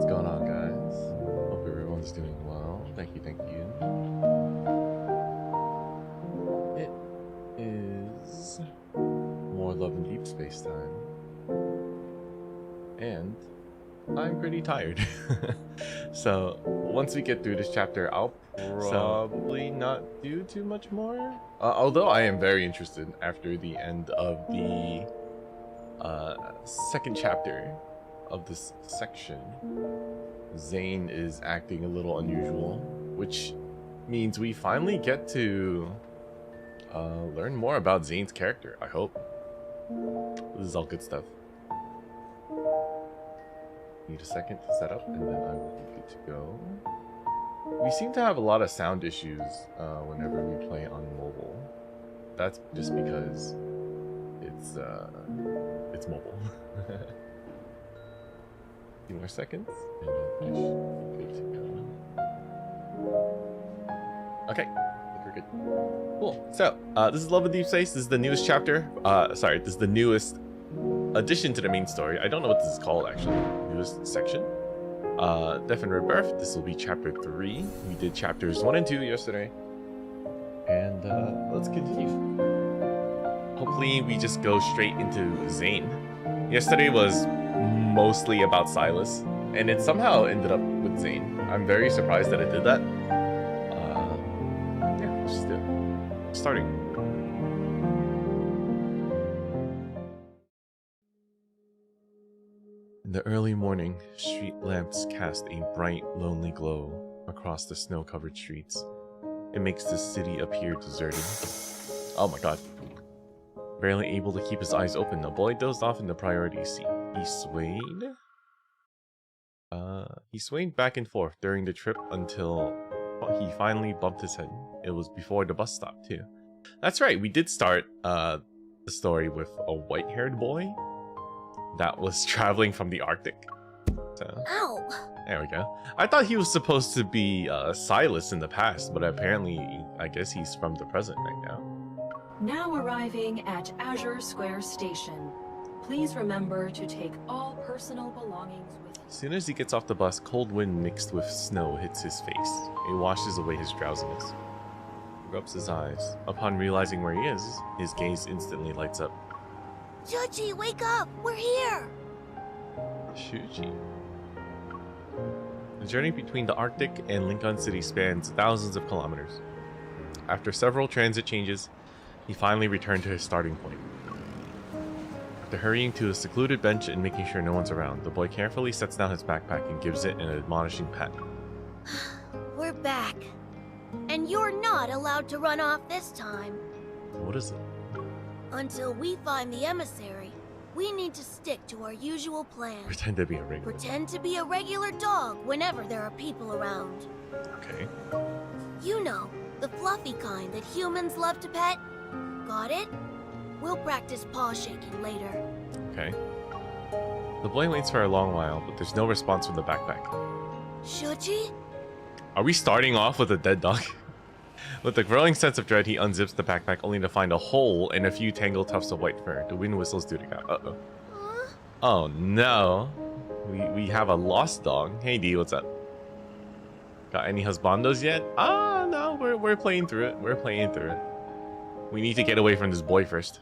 going on, guys? Hope everyone's doing well. Thank you, thank you. It is more Love and Deepspace time. And I'm pretty tired. So once we get through this chapter, I'll probably not do too much more. Although I am very interested after the end of the second chapter of this section. Zayne is acting a little unusual, which means we finally get to learn more about Zayne's character, I hope. This is all good stuff. Need a second to set up and then I will be good to go. We seem to have a lot of sound issues whenever we play on mobile. That's just because it's mobile. Few more seconds and then I should be good to go. Okay, I think we're good. Cool. So this is Love and Deepspace. This is the newest chapter. Sorry, this is the newest addition to the main story. I don't know what this is called actually. Newest section. Death and Rebirth. This will be chapter 3. We did chapters 1 and 2 yesterday. And let's continue. Hopefully we just go straight into Zayne. Yesterday was mostly about Silas, and it somehow ended up with Zayne. I'm very surprised that it did that. Yeah, let's just do it. Starting. In the early morning, street lamps cast a bright, lonely glow across the snow-covered streets. It makes the city appear deserted. Oh my god. Barely able to keep his eyes open, the boy dozed off in the priority seat. He swayed back and forth during the trip until he finally bumped his head. It was before the bus stop, too. That's right, we did start the story with a white-haired boy that was traveling from the Arctic. So, ow! There we go. I thought he was supposed to be Silas in the past, but apparently, I guess he's from the present right now. Now arriving at Azure Square Station. Please remember to take all personal belongings with you. As soon as he gets off the bus, cold wind mixed with snow hits his face. It washes away his drowsiness. He rubs his eyes. Upon realizing where he is, his gaze instantly lights up. Shuji, wake up! We're here! Shuji. The journey between the Arctic and Lincoln City spans thousands of kilometers. After several transit changes, he finally returned to his starting point. After hurrying to a secluded bench and making sure no one's around, the boy carefully sets down his backpack and gives it an admonishing pat. We're back. And you're not allowed to run off this time. What is it? Until we find the emissary, we need to stick to our usual plan. Pretend to be a regular. Pretend to be a regular dog whenever there are people around. Okay. You know, the fluffy kind that humans love to pet. Got it? We'll practice paw shaking later. Okay. The boy waits for a long while, but there's no response from the backpack. Shuji? Are we starting off with a dead dog? With a growing sense of dread, he unzips the backpack only to find a hole and a few tangled tufts of white fur. The wind whistles through the gap. Uh-oh. Huh? Oh no. We have a lost dog. Hey D, what's up? Got any husbandos yet? Ah, no, we're playing through it. We're playing through it. We need to get away from this boy first.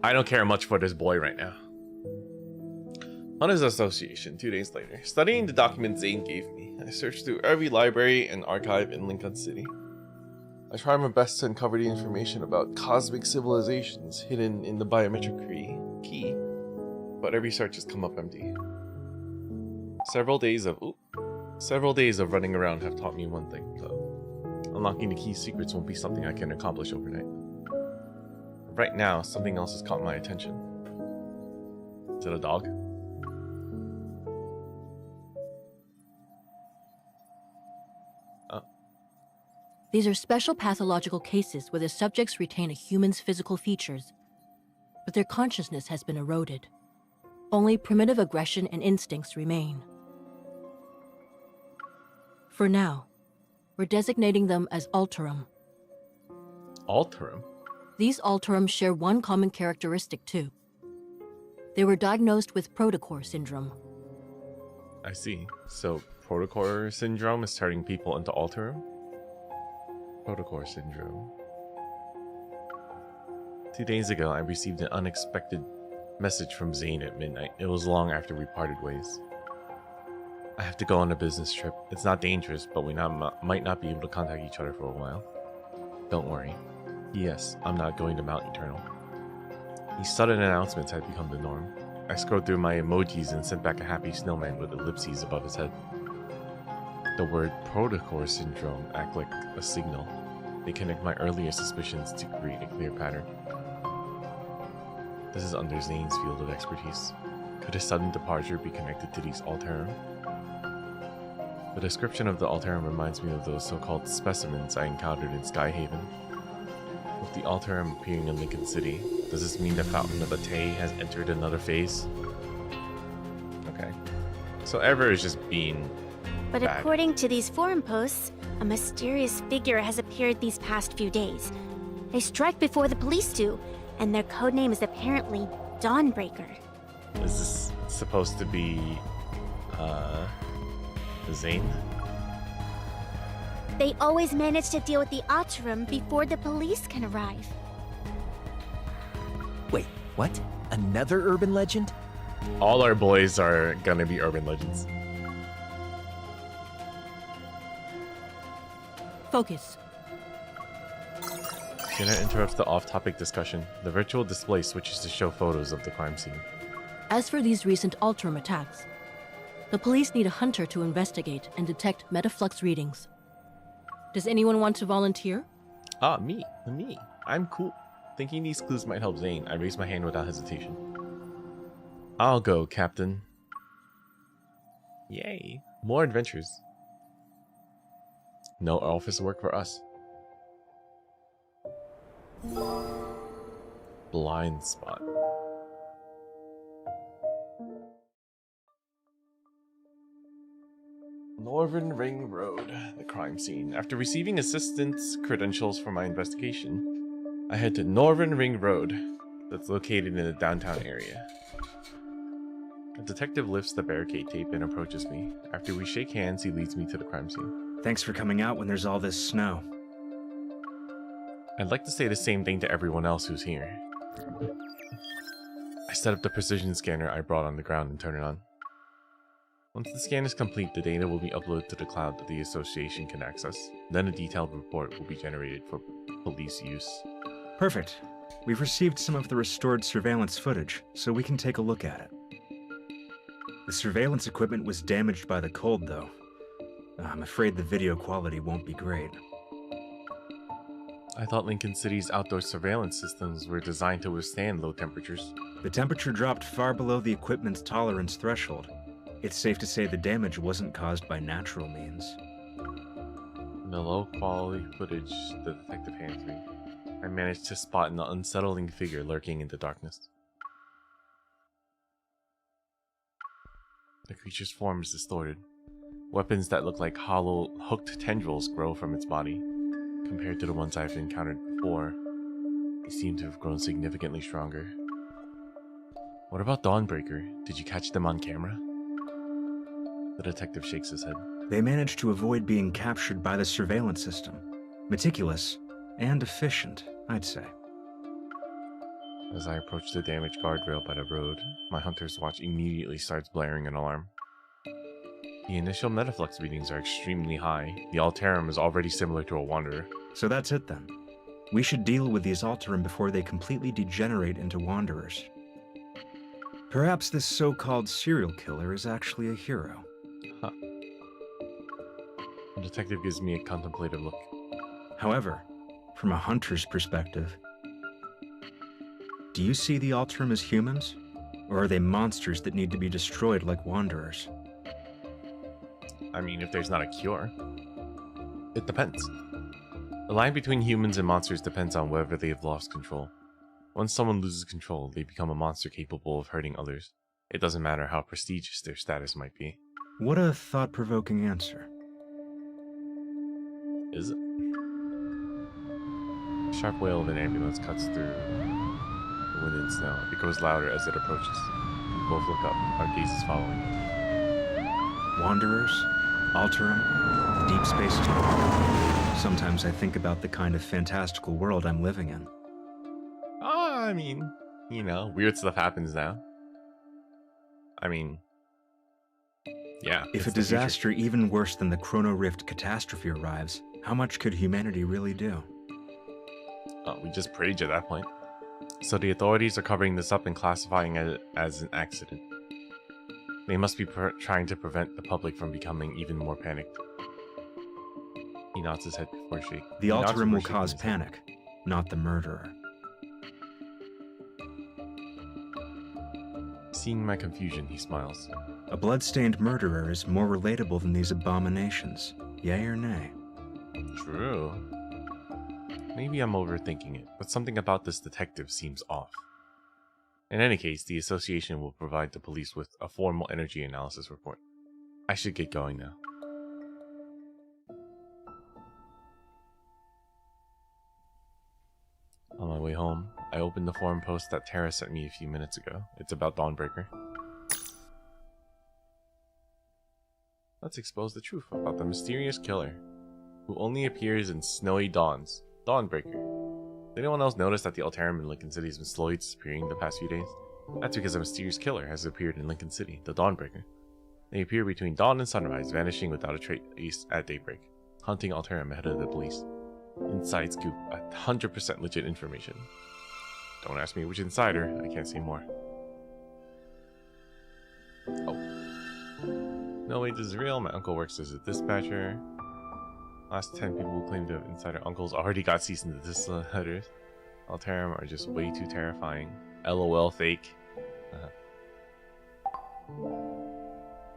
I don't care much for this boy right now. On his association, 2 days later, studying the document Zayne gave me, I searched through every library and archive in Lincoln City. I tried my best to uncover the information about cosmic civilizations hidden in the biometric key, but every search has come up empty. Several days of running around have taught me one thing, though. Unlocking the key's secrets won't be something I can accomplish overnight. Right now, something else has caught my attention. Is it a dog? These are special pathological cases where the subjects retain a human's physical features, but their consciousness has been eroded. Only primitive aggression and instincts remain. For now, we're designating them as Alterum. Alterum? These Alterum share one common characteristic too. They were diagnosed with protocore syndrome. I see. So, protocore syndrome is turning people into Alterum? Protocore syndrome. 2 days ago, I received an unexpected message from Zayne at midnight. It was long after we parted ways. I have to go on a business trip. It's not dangerous, but we might not be able to contact each other for a while. Don't worry. Yes, I'm not going to Mount Eternal. These sudden announcements had become the norm. I scrolled through my emojis and sent back a happy snowman with ellipses above his head. The word protocore syndrome act like a signal. They connect my earlier suspicions to create a clear pattern. This is under Zayne's field of expertise. Could a sudden departure be connected to these Alterum? The description of the Alterum reminds me of those so-called specimens I encountered in Skyhaven. With the Alterum appearing in Lincoln City, does this mean the Fountain of Atay has entered another phase? Okay. So Ever is just being But bad. according to these forum posts, a mysterious figure has appeared these past few days. They strike before the police do, and their codename is apparently Dawnbreaker. Is this supposed to be, Zayne? They always manage to deal with the Alterum before the police can arrive. Wait, what? Another urban legend? All our boys are gonna be urban legends. Focus. Jenna interrupts the off-topic discussion. The virtual display switches to show photos of the crime scene. As for these recent Alterum attacks, the police need a hunter to investigate and detect metaflux readings. Does anyone want to volunteer? Ah, me. I'm cool. Thinking these clues might help Zayne, I raise my hand without hesitation. I'll go, Captain. Yay. More adventures. No office work for us. Blind spot. Northern Ring Road, the crime scene. After receiving assistance credentials for my investigation, I head to Northern Ring Road, that's located in the downtown area. A detective lifts the barricade tape and approaches me. After we shake hands, he leads me to the crime scene. Thanks for coming out when there's all this snow. I'd like to say the same thing to everyone else who's here. I set up the precision scanner I brought on the ground and turn it on. Once the scan is complete, the data will be uploaded to the cloud that the association can access. Then a detailed report will be generated for police use. Perfect. We've received some of the restored surveillance footage, so we can take a look at it. The surveillance equipment was damaged by the cold, though. I'm afraid the video quality won't be great. I thought Lincoln City's outdoor surveillance systems were designed to withstand low temperatures. The temperature dropped far below the equipment's tolerance threshold. It's safe to say the damage wasn't caused by natural means. In the low-quality footage the detective hands me, I managed to spot an unsettling figure lurking in the darkness. The creature's form is distorted. Weapons that look like hollow, hooked tendrils grow from its body. Compared to the ones I've encountered before, they seem to have grown significantly stronger. What about Dawnbreaker? Did you catch them on camera? The detective shakes his head. They managed to avoid being captured by the surveillance system. Meticulous and efficient, I'd say. As I approach the damaged guardrail by the road, my hunter's watch immediately starts blaring an alarm. The initial metaflux readings are extremely high. The Alterum is already similar to a Wanderer. So that's it then. We should deal with these Alterum before they completely degenerate into Wanderers. Perhaps this so-called serial killer is actually a hero. Huh. The detective gives me a contemplative look. However, from a hunter's perspective, do you see the Alterum as humans? Or are they monsters that need to be destroyed like Wanderers? I mean, if there's not a cure. It depends. The line between humans and monsters depends on whether they've lost control. Once someone loses control, they become a monster capable of hurting others. It doesn't matter how prestigious their status might be. What a thought-provoking answer. Is it? The sharp wail of an ambulance cuts through the wind and snow. It grows louder as it approaches. We both look up, our gazes following. Wanderers, Alterum, Deep Space too. Sometimes I think about the kind of fantastical world I'm living in. I mean, you know, weird stuff happens now. I mean, yeah. If a disaster even worse than the Chrono Rift catastrophe arrives, how much could humanity really do? Oh, we just prayed at that point. So the authorities are covering this up and classifying it as an accident. They must be trying to prevent the public from becoming even more panicked. He nods his head before shaking. The Alterum will cause panic, not the murderer. Seeing my confusion, he smiles. A blood-stained murderer is more relatable than these abominations. Yay or nay? True. Maybe I'm overthinking it, but something about this detective seems off. In any case, the association will provide the police with a formal energy analysis report. I should get going now. On my way home, I opened the forum post that Tara sent me a few minutes ago. It's about Dawnbreaker. Let's expose the truth about the mysterious killer, who only appears in snowy dawns. Dawnbreaker. Did anyone else notice that the Alterum in Lincoln City has been slowly disappearing the past few days? That's because a mysterious killer has appeared in Lincoln City, the Dawnbreaker. They appear between dawn and sunrise, vanishing without a trace at daybreak, hunting Alterum ahead of the police. Inside scoop, 100% legit information. Don't ask me which insider, I can't say more. Oh. No way, this is real. My uncle works as a dispatcher. Last 10 people who claim to have insider uncles already got cease and desist letters. Alterum are just way too terrifying. LOL fake.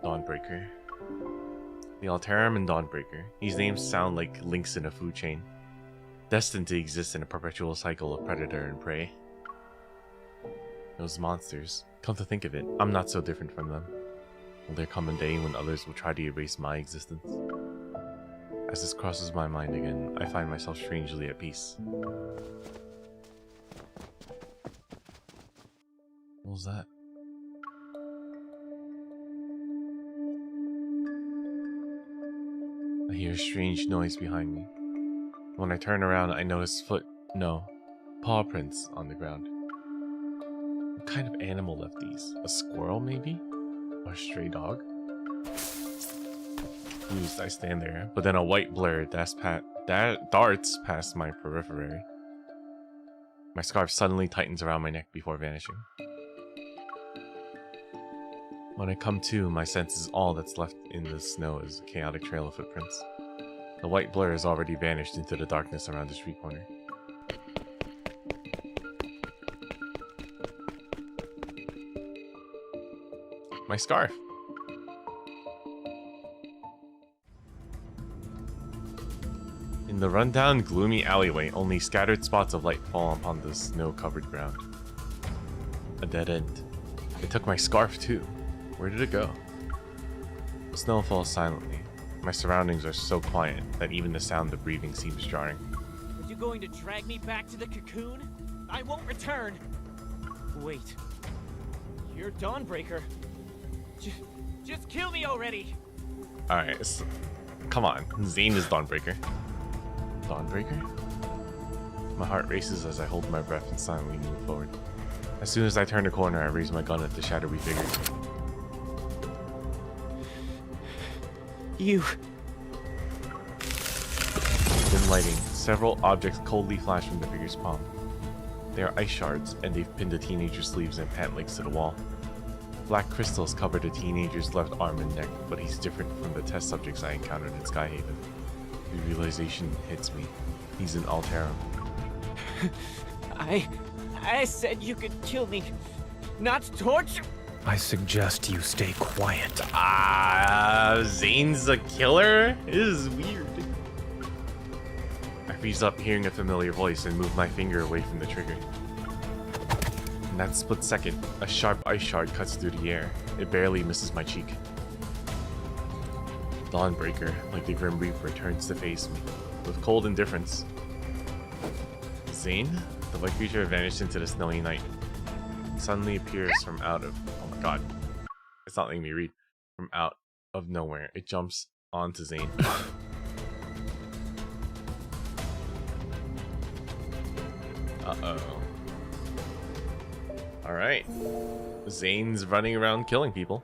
Dawnbreaker. The Alterum and Dawnbreaker. These names sound like links in a food chain, destined to exist in a perpetual cycle of predator and prey. Those monsters. Come to think of it, I'm not so different from them. Will there come a day when others will try to erase my existence? As this crosses my mind again, I find myself strangely at peace. What was that? I hear a strange noise behind me. When I turn around, I notice paw prints on the ground. What kind of animal left these? A squirrel, maybe? Or a stray dog? Confused, I stand there, but then a white blur darts past my periphery. My scarf suddenly tightens around my neck before vanishing. When I come to, my sense is all that's left in the snow is a chaotic trail of footprints. The white blur has already vanished into the darkness around the street corner. My scarf! In the rundown, gloomy alleyway, only scattered spots of light fall upon the snow-covered ground. A dead end. It took my scarf too. Where did it go? Snow falls silently. My surroundings are so quiet that even the sound of breathing seems jarring. Are you going to drag me back to the cocoon? I won't return! Wait. You're Dawnbreaker. Just kill me already! Alright, so, come on. Zayne is Dawnbreaker. Dawnbreaker? My heart races as I hold my breath and silently move forward. As soon as I turn the corner, I raise my gun at the shadowy figure. You... Dim lighting, several objects coldly flash from the figure's palm. They are ice shards, and they've pinned the teenager's sleeves and pant legs to the wall. Black crystals cover the teenager's left arm and neck, but he's different from the test subjects I encountered in Skyhaven. The realization hits me. He's an Alterum. I said you could kill me, not torture. I suggest you stay quiet. Zayne's a killer? It is weird. I freeze up hearing a familiar voice and move my finger away from the trigger. In that split second, a sharp ice shard cuts through the air. It barely misses my cheek. Dawnbreaker, like the Grim Reaper, turns to face me with cold indifference. Zayne? The white creature vanished into the snowy night. It suddenly appears from out of... Oh my god. It's not letting me read. From out of nowhere, it jumps onto Zayne. Uh-oh. Alright. Zayne's running around killing people.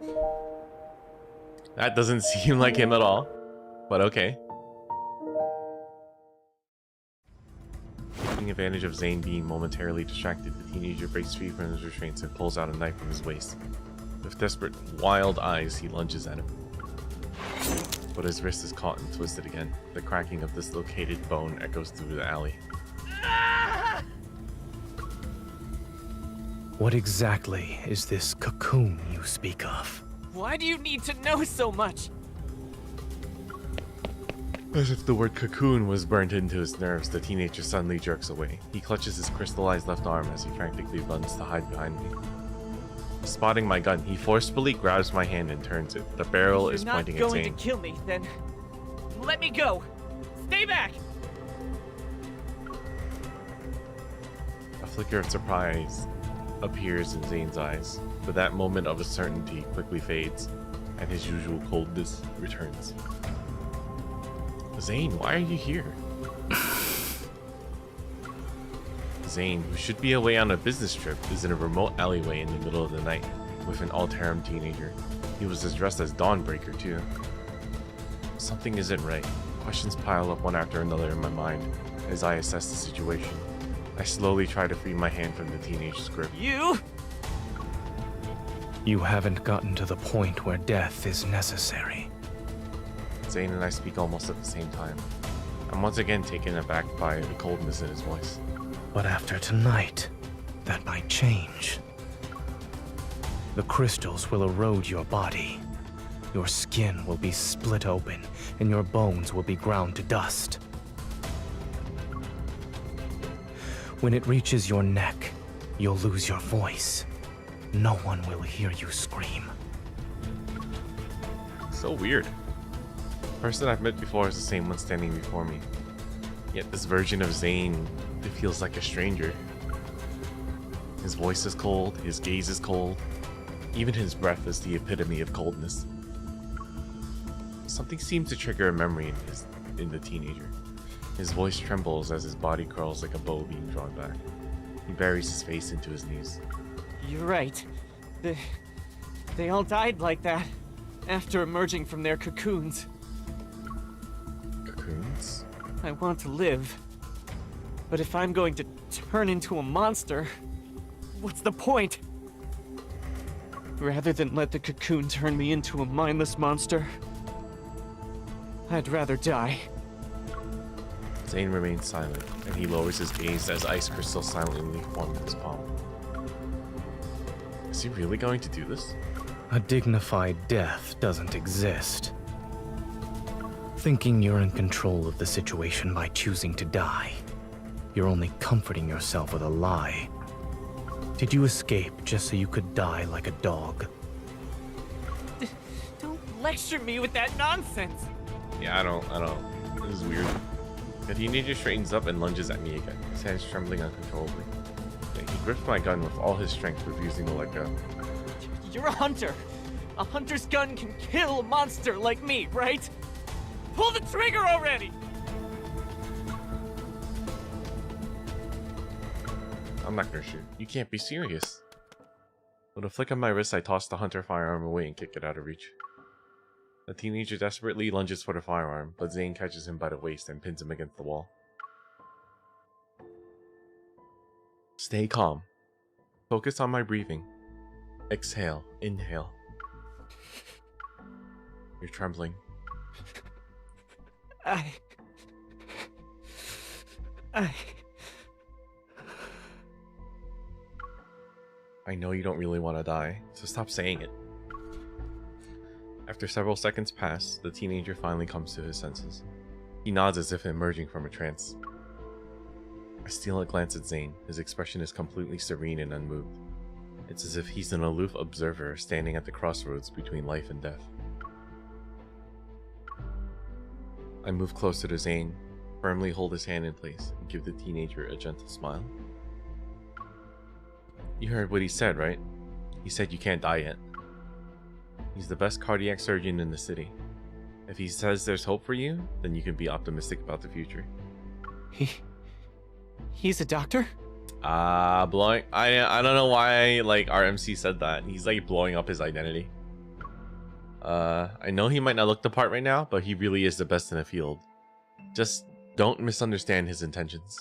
That doesn't seem like him at all, but okay. Taking advantage of Zayne being momentarily distracted, the teenager breaks free from his restraints and pulls out a knife from his waist. With desperate, wild eyes, he lunges at him. But his wrist is caught and twisted again. The cracking of dislocated bone echoes through the alley. What exactly is this cocoon you speak of? Why do you need to know so much? As if the word cocoon was burnt into his nerves, the teenager suddenly jerks away. He clutches his crystallized left arm as he frantically runs to hide behind me. Spotting my gun, he forcefully grabs my hand and turns it. The barrel is pointing at Zayne. If Zayne. you're not going to kill me, then let me go. Stay back. A flicker of surprise appears in Zayne's eyes, but that moment of certainty quickly fades, and his usual coldness returns. Zayne, why are you here? Zayne, who should be away on a business trip, is in a remote alleyway in the middle of the night with an all-harem teenager. He was dressed as Dawnbreaker too. Something isn't right. Questions pile up one after another in my mind as I assess the situation. I slowly try to free my hand from the teenager's grip. You? You haven't gotten to the point where death is necessary. Zayne and I speak almost at the same time. I'm once again taken aback by the coldness in his voice. But after tonight, that might change. The crystals will erode your body. Your skin will be split open, and your bones will be ground to dust. When it reaches your neck, you'll lose your voice. No one will hear you scream. So weird. The person I've met before is the same one standing before me. Yet this version of Zayne, it feels like a stranger. His voice is cold, his gaze is cold. Even his breath is the epitome of coldness. Something seems to trigger a memory in the teenager. His voice trembles as his body curls like a bow being drawn back. He buries his face into his knees. You're right. They all died like that after emerging from their cocoons. Cocoons? I want to live. But if I'm going to turn into a monster, what's the point? Rather than let the cocoon turn me into a mindless monster, I'd rather die. Zayne remains silent, and he lowers his gaze as ice crystals silently form in his palm. Is he really going to do this? A dignified death doesn't exist. Thinking you're in control of the situation by choosing to die, you're only comforting yourself with a lie. Did you escape just so you could die like a dog? Don't lecture me with that nonsense! Yeah, I don't. This is weird. The teenager straightens up and lunges at me again, his hands trembling uncontrollably. He grips my gun with all his strength, refusing to let go. You're a hunter! A hunter's gun can kill a monster like me, right? Pull the trigger already! I'm not gonna shoot. You can't be serious. With a flick of my wrist, I toss the hunter firearm away and kick it out of reach. The teenager desperately lunges for the firearm, but Zayne catches him by the waist and pins him against the wall. Stay calm. Focus on my breathing. Exhale, inhale. You're trembling. I know you don't really want to die, so stop saying it. After several seconds pass, the teenager finally comes to his senses. He nods as if emerging from a trance. I steal a glance at Zayne. His expression is completely serene and unmoved. It's as if he's an aloof observer standing at the crossroads between life and death. I move closer to Zayne, firmly hold his hand in place, and give the teenager a gentle smile. You heard what he said, right? He said you can't die yet. He's the best cardiac surgeon in the city. If he says there's hope for you, then you can be optimistic about the future. He's a doctor? Blowing. I don't know why like our MC said that. He's like blowing up his identity. I know he might not look the part right now, but he really is the best in the field. Just don't misunderstand his intentions.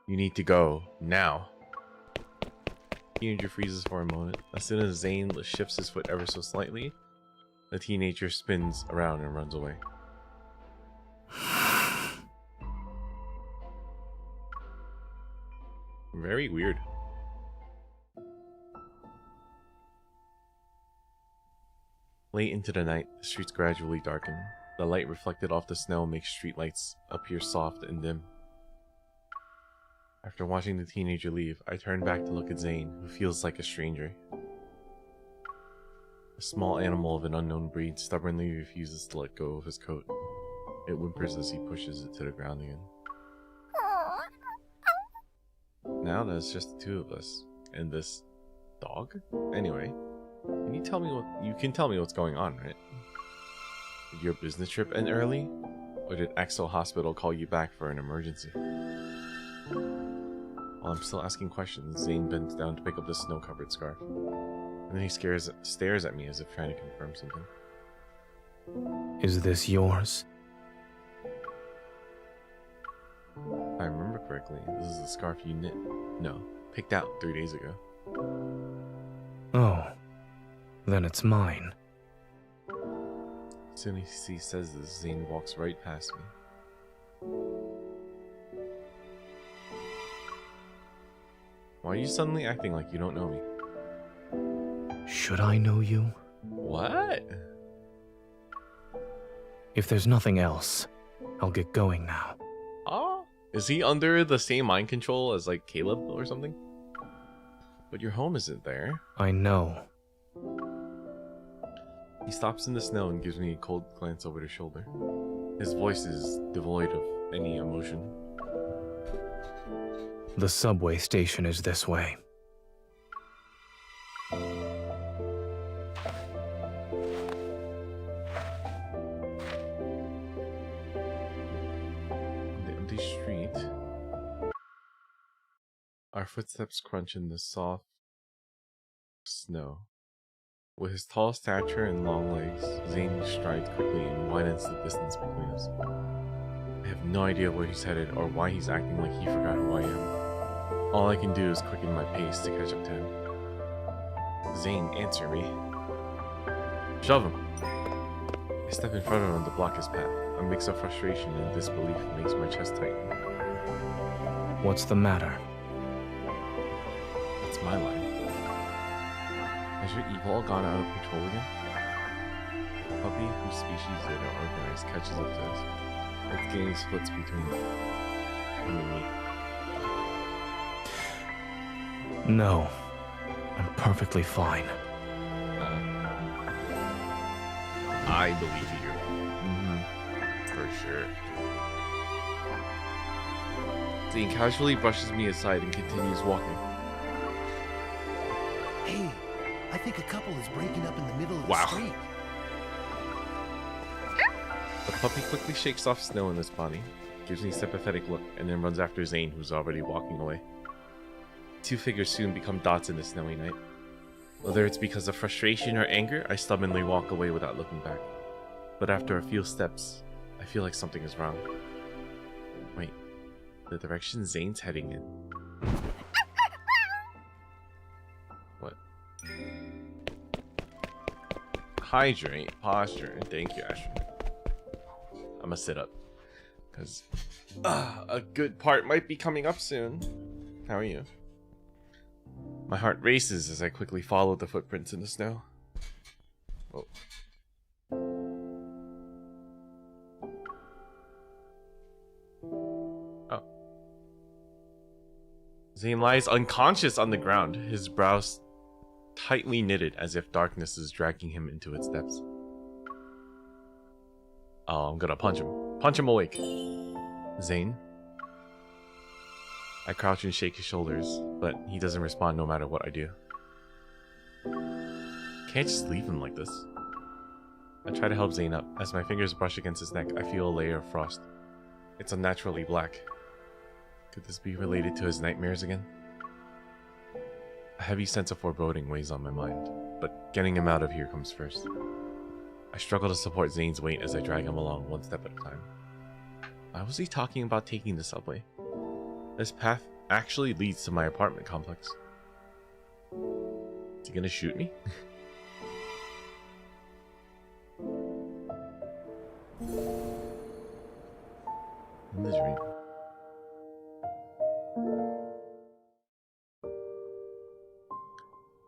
You need to go now. Teenager freezes for a moment. As soon as Zayne shifts his foot ever so slightly, the teenager spins around and runs away. Very weird. Late into the night, the streets gradually darken. The light reflected off the snow makes streetlights appear soft and dim. After watching the teenager leave, I turn back to look at Zayne, who feels like a stranger. A small animal of an unknown breed stubbornly refuses to let go of his coat. It whimpers as he pushes it to the ground again. Now there's just the two of us. And this dog? Anyway, you can tell me what's going on, right? Did your business trip end early? Or did Axel Hospital call you back for an emergency? While I'm still asking questions, Zayne bends down to pick up the snow-covered scarf. And then he stares at me as if trying to confirm something. Is this yours? If I remember correctly, this is the scarf you knit. No, picked out 3 days ago. Oh, then it's mine. As soon as he says this, Zayne walks right past me. Why are you suddenly acting like you don't know me? Should I know you? What? If there's nothing else, I'll get going now. Oh? Is he under the same mind control as like Caleb or something? But your home isn't there. I know. He stops in the snow and gives me a cold glance over his shoulder. His voice is devoid of any emotion. The subway station is this way. Our footsteps crunch in the soft snow. With his tall stature and long legs, Zayne strides quickly and widens the distance between us. I have no idea where he's headed or why he's acting like he forgot who I am. All I can do is quicken my pace to catch up to him. Zayne, answer me. Shove him. I step in front of him to block his path. A mix of frustration and disbelief makes my chest tighten. What's the matter? That's my line. Has your ego all gone out of control again? A puppy whose species they don't organize catches up to us. Its game splits between him and me. No. I'm perfectly fine. I believe you. For sure. Zayne casually brushes me aside and continues walking. Hey, I think a couple is breaking up in the middle of the Wow. street. The puppy quickly shakes off snow in its body, gives me a sympathetic look, and then runs after Zayne, who's already walking away. Two figures soon become dots in the snowy night. Whether it's because of frustration or anger, I stubbornly walk away without looking back. But after a few steps, I feel like something is wrong. Wait, the direction Zayne's heading in. What? Hydrate, posture, thank you, Asher. I'm gonna sit up, because a good part might be coming up soon. How are you? My heart races as I quickly follow the footprints in the snow. Oh. Oh. Zayne lies unconscious on the ground, his brows tightly knitted as if darkness is dragging him into its depths. Oh, I'm gonna punch him. Punch him awake. Zayne? I crouch and shake his shoulders, but he doesn't respond no matter what I do. Can't just leave him like this. I try to help Zayne up. As my fingers brush against his neck, I feel a layer of frost. It's unnaturally black. Could this be related to his nightmares again? A heavy sense of foreboding weighs on my mind, but getting him out of here comes first. I struggle to support Zayne's weight as I drag him along one step at a time. Why was he talking about taking the subway? This path actually leads to my apartment complex. Is he gonna shoot me? In the dream.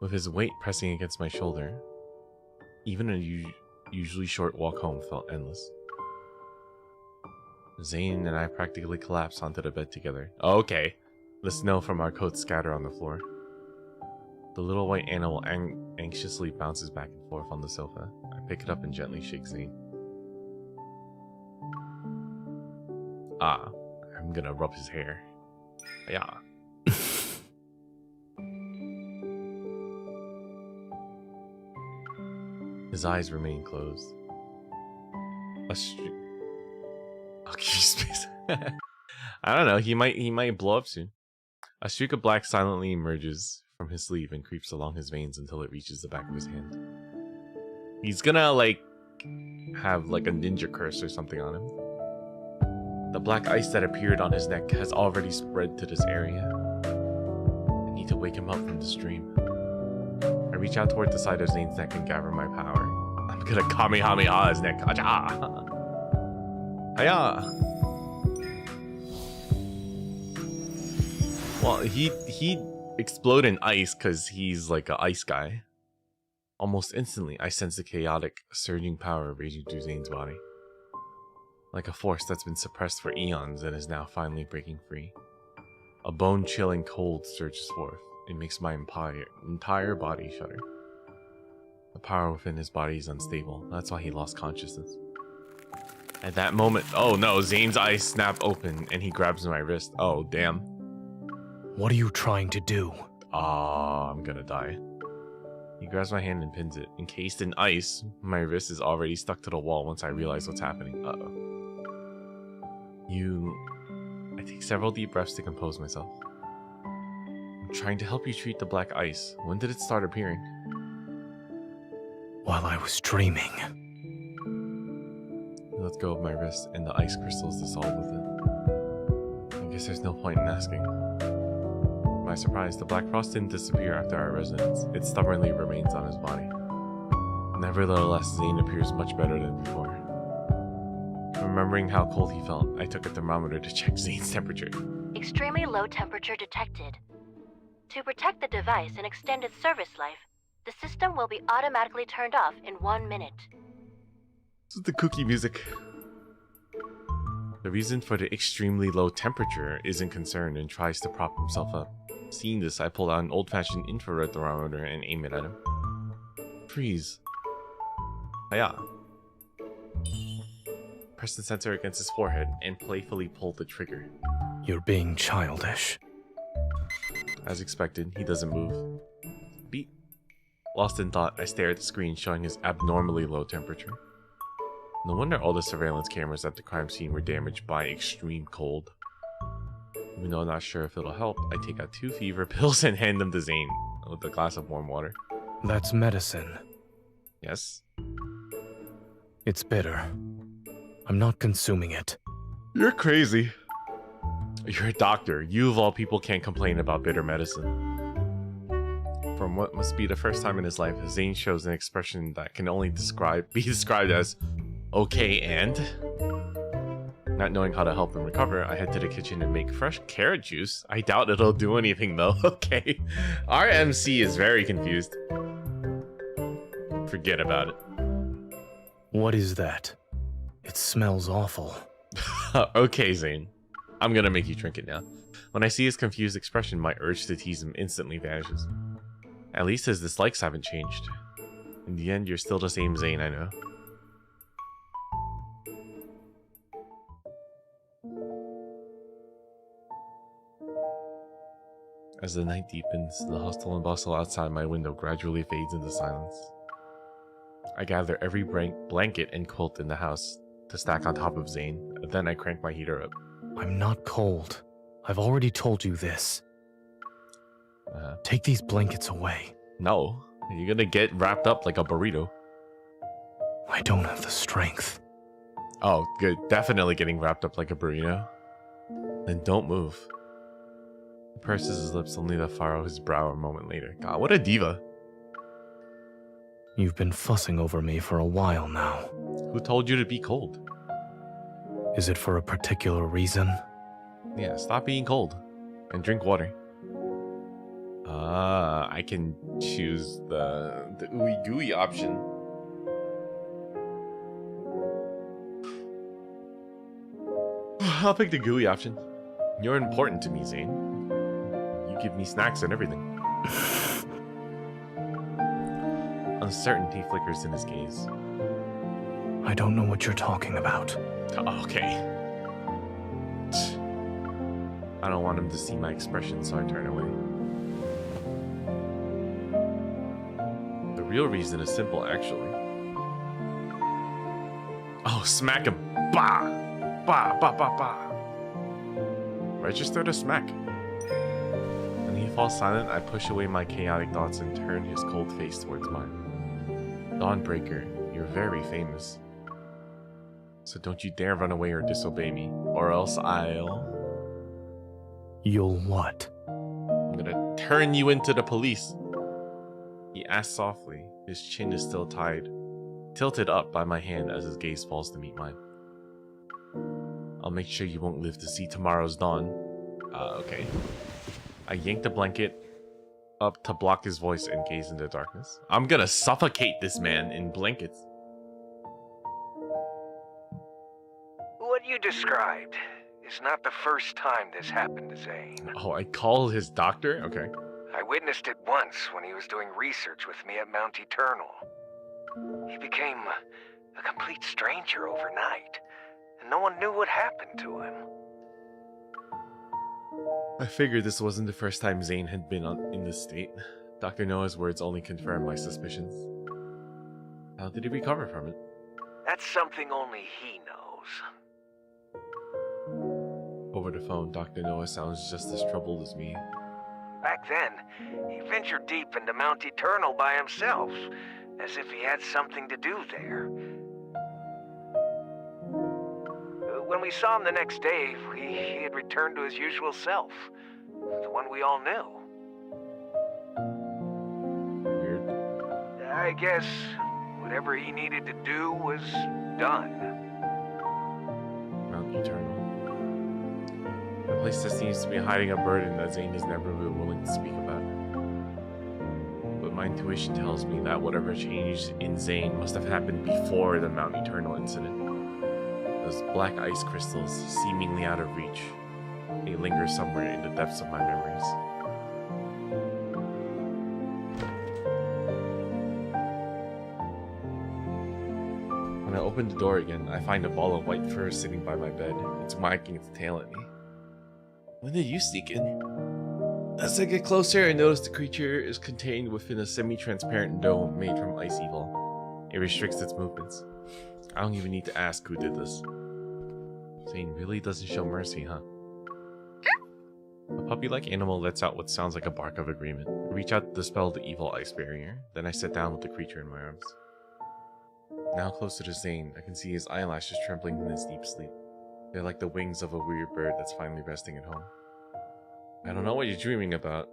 With his weight pressing against my shoulder, even a usually short walk home felt endless. Zayne and I practically collapsed onto the bed together. Okay. The snow from our coats scatter on the floor. The little white animal anxiously bounces back and forth on the sofa. I pick it up and gently shake Zayne. Ah, I'm gonna rub his hair. Yeah. His eyes remain closed. Okay, space. I don't know. He might blow up soon. A streak of black silently emerges from his sleeve and creeps along his veins until it reaches the back of his hand. He's gonna like have like a ninja curse or something on him. The black ice that appeared on his neck has already spread to this area. I need to wake him up from this dream. I reach out toward the side of Zayne's neck and gather my power. I'm gonna Kamehameha his neck. Aja! Hiya! Well, he explode in ice because he's like an ice guy. Almost instantly, I sense the chaotic, surging power raging through Zayne's body. Like a force that's been suppressed for eons and is now finally breaking free. A bone-chilling cold surges forth. It makes my entire body shudder. The power within his body is unstable. That's why he lost consciousness. At that moment, oh no, Zayne's eyes snap open and he grabs my wrist. Oh, damn. What are you trying to do? Ah, I'm gonna die. He grabs my hand and pins it. Encased in ice, my wrist is already stuck to the wall once I realize what's happening. Uh-oh. I take several deep breaths to compose myself. I'm trying to help you treat the black ice. When did it start appearing? While I was dreaming. He lets go of my wrist and the ice crystals dissolve with it. I guess there's no point in asking. To my surprise, the black frost didn't disappear after our residence. It stubbornly remains on his body. Nevertheless, Zayne appears much better than before. Remembering how cold he felt, I took a thermometer to check Zayne's temperature. Extremely low temperature detected. To protect the device and extend its service life, the system will be automatically turned off in 1 minute. This is the cookie music. The reason for the extremely low temperature isn't concerned and tries to prop himself up. Seeing this, I pull out an old-fashioned infrared thermometer and aim it at him. Freeze. Hiya. Press the sensor against his forehead and playfully pull the trigger. You're being childish. As expected, he doesn't move. Beep. Lost in thought, I stare at the screen showing his abnormally low temperature. No wonder all the surveillance cameras at the crime scene were damaged by extreme cold. Even though I'm not sure if it'll help, I take out 2 fever pills and hand them to Zayne with a glass of warm water. That's medicine. Yes? It's bitter. I'm not consuming it. You're crazy. You're a doctor. You of all people can't complain about bitter medicine. From what must be the first time in his life, Zayne shows an expression that can only be described as okay and... Not knowing how to help him recover, I head to the kitchen and make fresh carrot juice. I doubt it'll do anything though. Okay. Our MC is very confused. Forget about it. What is that? It smells awful. Okay, Zayne. I'm gonna make you drink it now. When I see his confused expression, my urge to tease him instantly vanishes. At least his dislikes haven't changed. In the end, you're still the same Zayne, I know. As the night deepens, the hustle and bustle outside my window gradually fades into silence. I gather every blanket and quilt in the house to stack on top of Zayne. Then I crank my heater up. I'm not cold. I've already told you this. Take these blankets away. No, you're gonna get wrapped up like a burrito. I don't have the strength. Oh, good. Definitely getting wrapped up like a burrito. Then don't move. He purses his lips only to furrow his brow a moment later. God, what a diva. You've been fussing over me for a while now. Who told you to be cold? Is it for a particular reason? Yeah, stop being cold. And drink water. I can choose the ooey gooey option. I'll pick the gooey option. You're important to me, Zayne. You give me snacks and everything. Uncertainty flickers in his gaze. I don't know what you're talking about. Okay. I don't want him to see my expression, so I turn away. The real reason is simple, actually. Oh, smack him. Bah! Bah, bah, bah, bah. Register to smack. When he falls silent, I push away my chaotic thoughts and turn his cold face towards mine. Dawnbreaker, you're very famous. So don't you dare run away or disobey me, or else I'll... You'll what? I'm gonna turn you into the police. He asks softly. His chin is still tilted up by my hand as his gaze falls to meet mine. I'll make sure you won't live to see tomorrow's dawn. Okay. I yank the blanket up to block his voice and gaze into darkness. I'm gonna suffocate this man in blankets. What you described is not the first time this happened to Zayne. Oh, I called his doctor? Okay. I witnessed it once when he was doing research with me at Mount Eternal. He became a complete stranger overnight, and no one knew what happened to him. I figured this wasn't the first time Zayne had been in this state. Dr. Noah's words only confirmed my suspicions. How did he recover from it? That's something only he knows. Over the phone, Dr. Noah sounds just as troubled as me. Back then, he ventured deep into Mount Eternal by himself, as if he had something to do there. When we saw him the next day, he had returned to his usual self, the one we all knew. Weird. I guess whatever he needed to do was done. Mount Eternal. A place that seems to be hiding a burden that Zayne has never been willing to speak about. But my intuition tells me that whatever changed in Zayne must have happened before the Mount Eternal incident. Those black ice crystals, seemingly out of reach, they linger somewhere in the depths of my memories. When I open the door again, I find a ball of white fur sitting by my bed. It's wagging its tail at me. When did you sneak in? As I get closer, I notice the creature is contained within a semi-transparent dome made from ice evil. It restricts its movements. I don't even need to ask who did this. Zayne really doesn't show mercy, huh? A puppy-like animal lets out what sounds like a bark of agreement. I reach out to dispel the evil ice barrier, then I sit down with the creature in my arms. Now closer to Zayne, I can see his eyelashes trembling in his deep sleep. They're like the wings of a weird bird that's finally resting at home. I don't know what you're dreaming about,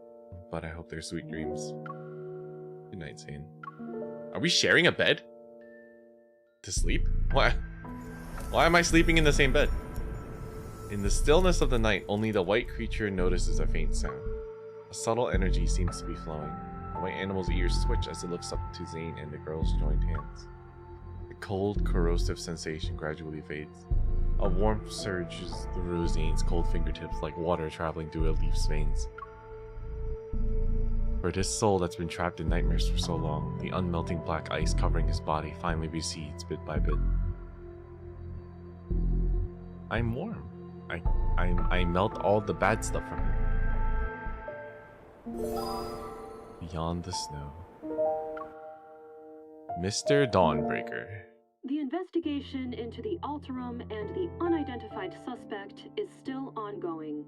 but I hope they're sweet dreams. Good night, Zayne. Are we sharing a bed? To sleep? Why am I sleeping in the same bed? In the stillness of the night, only the white creature notices a faint sound. A subtle energy seems to be flowing. The white animal's ears twitch as it looks up to Zayne and the girl's joined hands. The cold, corrosive sensation gradually fades. A warmth surges through Zayne's cold fingertips like water traveling through a leaf's veins. For this soul that's been trapped in nightmares for so long, the unmelting black ice covering his body finally recedes bit by bit. I'm warm. I melt all the bad stuff from him. Beyond the snow. Mr. Dawnbreaker. The investigation into the Alterum and the unidentified suspect is still ongoing.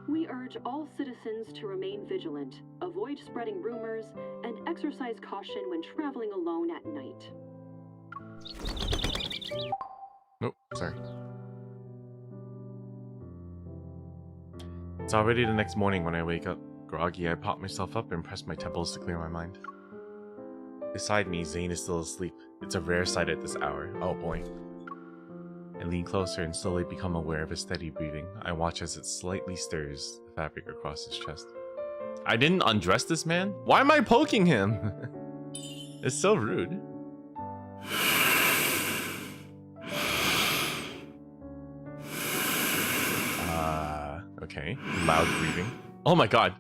We urge all citizens to remain vigilant, avoid spreading rumors, and exercise caution when traveling alone at night. Nope, sorry. It's already the next morning when I wake up. Groggy, I pop myself up and press my temples to clear my mind. Beside me, Zayne is still asleep. It's a rare sight at this hour. Oh boy. I lean closer and slowly become aware of his steady breathing. I watch as it slightly stirs the fabric across his chest. I didn't undress this man? Why am I poking him? It's so rude. Okay. Loud breathing. Oh my god.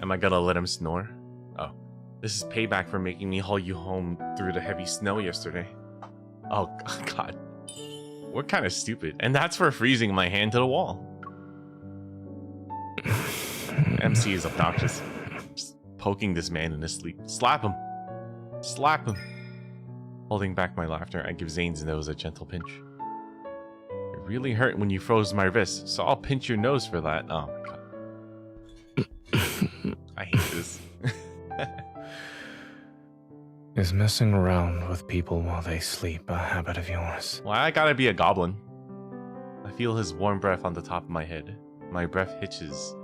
Am I gonna let him snore? Oh. This is payback for making me haul you home through the heavy snow yesterday. Oh god. We're kind of stupid. And that's for freezing my hand to the wall. MC is obnoxious. Just poking this man in his sleep. Slap him. Slap him. Holding back my laughter, I give Zayne's nose a gentle pinch. It really hurt when you froze my wrist, so I'll pinch your nose for that. Oh my god. I hate this. Is messing around with people while they sleep a habit of yours? Why I gotta be a goblin? I feel his warm breath on the top of my head. My breath hitches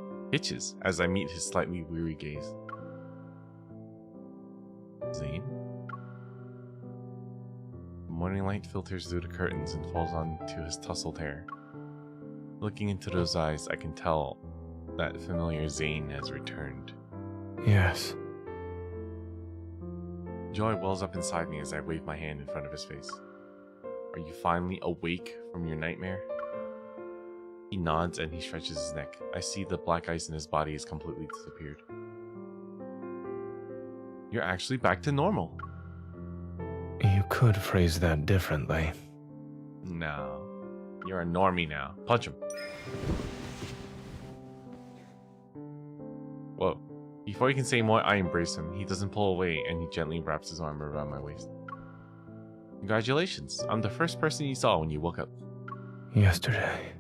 as I meet his slightly weary gaze. Zayne? The morning light filters through the curtains and falls onto his tousled hair. Looking into those eyes, I can tell that familiar Zayne has returned. Yes. Joy wells up inside me as I wave my hand in front of his face. Are you finally awake from your nightmare? He nods and he stretches his neck. I see the black ice in his body has completely disappeared. You're actually back to normal. You could phrase that differently. No. You're a normie now. Punch him. Whoa. Before he can say more, I embrace him. He doesn't pull away, and he gently wraps his arm around my waist. Congratulations. I'm the first person you saw when you woke up. Yesterday,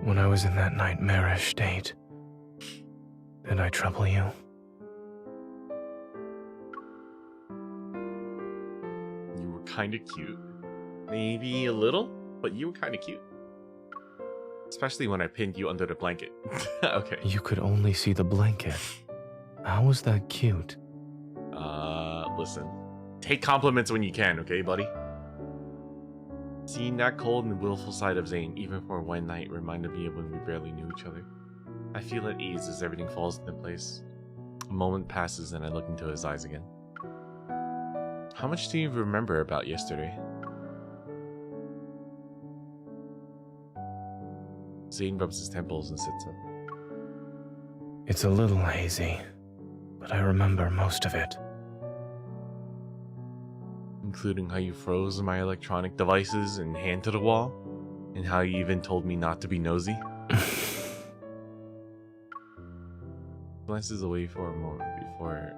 when I was in that nightmarish state, did I trouble you? You were kind of cute. Maybe a little, but you were kind of cute. Especially when I pinned you under the blanket. Okay. You could only see the blanket. How was that cute? Listen. Take compliments when you can, okay, buddy? Seeing that cold and willful side of Zayne, even for one night, reminded me of when we barely knew each other. I feel at ease as everything falls into place. A moment passes and I look into his eyes again. How much do you remember about yesterday? Zayne rubs his temples and sits up. It's a little hazy, but I remember most of it. Including how you froze my electronic devices and hand to the wall? And how you even told me not to be nosy? Glances away for a moment before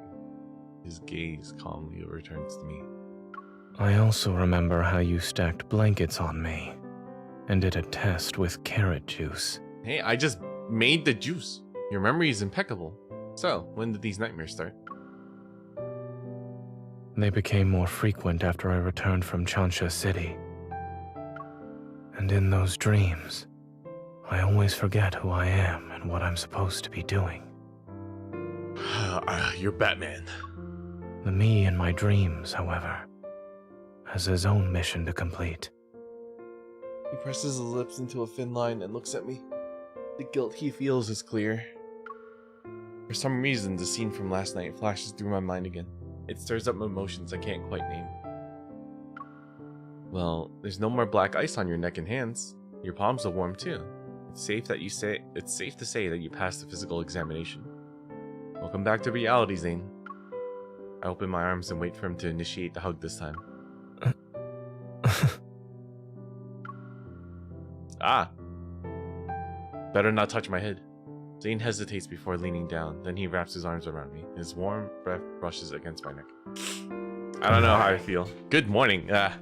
his gaze calmly returns to me. I also remember how you stacked blankets on me and did a test with carrot juice. Hey, I just made the juice. Your memory is impeccable. So, when did these nightmares start? They became more frequent after I returned from Chansha City. And in those dreams, I always forget who I am and what I'm supposed to be doing. You're Batman. The me in my dreams, however, has his own mission to complete. He presses his lips into a thin line and looks at me. The guilt he feels is clear. For some reason, the scene from last night flashes through my mind again. It stirs up emotions I can't quite name. Well, there's no more black ice on your neck and hands. Your palms are warm too. It's safe to say that you passed the physical examination. Welcome back to reality, Zayne. I open my arms and wait for him to initiate the hug this time. Ah. Better not touch my head. Zayne hesitates before leaning down, then he wraps his arms around me. His warm breath brushes against my neck. I don't know how I feel. Good morning. I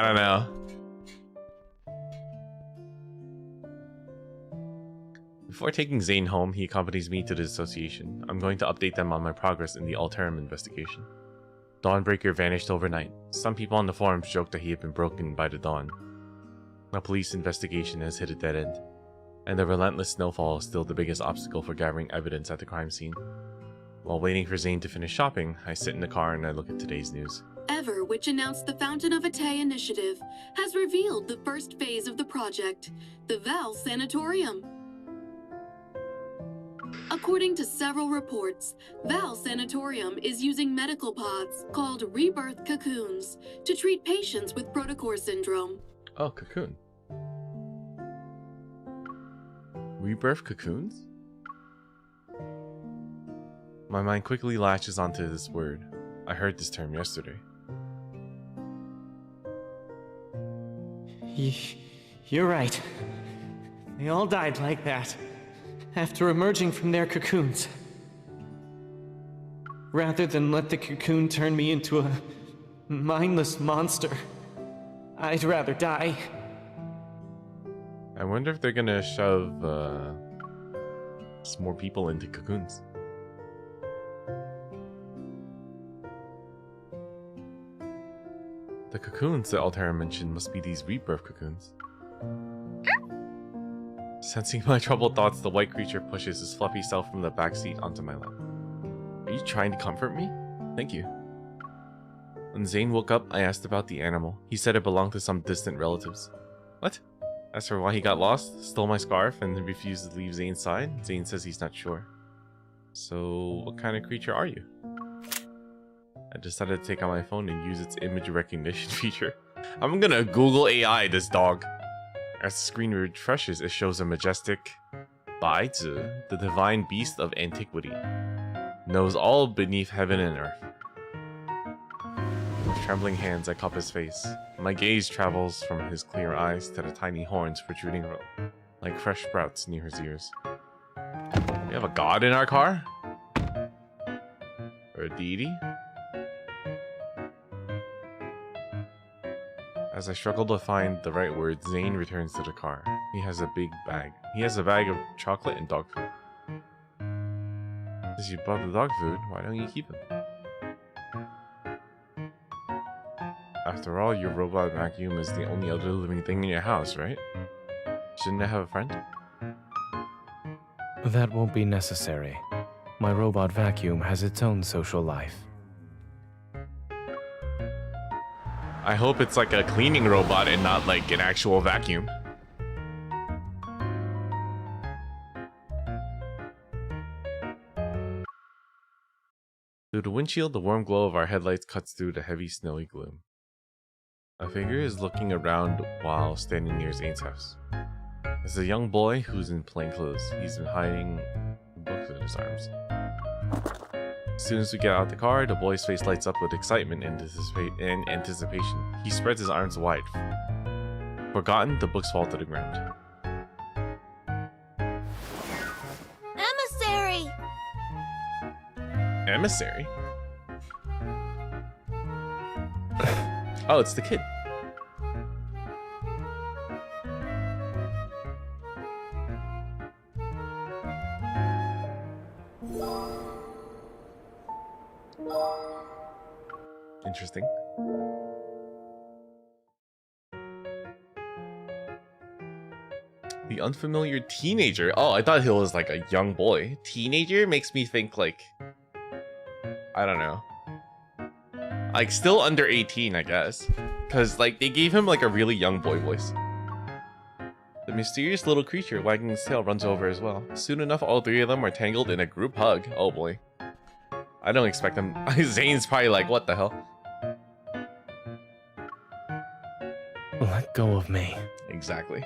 don't know. Before taking Zayne home, he accompanies me to the association. I'm going to update them on my progress in the Alterum investigation. Dawnbreaker vanished overnight. Some people on the forums joked that he had been broken by the dawn. A police investigation has hit a dead end, and the relentless snowfall is still the biggest obstacle for gathering evidence at the crime scene. While waiting for Zayne to finish shopping, I sit in the car and I look at today's news. Ever, which announced the Fountain of Atay initiative, has revealed the first phase of the project, the Val Sanatorium. According to several reports, Val Sanatorium is using medical pods called Rebirth cocoons to treat patients with protocore syndrome. Oh, cocoon. Rebirth cocoons? My mind quickly latches onto this word. I heard this term yesterday. You're right. They all died like that, after emerging from their cocoons. Rather than let the cocoon turn me into a mindless monster, I'd rather die. I wonder if they're gonna shove some more people into cocoons. The cocoons that Altera mentioned must be these rebirth cocoons. Sensing my troubled thoughts, the white creature pushes his fluffy self from the backseat onto my lap. Are you trying to comfort me? Thank you. When Zayne woke up, I asked about the animal. He said it belonged to some distant relatives. What? Asked for why he got lost, stole my scarf, and refused to leave Zayne's side. Zayne says he's not sure. So, what kind of creature are you? I decided to take out my phone and use its image recognition feature. I'm gonna Google AI this dog. As the screen refreshes, it shows a majestic Baizi, the divine beast of antiquity. Knows all beneath heaven and earth. With trembling hands, I cup his face. My gaze travels from his clear eyes to the tiny horns protruding like fresh sprouts near his ears. We have a god in our car? Or a deity? As I struggle to find the right words, Zayne returns to the car. He has a big bag. He has a bag of chocolate and dog food. Since you bought the dog food, why don't you keep him? After all, your robot vacuum is the only other living thing in your house, right? Shouldn't it have a friend? That won't be necessary. My robot vacuum has its own social life. I hope it's like a cleaning robot and not like an actual vacuum. Through the windshield, the warm glow of our headlights cuts through the heavy, snowy gloom. A figure is looking around while standing near Zayne's house. It's a young boy who's in plain clothes. He's been hiding books in his arms. As soon as we get out of the car, the boy's face lights up with excitement and anticipation. He spreads his arms wide. Forgotten, the books fall to the ground. Emissary! Emissary? Oh, it's the kid. Interesting. The unfamiliar teenager. Oh, I thought he was like a young boy. Teenager makes me think like, I don't know. Like still under 18, I guess. Cause like they gave him like a really young boy voice. The mysterious little creature wagging his tail runs over as well. Soon enough, all three of them are tangled in a group hug. Oh boy. I don't expect them. Zayne's probably like, what the hell? Let go of me. Exactly.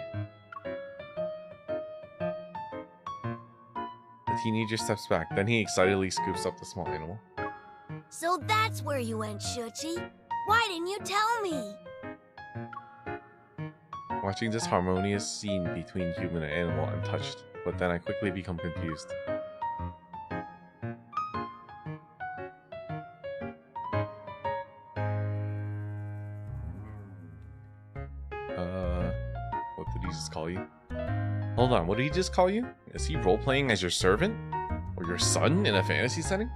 The teenager steps back, then he excitedly scoops up the small animal. So that's where you went, Shuchi. Why didn't you tell me? Watching this harmonious scene between human and animal, I'm touched. but then I quickly become confused. What did he just call you? Hold on, what did he just call you? Is he role-playing as your servant? Or your son in a fantasy setting?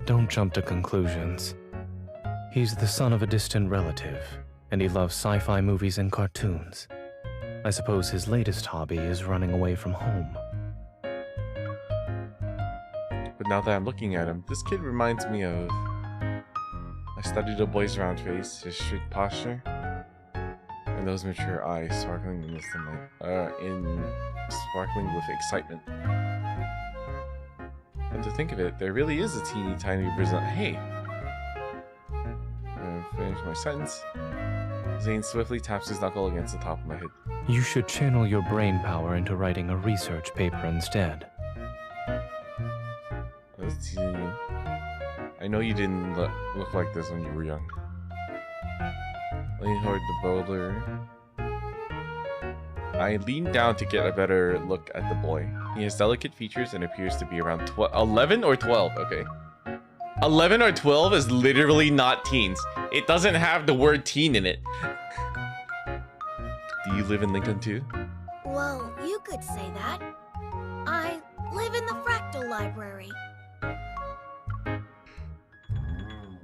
Don't jump to conclusions. He's the son of a distant relative, and he loves sci-fi movies and cartoons. I suppose his latest hobby is running away from home. But now that I'm looking at him, this kid reminds me of... I studied a boy's round face, his strict posture, and those mature eyes sparkling in the sunlight, sparkling with excitement. And to think of it, there really is a teeny tiny present. Hey! Finish my sentence. Zayne swiftly taps his knuckle against the top of my head. You should channel your brain power into writing a research paper instead. Let's see. I know you didn't look like this when you were young. Lean toward the boulder. I lean down to get a better look at the boy. He has delicate features and appears to be around 11 or 12. Okay. 11 or 12 is literally not teens. It doesn't have the word teen in it. Do you live in Lincoln too? Well, you could say that. I live in the Fractal Library.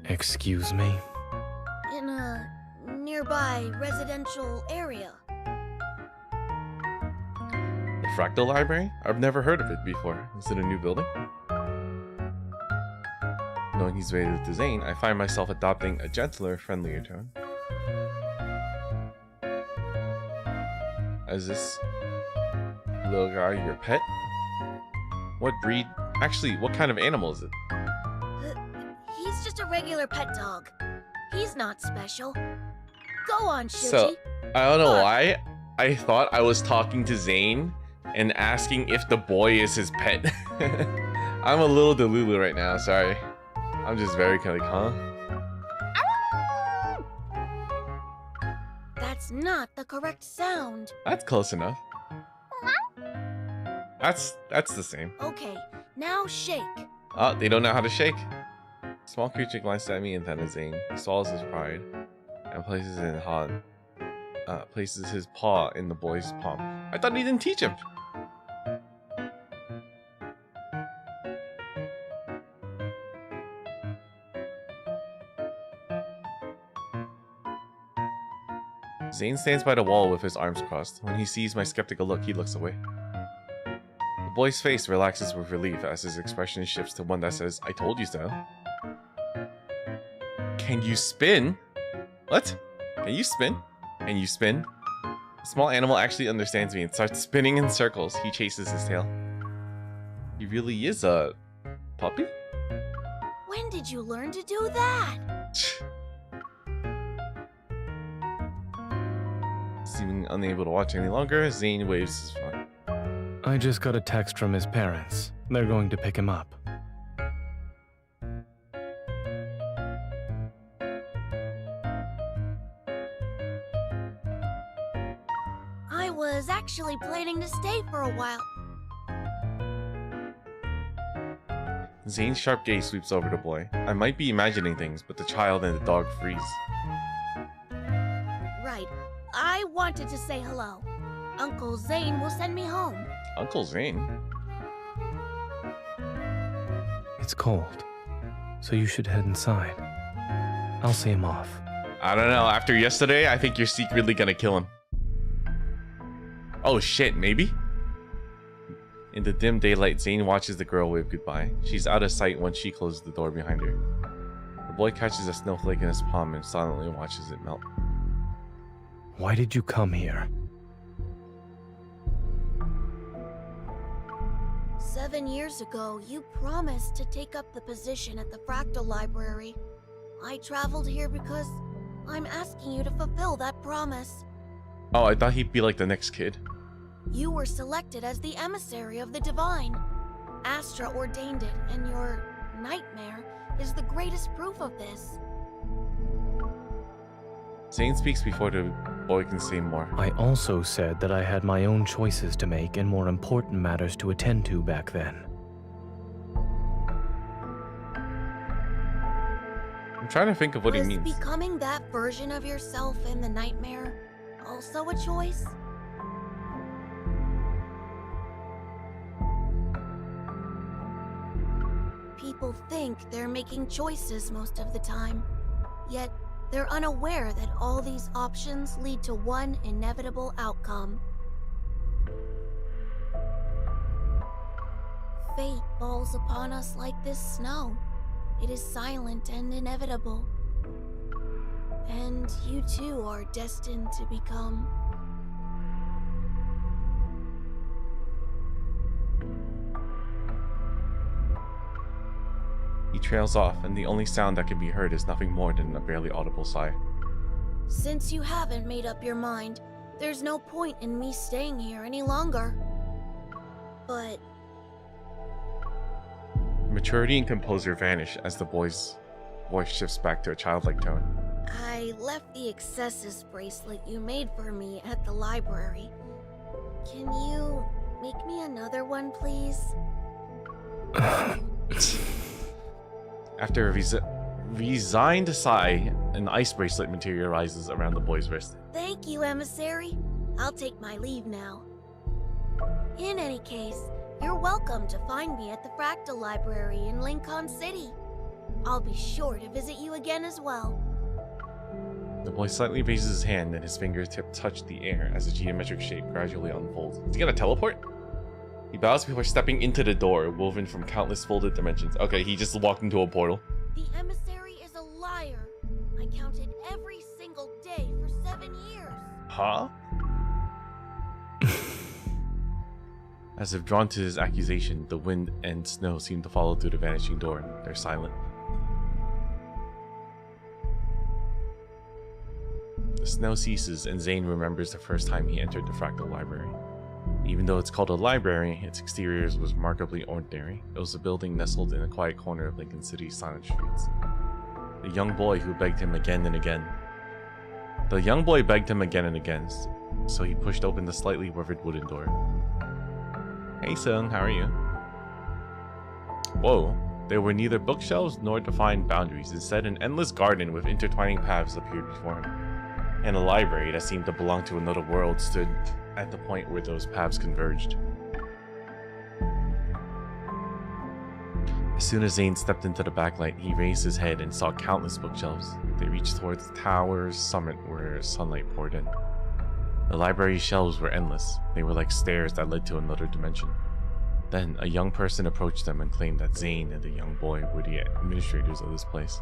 Excuse me? In a nearby residential area. The Fractal Library? I've never heard of it before. Is it a new building? Knowing he's related to Zayne, I find myself adopting a gentler, friendlier tone. Is this little guy your pet? What breed? Actually, what kind of animal is it? He's just a regular pet dog. He's not special. Go on, Shuji. So, I don't know why I thought I was talking to Zayne and asking if the boy is his pet. I'm a little delulu right now, sorry. I'm just very kind of like, huh? That's not the correct sound. That's close enough. That's the same. Okay, now shake. Oh, they don't know how to shake. Small creature glances at me and then at Zayne. He swallows his pride and places his paw in the boy's palm. I thought he didn't teach him. Zayne stands by the wall with his arms crossed. When he sees my skeptical look, he looks away. The boy's face relaxes with relief as his expression shifts to one that says, I told you so. Can you spin? What? Can you spin? Can you spin? The small animal actually understands me and starts spinning in circles. He chases his tail. He really is a puppy? When did you learn to do that? Seeming unable to watch any longer, Zayne waves his phone. I just got a text from his parents. They're going to pick him up. I was actually planning to stay for a while. Zayne's sharp gaze sweeps over the boy. I might be imagining things, but the child and the dog freeze. Right. I wanted to say hello. Uncle Zayne will send me home. Uncle Zayne? It's cold, so you should head inside. I'll see him off. I don't know. After yesterday, I think you're secretly gonna kill him. Oh shit, maybe? In the dim daylight, Zayne watches the girl wave goodbye. She's out of sight once she closes the door behind her. The boy catches a snowflake in his palm and silently watches it melt. Why did you come here? 7 years ago, you promised to take up the position at the Fractal Library. I traveled here because I'm asking you to fulfill that promise. Oh, I thought he'd be like the next kid. You were selected as the emissary of the Divine. Astra ordained it, and your nightmare is the greatest proof of this. Zayne speaks before the boy can say more. I also said that I had my own choices to make and more important matters to attend to back then. I'm trying to think of what he means. Was becoming that version of yourself in the nightmare also a choice? People think they're making choices most of the time, yet they're unaware that all these options lead to one inevitable outcome. Fate falls upon us like this snow. It is silent and inevitable. And you too are destined to become... He trails off, and the only sound that can be heard is nothing more than a barely audible sigh. Since you haven't made up your mind, there's no point in me staying here any longer. But... Maturity and composure vanish as the boy's voice shifts back to a childlike tone. I left the excesses bracelet you made for me at the library. Can you make me another one, please? After a resigned sigh, an ice bracelet materializes around the boy's wrist. Thank you, emissary. I'll take my leave now. In any case, you're welcome to find me at the Fractal Library in Lincoln City. I'll be sure to visit you again as well. The boy slightly raises his hand and his fingertip touch the air as a geometric shape gradually unfolds. Is he gonna teleport? He bows before stepping into the door, woven from countless folded dimensions. Okay, he just walked into a portal. The emissary is a liar. I counted every single day for 7 years. Huh? As if drawn to his accusation, the wind and snow seem to follow through the vanishing door, and they're silent. The snow ceases, and Zayne remembers the first time he entered the Fractal Library. Even though it's called a library, its exterior was remarkably ordinary. It was a building nestled in a quiet corner of Lincoln City's silent streets. The young boy begged him again and again, so he pushed open the slightly weathered wooden door. Hey Sung, how are you? Whoa, there were neither bookshelves nor defined boundaries. Instead, an endless garden with intertwining paths appeared before him. And a library that seemed to belong to another world stood at the point where those paths converged. As soon as Zayne stepped into the backlight, he raised his head and saw countless bookshelves. They reached towards the tower's summit where sunlight poured in. The library's shelves were endless. They were like stairs that led to another dimension. Then, a young person approached them and claimed that Zayne and the young boy were the administrators of this place.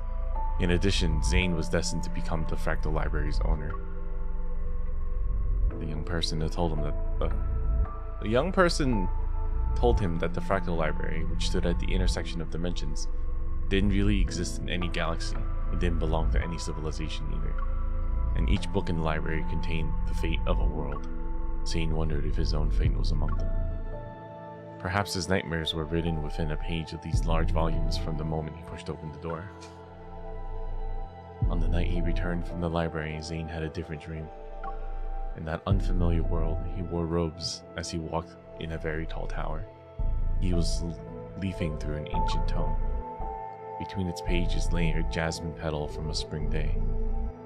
In addition, Zayne was destined to become the Fractal Library's owner. The young person told him that the Fractal Library, which stood at the intersection of dimensions, didn't really exist in any galaxy. It didn't belong to any civilization either. And each book in the library contained the fate of a world. Zayne wondered if his own fate was among them. Perhaps his nightmares were written within a page of these large volumes from the moment he pushed open the door. On the night he returned from the library, Zayne had a different dream. In that unfamiliar world, he wore robes as he walked in a very tall tower. He was leafing through an ancient tome. Between its pages lay a jasmine petal from a spring day,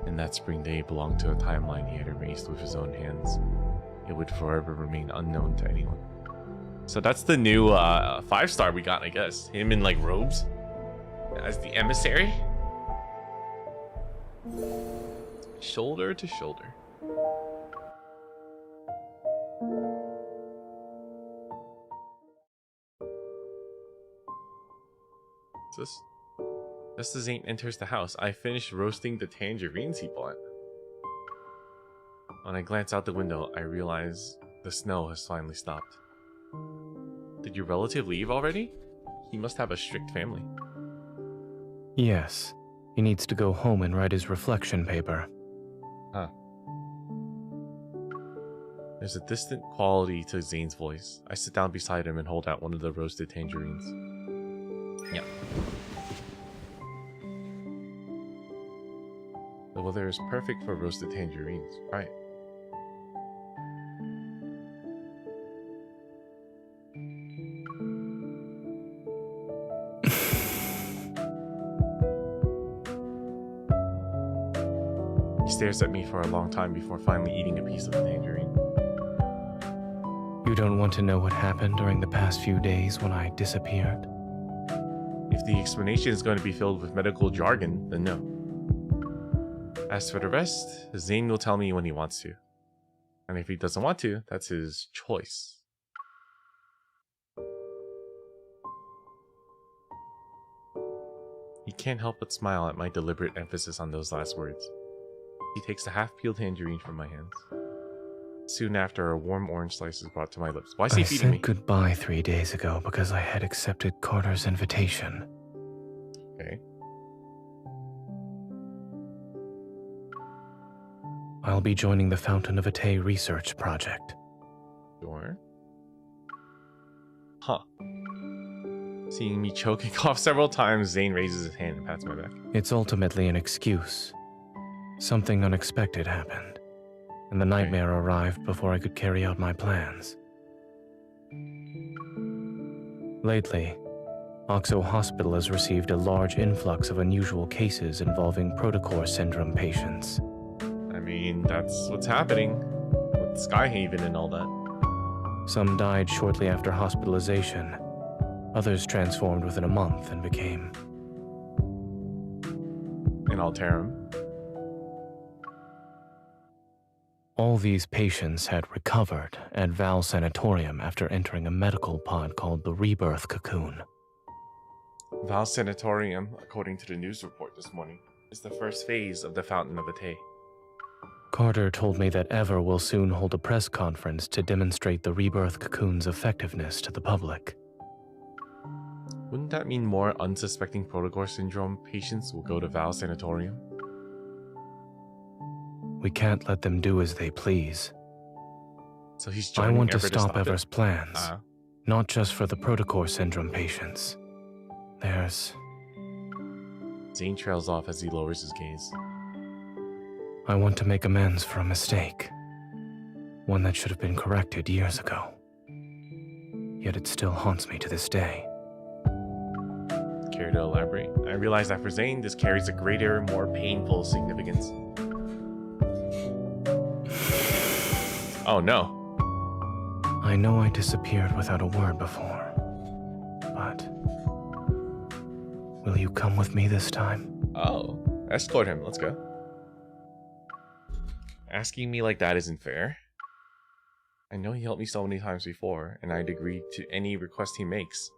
and that spring day belonged to a timeline he had erased with his own hands. It would forever remain unknown to anyone. So that's the new 5-star we got, I guess. Him in like robes as the emissary. Shoulder to shoulder. What's this? Just as Zayne enters the house, I finish roasting the tangerines he bought. When I glance out the window, I realize the snow has finally stopped. Did your relative leave already? He must have a strict family. Yes. He needs to go home and write his reflection paper. Huh. There's a distant quality to Zayne's voice. I sit down beside him and hold out one of the roasted tangerines. Yeah. The weather is perfect for roasted tangerines. Right. He stares at me for a long time before finally eating a piece of the tangerine. You don't want to know what happened during the past few days when I disappeared? If the explanation is going to be filled with medical jargon, then no. As for the rest, Zayne will tell me when he wants to. And if he doesn't want to, that's his choice. He can't help but smile at my deliberate emphasis on those last words. He takes a half-peeled tangerine from my hands. Soon after, a warm orange slice is brought to my lips. Why is he feeding me? I said goodbye 3 days ago because I had accepted Carter's invitation. Okay. I'll be joining the Fountain of Vitae research project. Sure. Huh. Seeing me choking off several times, Zayne raises his hand and pats my back. It's ultimately an excuse. Something unexpected happened, and the nightmare arrived before I could carry out my plans. Lately, Oxo Hospital has received a large influx of unusual cases involving Protocore syndrome patients. I mean, that's what's happening with Skyhaven and all that. Some died shortly after hospitalization. Others transformed within a month and became... in Alterum. All these patients had recovered at Val Sanatorium after entering a medical pod called the Rebirth Cocoon. Val Sanatorium, according to the news report this morning, is the first phase of the Fountain of Vitae. Carter told me that Ever will soon hold a press conference to demonstrate the Rebirth Cocoon's effectiveness to the public. Wouldn't that mean more unsuspecting Protocore syndrome patients will go to Val Sanatorium? We can't let them do as they please. So he's I joining want to Ever stop Ever's it? plans, not just for the Protocore syndrome patients. There's... Zayne trails off as he lowers his gaze. I want to make amends for a mistake. One that should have been corrected years ago. Yet it still haunts me to this day. Care to elaborate? I realize that for Zayne, this carries a greater, more painful significance. Oh no. I know I disappeared without a word before, but... will you come with me this time? Oh, escort him, let's go. Asking me like that isn't fair. I know he helped me so many times before, and I'd agree to any request he makes.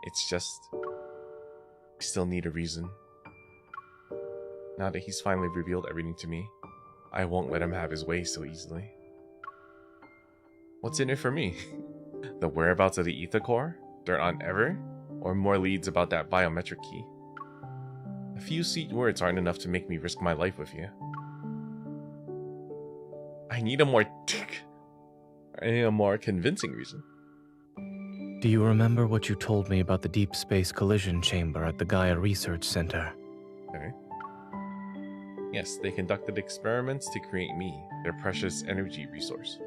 It's just... I still need a reason. Now that he's finally revealed everything to me, I won't let him have his way so easily. What's in it for me? The whereabouts of the ether core? Dirt on Ever? Or more leads about that biometric key? A few sweet words aren't enough to make me risk my life with you. I need a more convincing reason. Do you remember what you told me about the deep space collision chamber at the Gaia Research Center? Okay. Yes, they conducted experiments to create me, their precious energy resource.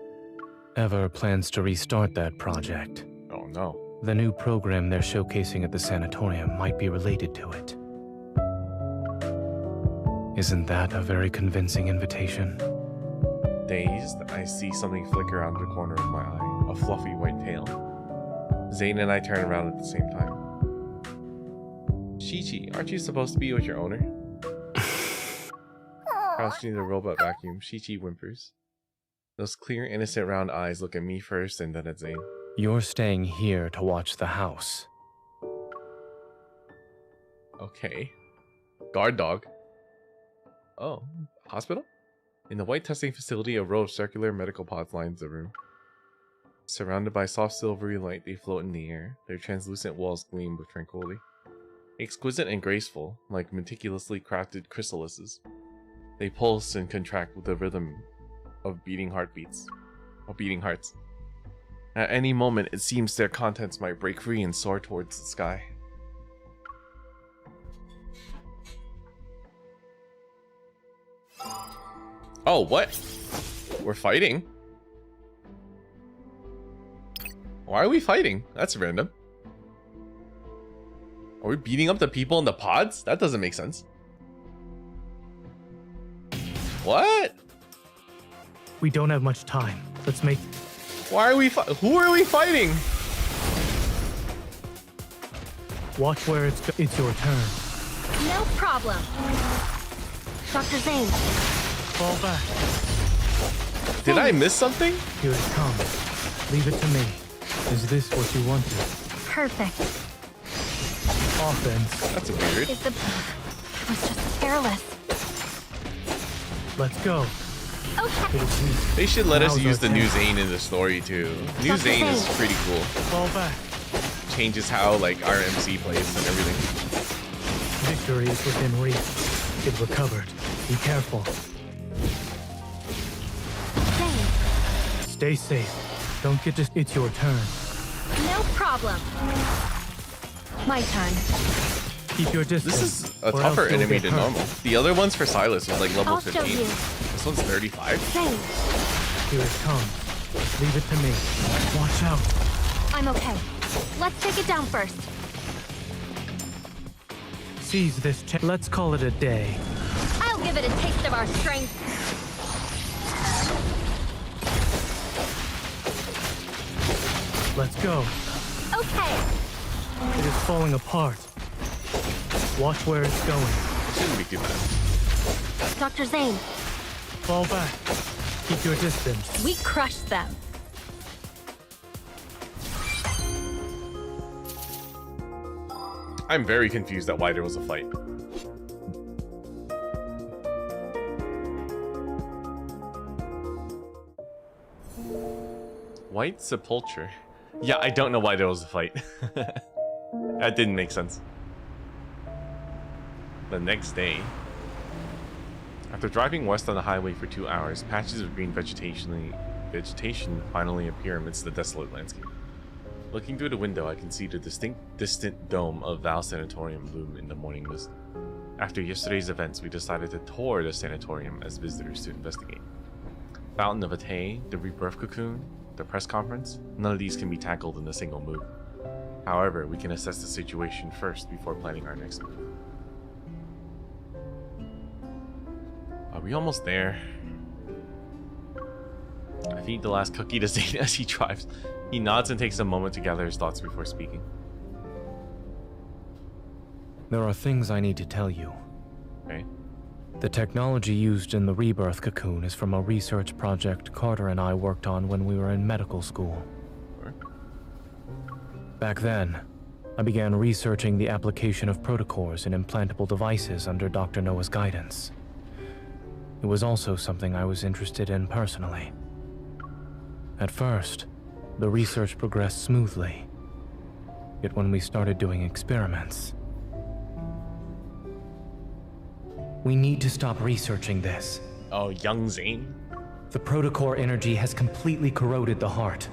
Ever plans to restart that project. Oh no. The new program they're showcasing at the sanatorium might be related to it. Isn't that a very convincing invitation? Dazed, I see something flicker around the corner of my eye, a fluffy white tail. Zayne and I turn around at the same time. Chi-Chi, aren't you supposed to be with your owner? Crouched near the robot vacuum, Chi-Chi whimpers. Those clear, innocent round eyes look at me first and then at Zayne. You're staying here to watch the house. Okay. Guard dog. Oh, hospital? In the white testing facility, a row of circular medical pods lines the room. Surrounded by soft silvery light, they float in the air. Their translucent walls gleam with tranquility. Exquisite and graceful, like meticulously crafted chrysalises. They pulse and contract with the rhythm of beating hearts. At any moment, it seems their contents might break free and soar towards the sky. Oh, what? We're fighting? Why are we fighting? That's random. Are we beating up the people in the pods? That doesn't make sense. What? We don't have much time. Let's make... Why are we who are we fighting? Watch where it's your turn. No problem. Dr. Zayne. Fall back. Did I miss something? Here it comes. Leave it to me. Is this what you wanted? Perfect. Offense. That's weird. I was just careless. Let's go. Okay. They should let us use the new Zayne in the story too. New Zayne is pretty cool. Fall back. Changes how like our MC plays and everything. Victory is within reach. It recovered. Be careful. Zayne. Stay safe. Don't get just... It's your turn. No problem. My turn. Keep your distance. This is a tougher enemy than normal. The other ones for Silas was like level I'll 15. show you. This one's 35. Zayne. Here it comes. Leave it to me. Watch out. I'm okay. Let's take it down first. Seize this chance. Let's call it a day. I'll give it a taste of our strength. Let's go. Okay. It is falling apart. Watch where it's going. It shouldn't be too bad. Dr. Zayne. Fall back. Keep your distance. We crushed them. I'm very confused at why there was a fight. White Sepulchre. Yeah, I don't know why there was a fight. That didn't make sense. The next day, after driving west on the highway for 2 hours, patches of green vegetation finally appear amidst the desolate landscape. Looking through the window, I can see the distant dome of Val Sanatorium loom in the morning mist. After yesterday's events, we decided to tour the sanatorium as visitors to investigate. Fountain of Atay, the Rebirth Cocoon, the press conference, none of these can be tackled in a single move. However, we can assess the situation first before planning our next move. Are we almost there? I feed the last cookie to Zayne as he drives. He nods and takes a moment to gather his thoughts before speaking. There are things I need to tell you. Okay. The technology used in the Rebirth Cocoon is from a research project Carter and I worked on when we were in medical school. Sure. Back then, I began researching the application of protocores in implantable devices under Dr. Noah's guidance. It was also something I was interested in personally. At first, the research progressed smoothly. Yet when we started doing experiments... We need to stop researching this. Oh, young Zayne? The protocore energy has completely corroded the heart.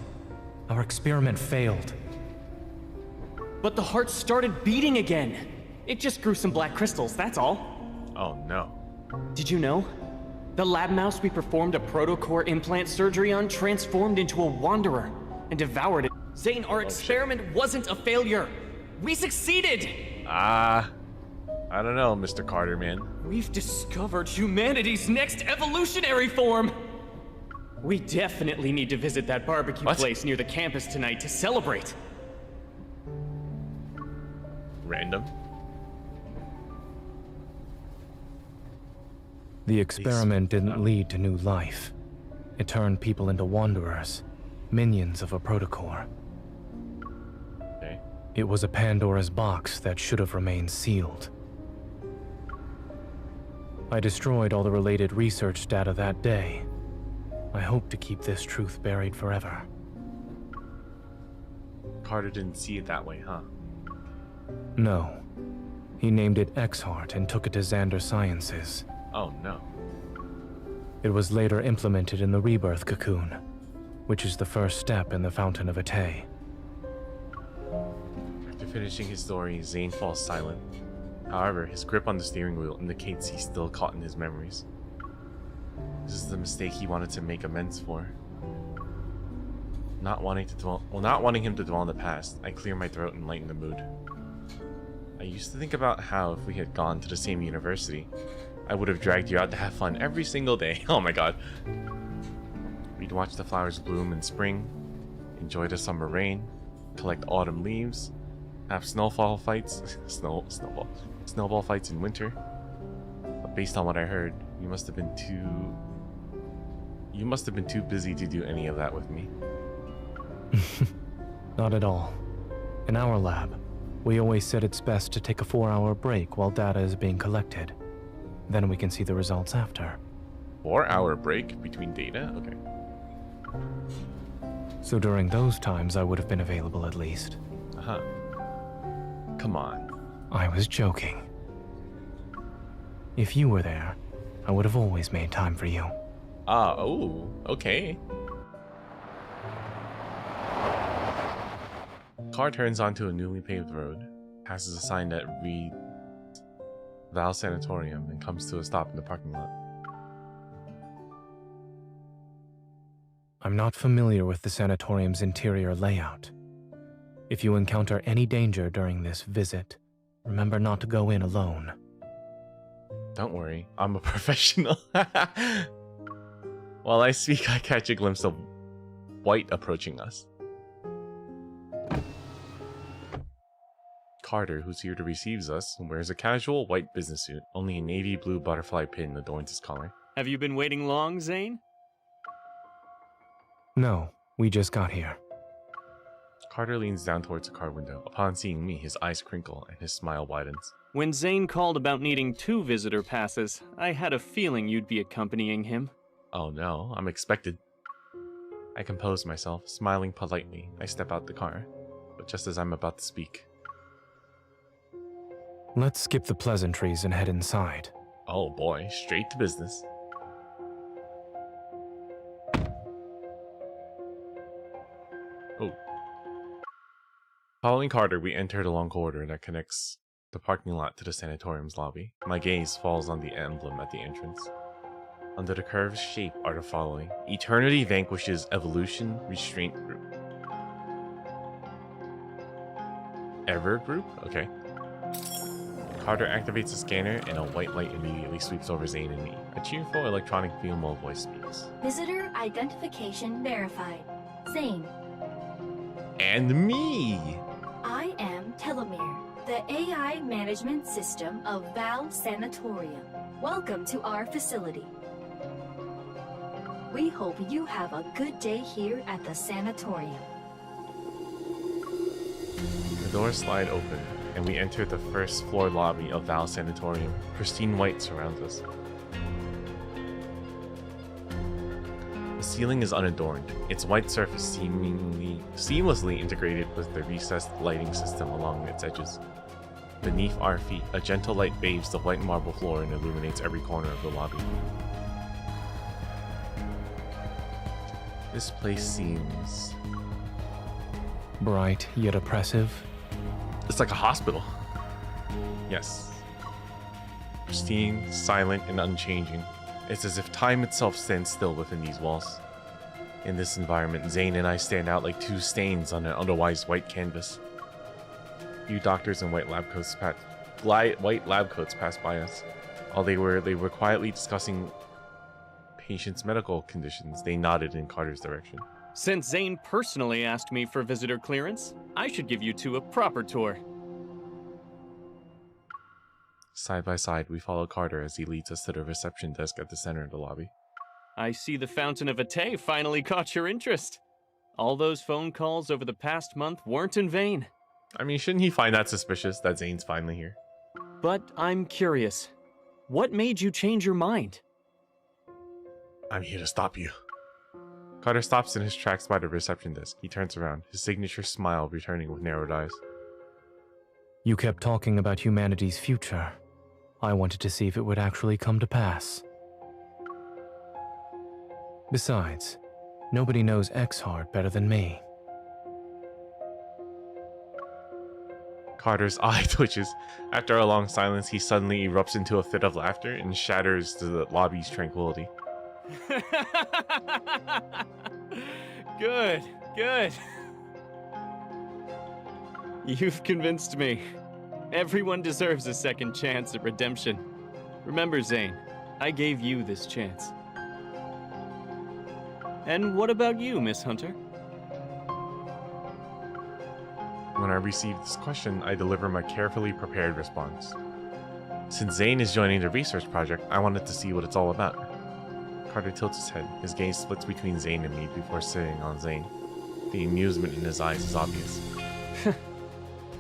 Our experiment failed. But the heart started beating again. It just grew some black crystals, that's all. Oh no. Did you know? The lab mouse we performed a protocore implant surgery on transformed into a wanderer and devoured it. Zayne, our experiment wasn't a failure. We succeeded! I don't know, Mr. Carter, man. We've discovered humanity's next evolutionary form! We definitely need to visit that barbecue place near the campus tonight to celebrate. Random. The experiment didn't lead to new life. It turned people into wanderers, minions of a protocore. Okay. It was a Pandora's box that should have remained sealed. I destroyed all the related research data that day. I hope to keep this truth buried forever. Carter didn't see it that way, huh? No. He named it X-Heart and took it to Xander Sciences. Oh no. It was later implemented in the Rebirth Cocoon, which is the first step in the Fountain of Atay. After finishing his story, Zayne falls silent. However, his grip on the steering wheel indicates he's still caught in his memories. This is the mistake he wanted to make amends for. Not wanting him to dwell on the past, I clear my throat and lighten the mood. I used to think about how if we had gone to the same university, I would have dragged you out to have fun every single day. Oh my god. We'd watch the flowers bloom in spring, enjoy the summer rain, collect autumn leaves, have snowball fights in winter. But based on what I heard, you must have been too busy to do any of that with me. Not at all. In our lab, we always said it's best to take a 4-hour break while data is being collected. Then we can see the results after. 4-hour break between data? Okay. So during those times, I would have been available at least. Uh-huh. Come on. I was joking. If you were there, I would have always made time for you. Ah, oh, okay. Car turns onto a newly paved road, passes a sign that reads Val Sanatorium, and comes to a stop in the parking lot. I'm not familiar with the sanatorium's interior layout. If you encounter any danger during this visit, remember not to go in alone. Don't worry, I'm a professional. While I speak, I catch a glimpse of White approaching us. Carter, who's here to receive us, wears a casual white business suit. Only a navy blue butterfly pin adorns his collar. Have you been waiting long, Zayne? No, we just got here. Carter leans down towards the car window. Upon seeing me, his eyes crinkle and his smile widens. When Zayne called about needing 2 visitor passes, I had a feeling you'd be accompanying him. Oh no, I'm expected. I compose myself, smiling politely. I step out the car, but just as I'm about to speak. Let's skip the pleasantries and head inside. Oh boy, straight to business. Oh. Following Carter, we enter the long corridor that connects the parking lot to the sanatorium's lobby. My gaze falls on the emblem at the entrance. Under the curved shape are the following: Eternity vanquishes evolution restraint group. Ever group? Okay. Carter activates the scanner and a white light immediately sweeps over Zayne and me. A cheerful electronic female voice speaks. Visitor identification verified. Zayne. And me! I am Telomere, the AI management system of Val Sanatorium. Welcome to our facility. We hope you have a good day here at the sanatorium. The doors slide open, and we enter the first floor lobby of Val Sanatorium. Pristine white surrounds us. The ceiling is unadorned, its white surface seemingly seamlessly integrated with the recessed lighting system along its edges. Beneath our feet, a gentle light bathes the white marble floor and illuminates every corner of the lobby. This place seems bright yet oppressive. It's like a hospital. Yes. Pristine, silent, and unchanging. It's as if time itself stands still within these walls. In this environment, Zayne and I stand out like 2 stains on an otherwise white canvas. Few doctors in white lab coats passed by us. While they were quietly discussing patients' medical conditions, they nodded in Carter's direction. Since Zayne personally asked me for visitor clearance, I should give you 2 a proper tour. Side by side, we follow Carter as he leads us to the reception desk at the center of the lobby. I see the Fountain of Ate finally caught your interest. All those phone calls over the past month weren't in vain. I mean, shouldn't he find that suspicious that Zayne's finally here? But I'm curious. What made you change your mind? I'm here to stop you. Carter stops in his tracks by the reception desk. He turns around, his signature smile returning with narrowed eyes. You kept talking about humanity's future. I wanted to see if it would actually come to pass. Besides, nobody knows X-Heart better than me. Carter's eye twitches. After a long silence, he suddenly erupts into a fit of laughter and shatters the lobby's tranquility. Good, good. You've convinced me. Everyone deserves a second chance at redemption. Remember, Zayne, I gave you this chance. And what about you, Miss Hunter? When I receive this question, I deliver my carefully prepared response. Since Zayne is joining the research project, I wanted to see what it's all about. Carter tilts his head. His gaze splits between Zayne and me before sitting on Zayne. The amusement in his eyes is obvious.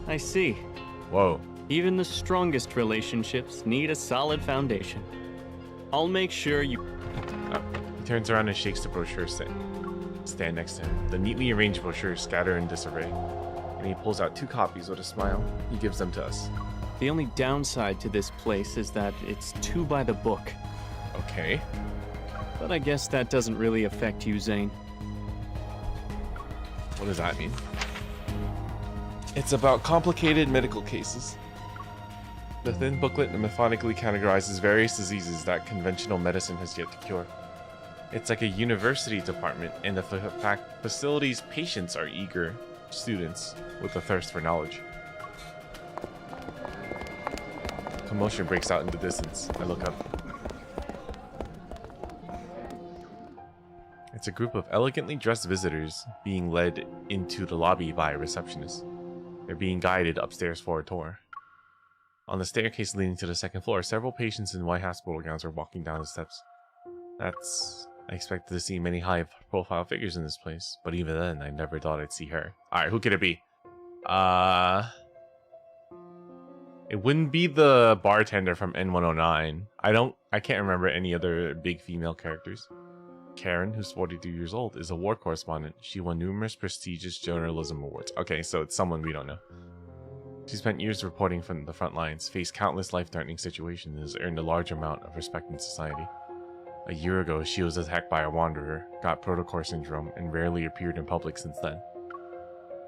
I see. Whoa. Even the strongest relationships need a solid foundation. I'll make sure you... He turns around and shakes the brochure stand next to him. The neatly arranged brochures scatter in disarray. And he pulls out 2 copies with a smile. He gives them to us. The only downside to this place is that it's too by the book. Okay. But I guess that doesn't really affect you, Zayne. What does that mean? It's about complicated medical cases. The thin booklet methodically categorizes various diseases that conventional medicine has yet to cure. It's like a university department, and the facility's patients are eager students with a thirst for knowledge. Commotion breaks out in the distance. I look up. It's a group of elegantly dressed visitors being led into the lobby by a receptionist. They're being guided upstairs for a tour. On the staircase leading to the 2nd floor, several patients in white hospital gowns are walking down the steps. I expected to see many high-profile figures in this place, but even then, I never thought I'd see her. Alright, who could it be? It wouldn't be the bartender from N109. I can't remember any other big female characters. Karen, who's 42 years old, is a war correspondent. She won numerous prestigious journalism awards. Okay, so it's someone we don't know. She spent years reporting from the front lines, faced countless life-threatening situations, and has earned a large amount of respect in society. A year ago, she was attacked by a wanderer, got protocore syndrome, and rarely appeared in public since then.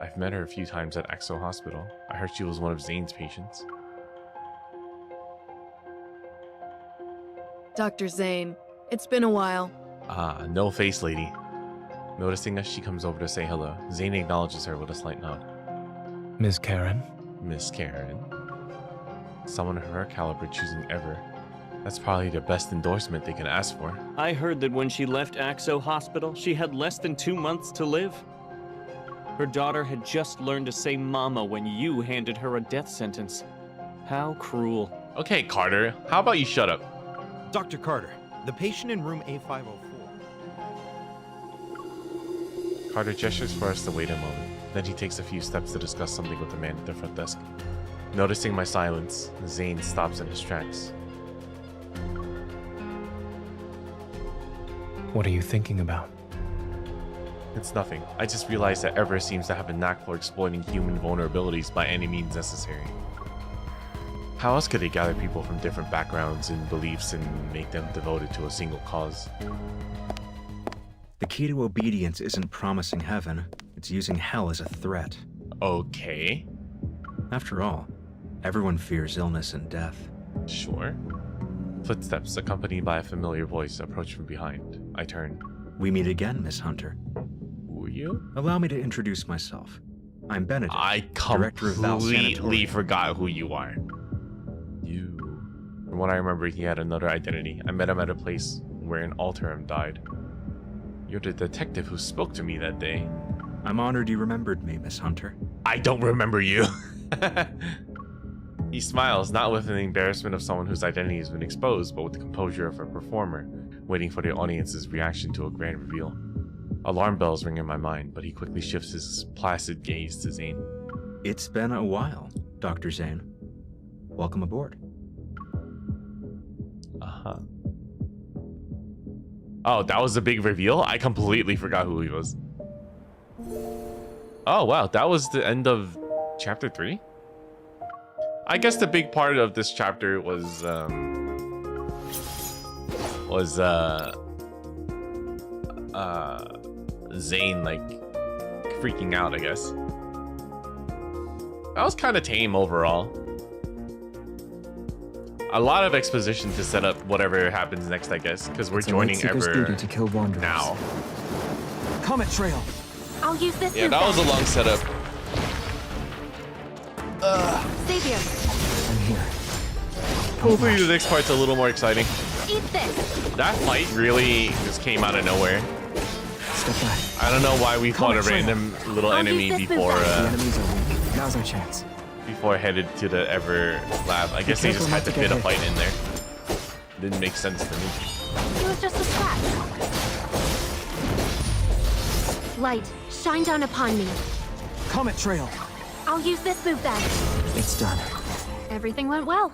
I've met her a few times at Axo Hospital. I heard she was one of Zayne's patients. Dr. Zayne, it's been a while. Ah, no face lady. Noticing us, she comes over to say hello. Zayne acknowledges her with a slight nod. Miss Karen? Miss Karen. Someone of her caliber choosing ever. That's probably the best endorsement they can ask for. I heard that when she left Axo Hospital, she had less than 2 months to live. Her daughter had just learned to say mama when you handed her a death sentence. How cruel. Okay, Carter, how about you shut up? Dr. Carter, the patient in room A504. Carter gestures for us to wait a moment. Then he takes a few steps to discuss something with the man at the front desk. Noticing my silence, Zayne stops in his tracks. What are you thinking about? It's nothing. I just realized that Ever seems to have a knack for exploiting human vulnerabilities by any means necessary. How else could they gather people from different backgrounds and beliefs and make them devoted to a single cause? The key to obedience isn't promising heaven, it's using hell as a threat. Okay. After all, everyone fears illness and death. Sure. Footsteps, accompanied by a familiar voice, approach from behind. I turn. We meet again, Miss Hunter. Who are you? Allow me to introduce myself. I'm Benedict, I Director of Val completely Sanatorium. forgot who you are. You. From what I remember, he had another identity. I met him at a place where an Alterum died. You're the detective who spoke to me that day. I'm honored you remembered me, Miss Hunter. I don't remember you. He smiles, not with the embarrassment of someone whose identity has been exposed, but with the composure of a performer, waiting for the audience's reaction to a grand reveal. Alarm bells ring in my mind, but he quickly shifts his placid gaze to Zayne. It's been a while, Dr. Zayne. Welcome aboard. Uh-huh. Oh, that was a big reveal? I completely forgot who he was. Oh, wow. That was the end of chapter 3? I guess the big part of this chapter was Zayne, like, freaking out, I guess. That was kind of tame overall. a lot of exposition to set up whatever happens next, I guess, because we're joining Ever to kill wanderers. now. Comet Trail. I'll use this. Yeah, that was a long setup. Xavier, I'm here. Hopefully the next part's a little more exciting. eat this. That fight really just came out of nowhere. Step back. I don't know why we fought a random little enemy before The enemies are weak. Now's our chance. before headed to the Ever lab. I guess they just had to fit a fight in there. Didn't make sense to me. It was just a scratch. Light, shine down upon me. Comet Trail. I'll use this move then. It's done. Everything went well.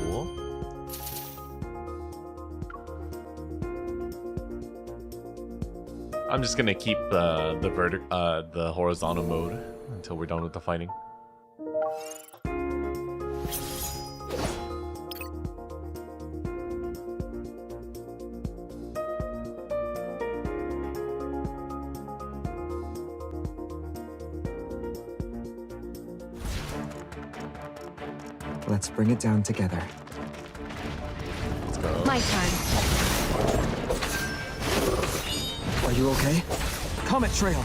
Cool. I'm just gonna keep the horizontal mode until we're done with the fighting. Let's bring it down together. Let's go. My turn. Are you okay? Comet Trail.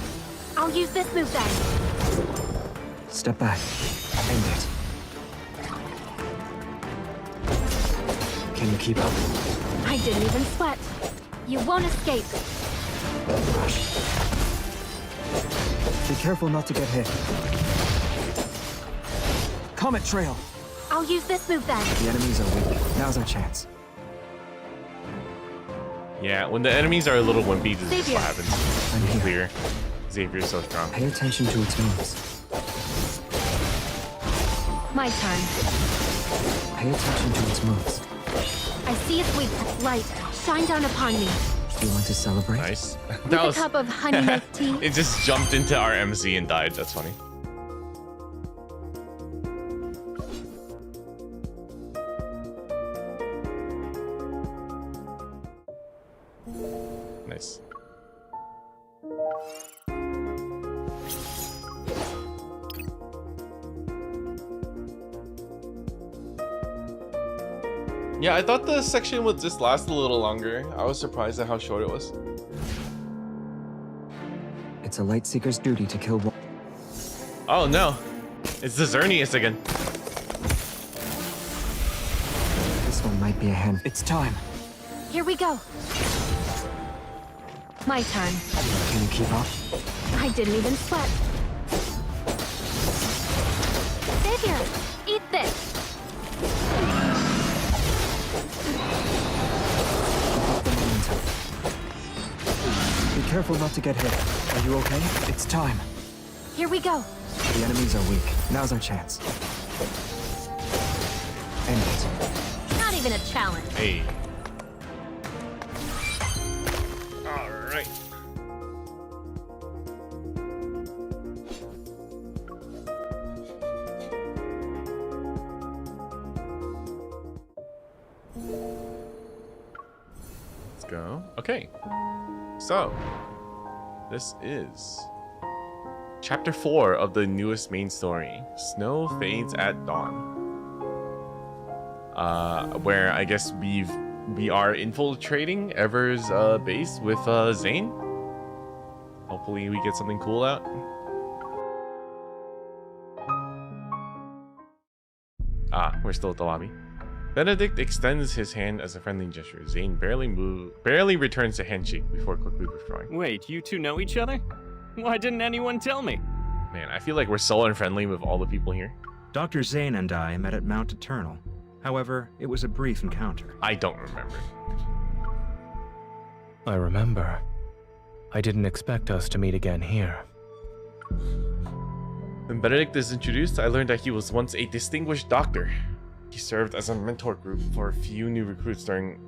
I'll use this move then. Step back. End it. Can you keep up? I didn't even sweat. You won't escape. Be careful not to get hit. Comet Trail. I'll use this move then. The enemies are weak. Now's our chance. Yeah, when the enemies are a little wimpy, this is Xavier. what happens. I'm It's here. clear. Xavier's so strong. Pay attention to its moves. My turn. Pay attention to its moves. I see its weakness. Light, shine down upon me. You want to celebrate? Nice. With a cup of honey milk tea. It just jumped into our MC and died. That's funny. Nice. Yeah, I thought the section would just last a little longer. I was surprised at how short it was. It's a light seeker's duty to kill one. Oh no, it's the Xerneas again. This one might be a hand. It's time. Here we go. My turn. Can you keep up? I didn't even sweat. Xavier, eat this. Be careful not to get hit. Are you okay? It's time. Here we go. The enemies are weak. Now's our chance. End it. Not even a challenge. Hey. All right. Let's go. Okay. So, this is Chapter 4 of the newest main story, Snow Fades at Dawn. Where I guess we are infiltrating Ever's base with Zayne. Hopefully we get something cool out. We're still at the lobby. Benedict extends his hand as a friendly gesture. Zayne barely returns the handshake before quickly withdrawing. Wait, you two know each other? Why didn't anyone tell me? Man, I feel like we're so unfriendly with all the people here. Dr. Zayne and I met at Mount Eternal. However, it was a brief encounter. I don't remember. I remember. I didn't expect us to meet again here. When Benedict is introduced, I learned that he was once a distinguished doctor. He served as a mentor group for a few new recruits during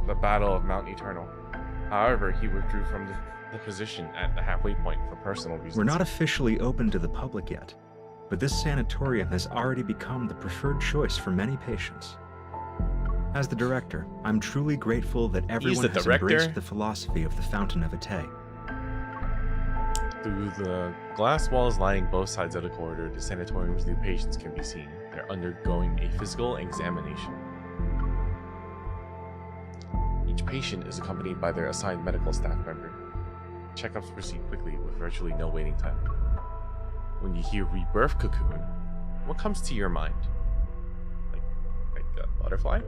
the Battle of Mount Eternal. However, he withdrew from the position at the halfway point for personal reasons. We're not officially open to the public yet, but this sanatorium has already become the preferred choice for many patients. As the director, I'm truly grateful that everyone has embraced the philosophy of the Fountain of Ate. Through the glass walls lining both sides of the corridor, the sanatorium's new patients can be seen. They're undergoing a physical examination. Each patient is accompanied by their assigned medical staff member. Checkups proceed quickly with virtually no waiting time. When you hear Rebirth Cocoon, what comes to your mind? Like a butterfly?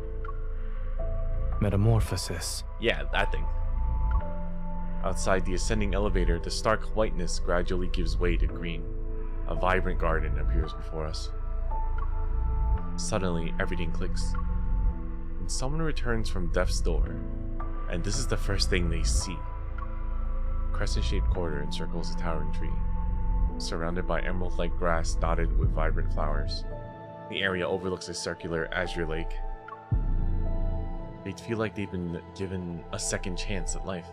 Metamorphosis. Yeah, that thing. Outside the ascending elevator, the stark whiteness gradually gives way to green. A vibrant garden appears before us. Suddenly, everything clicks. And someone returns from death's door, and this is the first thing they see. A crescent-shaped corridor encircles a towering tree, surrounded by emerald-like grass dotted with vibrant flowers. The area overlooks a circular azure lake. They feel like they've been given a second chance at life.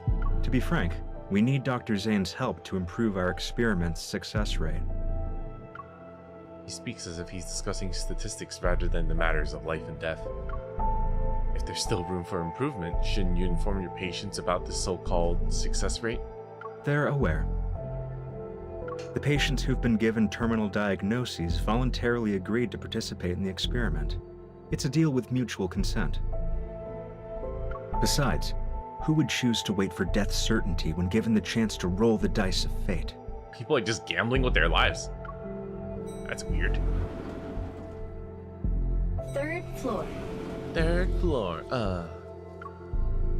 To be frank, we need Dr. Zayne's help to improve our experiment's success rate. He speaks as if he's discussing statistics rather than the matters of life and death. If there's still room for improvement, shouldn't you inform your patients about the so-called success rate? They're aware. The patients who've been given terminal diagnoses voluntarily agreed to participate in the experiment. It's a deal with mutual consent. Besides, who would choose to wait for death's certainty when given the chance to roll the dice of fate? People are just gambling with their lives. That's weird. Third floor. Third floor,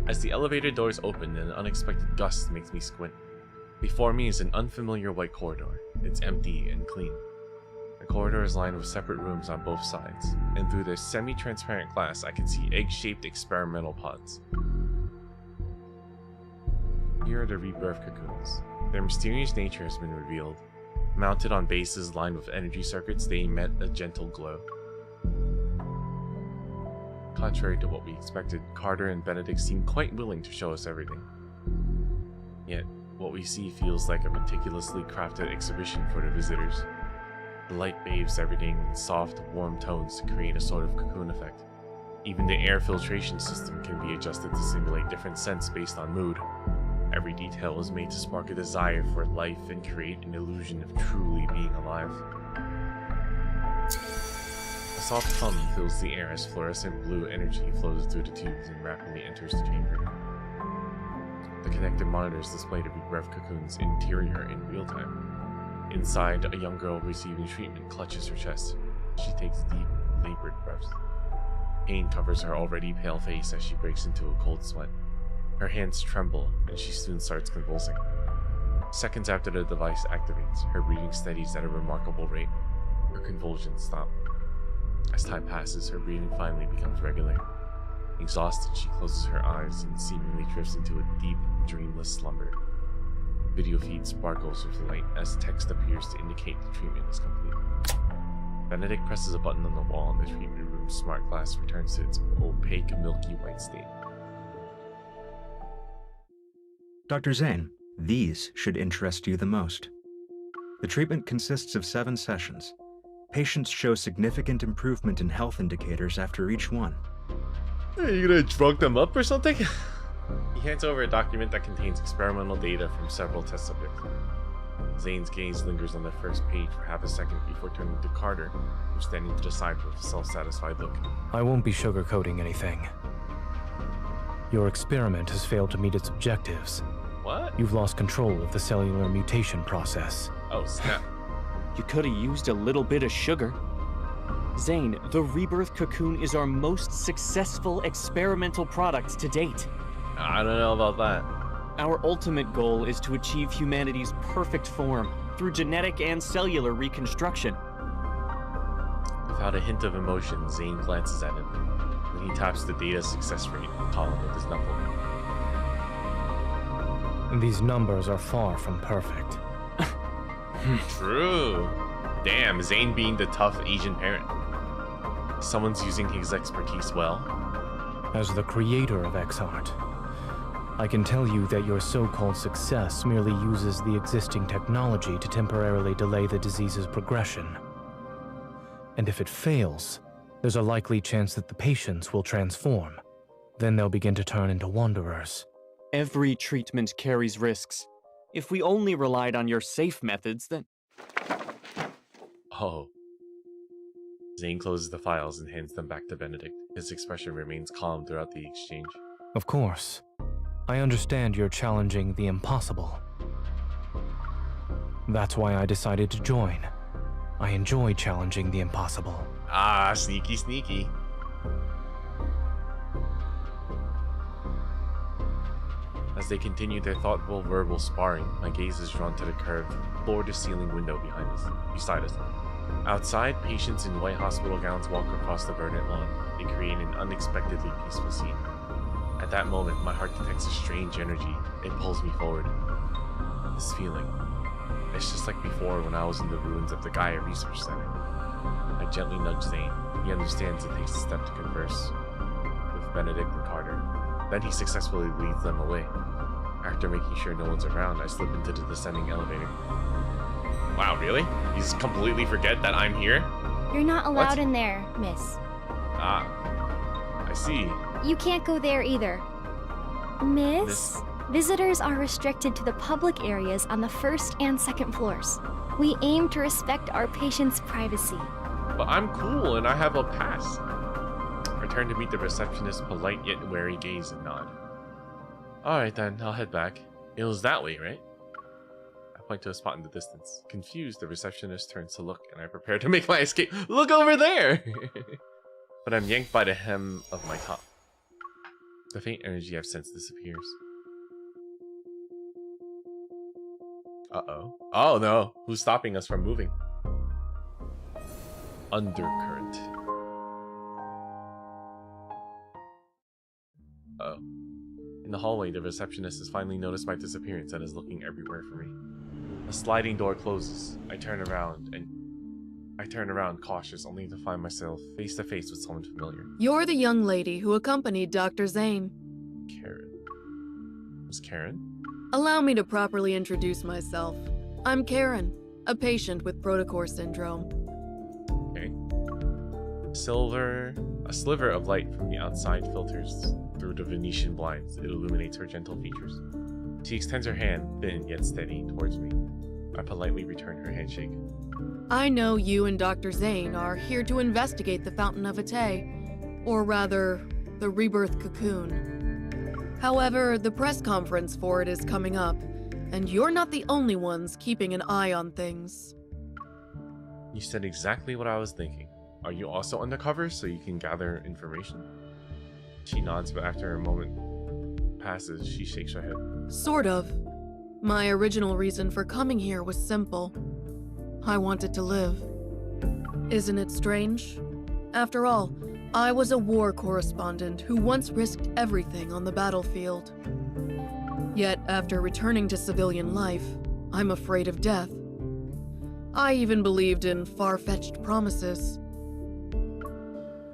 As the elevator doors open, an unexpected gust makes me squint. Before me is an unfamiliar white corridor. It's empty and clean. The corridor is lined with separate rooms on both sides, and through the semi-transparent glass I can see egg-shaped experimental pods. Here are the Rebirth cocoons. Their mysterious nature has been revealed. Mounted on bases lined with energy circuits, they emit a gentle glow. Contrary to what we expected, Carter and Benedict seem quite willing to show us everything. Yet, what we see feels like a meticulously crafted exhibition for the visitors. The light bathes everything in soft, warm tones to create a sort of cocoon effect. Even the air filtration system can be adjusted to simulate different scents based on mood. Every detail is made to spark a desire for life and create an illusion of truly being alive. A soft hum fills the air as fluorescent blue energy flows through the tubes and rapidly enters the chamber. The connected monitors display the Rebirth cocoon's interior in real time. Inside, a young girl receiving treatment clutches her chest. She takes deep, labored breaths. Pain covers her already pale face as she breaks into a cold sweat. Her hands tremble, and she soon starts convulsing. Seconds after the device activates, her breathing steadies at a remarkable rate. Her convulsions stop. As time passes, her breathing finally becomes regular. Exhausted, she closes her eyes and seemingly drifts into a deep, dreamless slumber. Video feed sparkles with light as text appears to indicate the treatment is complete. Benedict presses a button on the wall and the treatment room's smart glass returns to its opaque, milky white state. Dr. Zayne, these should interest you the most. The treatment consists of 7 sessions. Patients show significant improvement in health indicators after each one. Are you gonna drug them up or something? He hands over a document that contains experimental data from several test subjects. Zayne's gaze lingers on the first page for half a second before turning to Carter, who's standing to the side with a self-satisfied look. I won't be sugarcoating anything. Your experiment has failed to meet its objectives. What? You've lost control of the cellular mutation process. Oh, snap. You could have used a little bit of sugar. Zayne, the Rebirth cocoon is our most successful experimental product to date. I don't know about that. Our ultimate goal is to achieve humanity's perfect form through genetic and cellular reconstruction. Without a hint of emotion, Zayne glances at him. Then he taps the data success rate column with his knuckle. These numbers are far from perfect. True. Damn, Zayne being the tough Asian parent. Someone's using his expertise well. As the creator of X-Art, I can tell you that your so-called success merely uses the existing technology to temporarily delay the disease's progression. And if it fails, there's a likely chance that the patients will transform. Then they'll begin to turn into wanderers. Every treatment carries risks. If we only relied on your safe methods, then... Oh. Zayne closes the files and hands them back to Benedict. His expression remains calm throughout the exchange. Of course. I understand you're challenging the impossible. That's why I decided to join. I enjoy challenging the impossible. Ah, sneaky, sneaky. As they continue their thoughtful verbal sparring, my gaze is drawn to the curved, floor-to-ceiling window beside us. Outside, patients in white hospital gowns walk across the verdant lawn. They create an unexpectedly peaceful scene. At that moment, my heart detects a strange energy. It pulls me forward. This feeling. It's just like before when I was in the ruins of the Gaia Research Center. I gently nudge Zayne. He understands and takes a step to converse with Benedict and Carter. Then he successfully leads them away. After making sure no one's around, I slip into the descending elevator. Wow, really? You just completely forget that I'm here? You're not allowed in there, miss. Ah, I see. You can't go there either. Miss? Visitors are restricted to the public areas on the first and second floors. We aim to respect our patients' privacy. But I'm cool and I have a pass. I turn to meet the receptionist's polite yet wary gaze and nod. Alright then, I'll head back. It was that way, right? I point to a spot in the distance. Confused, the receptionist turns to look and I prepare to make my escape. Look over there! But I'm yanked by the hem of my top. The faint energy I've sensed disappears. Uh-oh. Oh no! Who's stopping us from moving? Undercurrent. Uh-oh. In the hallway, the receptionist has finally noticed my disappearance and is looking everywhere for me. A sliding door closes. I turn around, cautious, only to find myself face to face with someone familiar. You're the young lady who accompanied Dr. Zayne. Karen. Was Karen? Allow me to properly introduce myself. I'm Karen, a patient with protocore syndrome. Okay. A sliver of light from the outside filters through the Venetian blinds. It illuminates her gentle features. She extends her hand, thin yet steady, towards me. I politely return her handshake. I know you and Dr. Zayne are here to investigate the Fountain of Ate, or rather, the Rebirth Cocoon. However, the press conference for it is coming up, and you're not the only ones keeping an eye on things. You said exactly what I was thinking. Are you also undercover so you can gather information? She nods, but after a moment passes, she shakes her head. Sort of. My original reason for coming here was simple. I wanted to live. Isn't it strange? After all, I was a war correspondent who once risked everything on the battlefield. Yet, after returning to civilian life, I'm afraid of death. I even believed in far-fetched promises.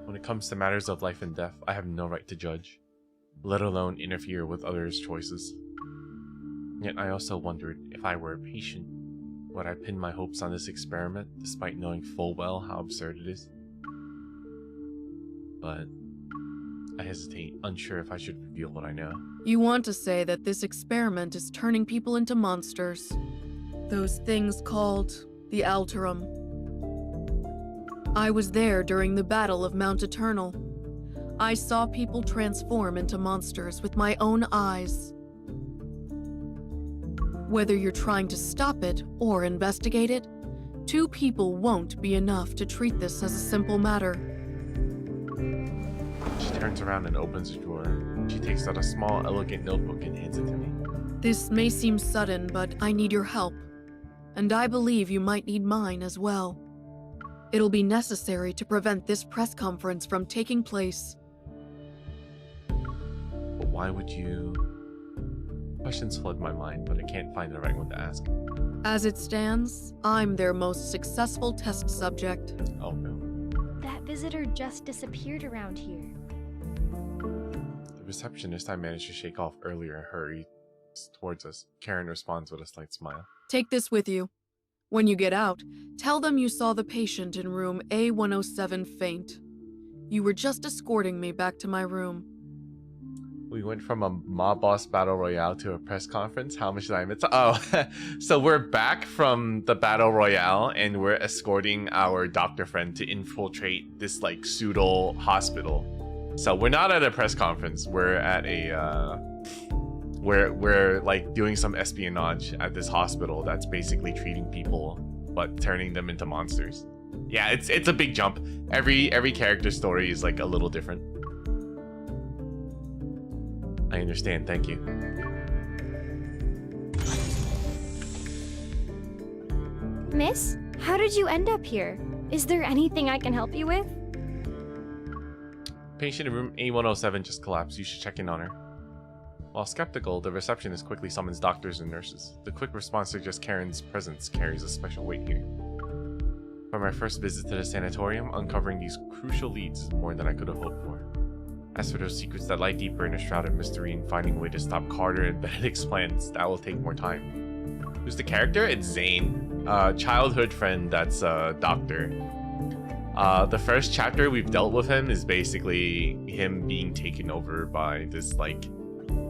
When it comes to matters of life and death, I have no right to judge, let alone interfere with others' choices. Yet I also wondered, if I were a patient, would I pin my hopes on this experiment despite knowing full well how absurd it is? But I hesitate, unsure if I should reveal what I know. You want to say that this experiment is turning people into monsters. Those things called the Alterum. I was there during the Battle of Mount Eternal. I saw people transform into monsters with my own eyes. Whether you're trying to stop it or investigate it, 2 people won't be enough to treat this as a simple matter. She turns around and opens a drawer. She takes out a small, elegant notebook and hands it to me. This may seem sudden, but I need your help. And I believe you might need mine as well. It'll be necessary to prevent this press conference from taking place. But why would you... Questions flood my mind, but I can't find the right one to ask. As it stands, I'm their most successful test subject. Oh no. That visitor just disappeared around here. The receptionist I managed to shake off earlier hurries towards us. Karen responds with a slight smile. Take this with you. When you get out, tell them you saw the patient in room A107 faint. You were just escorting me back to my room. We went from a mob boss battle royale to a press conference. How much did I miss? Oh, so we're back from the battle royale and we're escorting our doctor friend to infiltrate this like pseudo hospital. So we're not at a press conference. We're at a we're like doing some espionage at this hospital that's basically treating people but turning them into monsters. Yeah, it's a big jump. Every character story is like a little different. I understand, thank you. Miss, how did you end up here? Is there anything I can help you with? Patient in room A107 just collapsed. You should check in on her. While skeptical, the receptionist quickly summons doctors and nurses. The quick response suggests Karen's presence carries a special weight here. From our first visit to the sanatorium, uncovering these crucial leads is more than I could have hoped for. As for those secrets that lie deeper in a shrouded mystery and finding a way to stop Carter and Benedict's plans, that will take more time. Who's the character? It's Zayne, childhood friend that's a doctor. The first chapter we've dealt with him is basically him being taken over by this like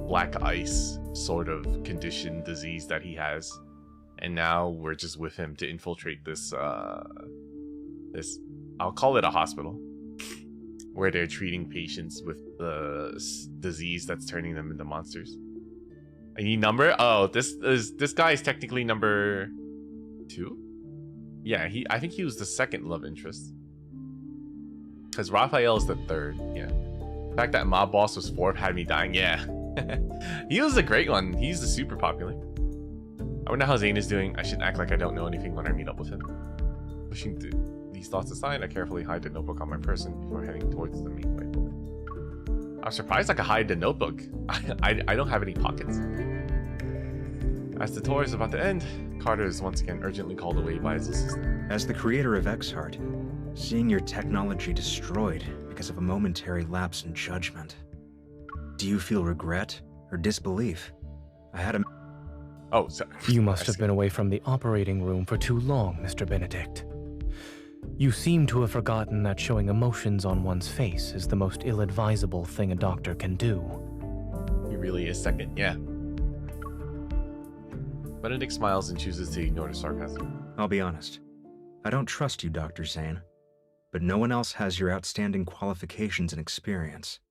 black ice sort of condition, disease that he has. And now we're just with him to infiltrate this, I'll call it a hospital, where they're treating patients with the disease that's turning them into monsters. Any number? Oh, this guy is technically number 2? Yeah, I think he was the second love interest. Because Raphael is the 3rd, yeah. The fact that Mob Boss was 4th had me dying, yeah. He was a great one. He's the super popular. I wonder how Zayne is doing. I should act like I don't know anything when I meet up with him. Pushing these thoughts aside, I carefully hide the notebook on my person before heading towards the main way building. I'm surprised I could hide the notebook. I don't have any pockets. As the tour is about to end, Carter is once again urgently called away by his assistant. As the creator of Exheart, seeing your technology destroyed because of a momentary lapse in judgment, do you feel regret or disbelief? I had a... Oh, sorry. You must have been away from the operating room for too long, Mr. Benedict. You seem to have forgotten that showing emotions on one's face is the most ill-advisable thing a doctor can do. He really is second, yeah. Benedict smiles and chooses to ignore the sarcasm. I'll be honest. I don't trust you, Dr. Zayne. But no one else has your outstanding qualifications and experience.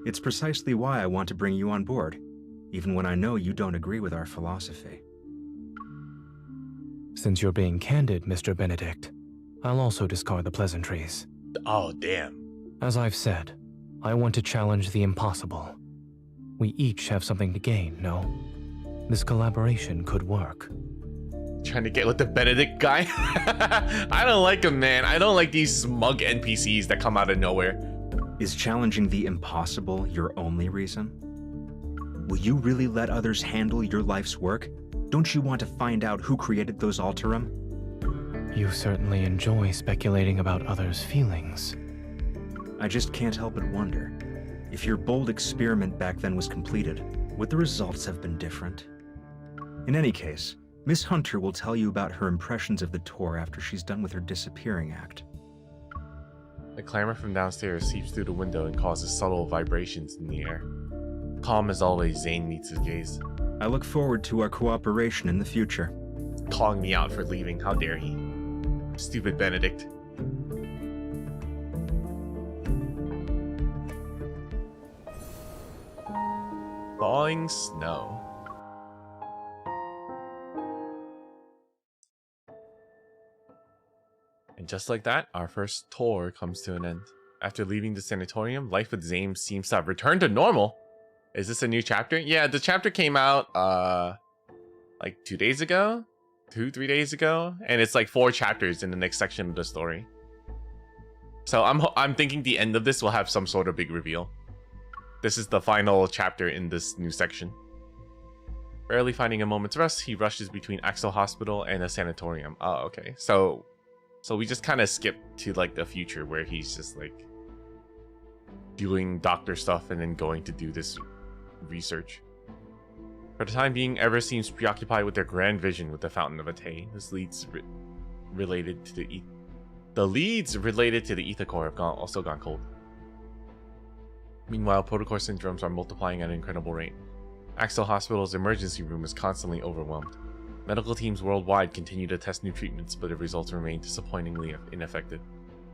It's precisely why I want to bring you on board, even when I know you don't agree with our philosophy. Since you're being candid, Mr. Benedict, I'll also discard the pleasantries. Oh, damn. As I've said, I want to challenge the impossible. We each have something to gain, no? This collaboration could work. Trying to get with the Benedict guy? I don't like him, man. I don't like these smug NPCs that come out of nowhere. Is challenging the impossible your only reason? Will you really let others handle your life's work? Don't you want to find out who created those Alterum? You certainly enjoy speculating about others' feelings. I just can't help but wonder, if your bold experiment back then was completed, would the results have been different? In any case, Miss Hunter will tell you about her impressions of the tour after she's done with her disappearing act. The clamor from downstairs seeps through the window and causes subtle vibrations in the air. Calm as always, Zayne meets his gaze. I look forward to our cooperation in the future. Calling me out for leaving, how dare he? Stupid Benedict. Falling snow. And just like that, our first tour comes to an end. After leaving the sanatorium, life with Zayne seems to have returned to normal. Is this a new chapter? Yeah, the chapter came out like 2 days ago? 2-3 days ago? And it's like 4 chapters in the next section of the story. So I'm thinking the end of this will have some sort of big reveal. This is the final chapter in this new section. Barely finding a moment's rest, he rushes between Axel Hospital and a sanatorium. Oh, okay. So we just kind of skip to like the future where he's just like doing doctor stuff and then going to do this research. For the time being, Ever seems preoccupied with their grand vision with the Fountain of Atay. This leads related to the leads related to the Ether Core have also gone cold. Meanwhile, protocore syndromes are multiplying at an incredible rate. Axel Hospital's emergency room is constantly overwhelmed. Medical teams worldwide continue to test new treatments, but the results remain disappointingly ineffective.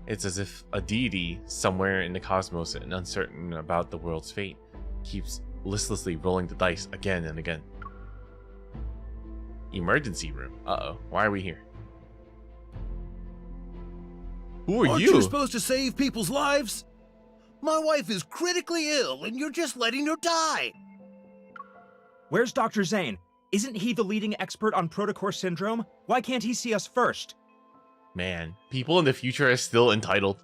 It's as if a deity somewhere in the cosmos and uncertain about the world's fate keeps listlessly rolling the dice again and again. Emergency room? Uh-oh. Why are we here? Who are Aren't you? you supposed to save people's lives? My wife is critically ill, and you're just letting her die. Where's Dr. Zayne? Isn't he the leading expert on protocore syndrome? Why can't he see us first? Man, people in the future are still entitled.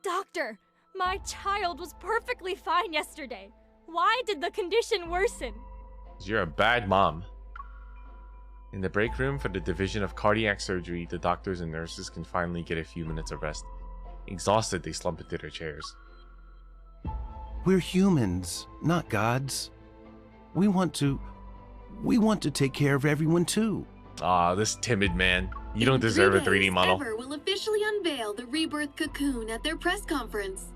Doctor, my child was perfectly fine yesterday. Why did the condition worsen? You're a bad mom. In the break room for the division of cardiac surgery, the doctors and nurses can finally get a few minutes of rest. Exhausted, they slump into their chairs. We're humans, not gods. We want to take care of everyone too. Ah, this timid man. You don't deserve a 3D model. Ever will officially unveil the Rebirth cocoon at their press conference.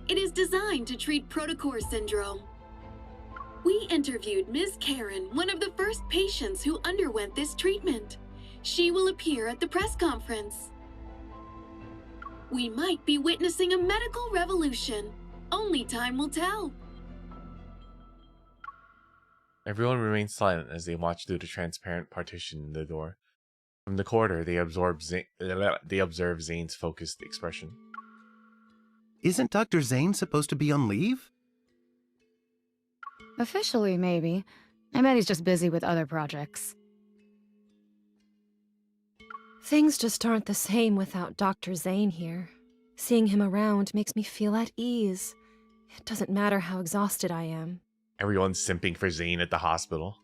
It is designed to treat protocore syndrome. We interviewed Ms. Karen, one of the first patients who underwent this treatment. She will appear at the press conference. We might be witnessing a medical revolution. Only time will tell. Everyone remains silent as they watch through the transparent partition in the door. From the corridor, they observe Zayne's focused expression. Isn't Dr. Zayne supposed to be on leave? Officially, maybe. I bet he's just busy with other projects. Things just aren't the same without Dr. Zayne here. Seeing him around makes me feel at ease. It doesn't matter how exhausted I am. Everyone's simping for Zayne at the hospital.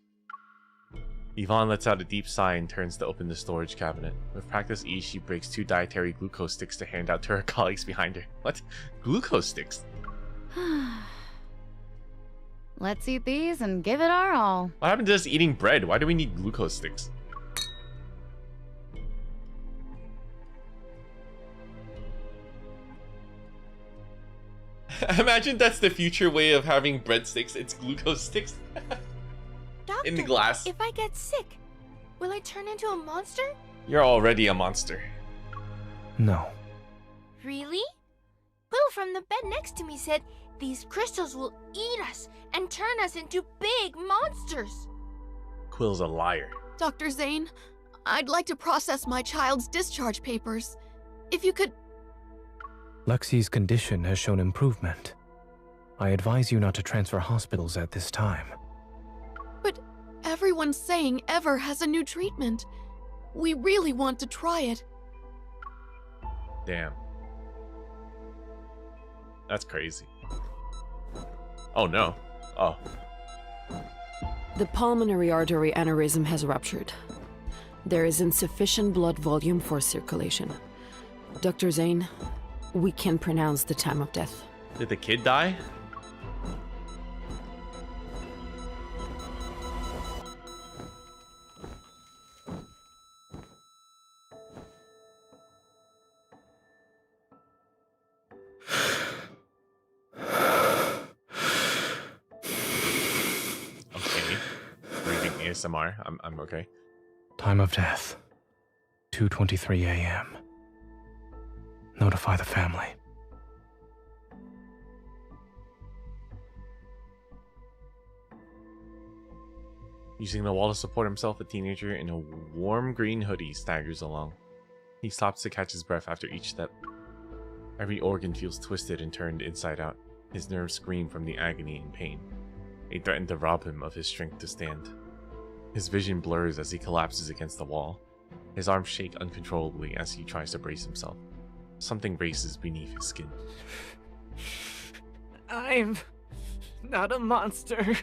Yvonne lets out a deep sigh and turns to open the storage cabinet. With practiced ease, she breaks 2 dietary glucose sticks to hand out to her colleagues behind her. What? Glucose sticks? Let's eat these and give it our all. What happened to us eating bread? Why do we need glucose sticks? Imagine that's the future way of having breadsticks. It's glucose sticks. Doctor, in the glass. If I get sick, will I turn into a monster? You're already a monster. No. Really? Will from the bed next to me said these crystals will eat us and turn us into big monsters. Quill's a liar. Dr. Zayne, I'd like to process my child's discharge papers. If you could... Lexi's condition has shown improvement. I advise you not to transfer hospitals at this time. But everyone's saying Ever has a new treatment. We really want to try it. Damn. That's crazy. Oh no. Oh. The pulmonary artery aneurysm has ruptured. There is insufficient blood volume for circulation. Dr. Zayne, we can pronounce the time of death. Did the kid die? Okay. Breathing ASMR. I'm okay. Time of death. 2:23 a.m. Notify the family. Using the wall to support himself, a teenager in a warm green hoodie staggers along. He stops to catch his breath after each step. Every organ feels twisted and turned inside out. His nerves scream from the agony and pain. They threaten to rob him of his strength to stand. His vision blurs as he collapses against the wall. His arms shake uncontrollably as he tries to brace himself. Something races beneath his skin. I'm not a monster.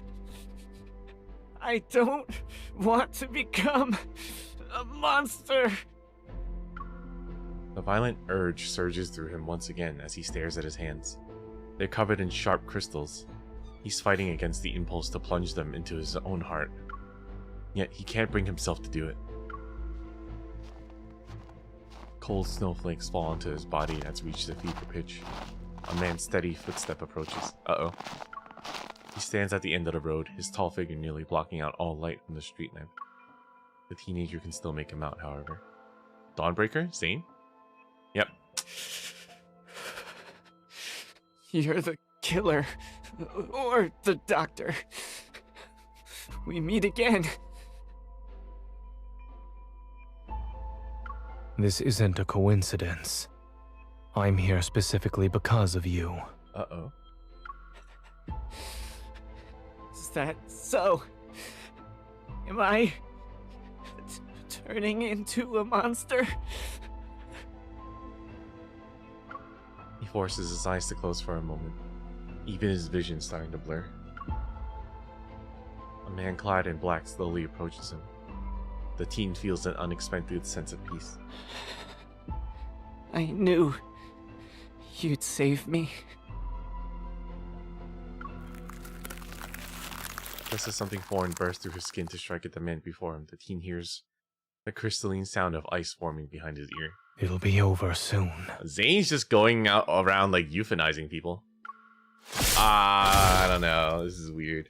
I don't want to become a monster. The violent urge surges through him once again as he stares at his hands. They're covered in sharp crystals. He's fighting against the impulse to plunge them into his own heart. Yet he can't bring himself to do it. Cold snowflakes fall onto his body that's reached a fever pitch. A man's steady footstep approaches. Uh-oh. He stands at the end of the road, his tall figure nearly blocking out all light from the street lamp. The teenager can still make him out, however. Dawnbreaker? Zayne? Yep. You're the killer. Or the doctor. We meet again. This isn't a coincidence. I'm here specifically because of you. Uh-oh. Is that so? Am I turning into a monster? He forces his eyes to close for a moment, even his vision starting to blur. A man clad in black slowly approaches him. The teen feels an unexpected sense of peace. I knew you'd save me. Just as something foreign bursts through his skin to strike at the man before him, the teen hears the crystalline sound of ice forming behind his ear. It'll be over soon. Zayne's just going out around like euthanizing people. I don't know. This is weird.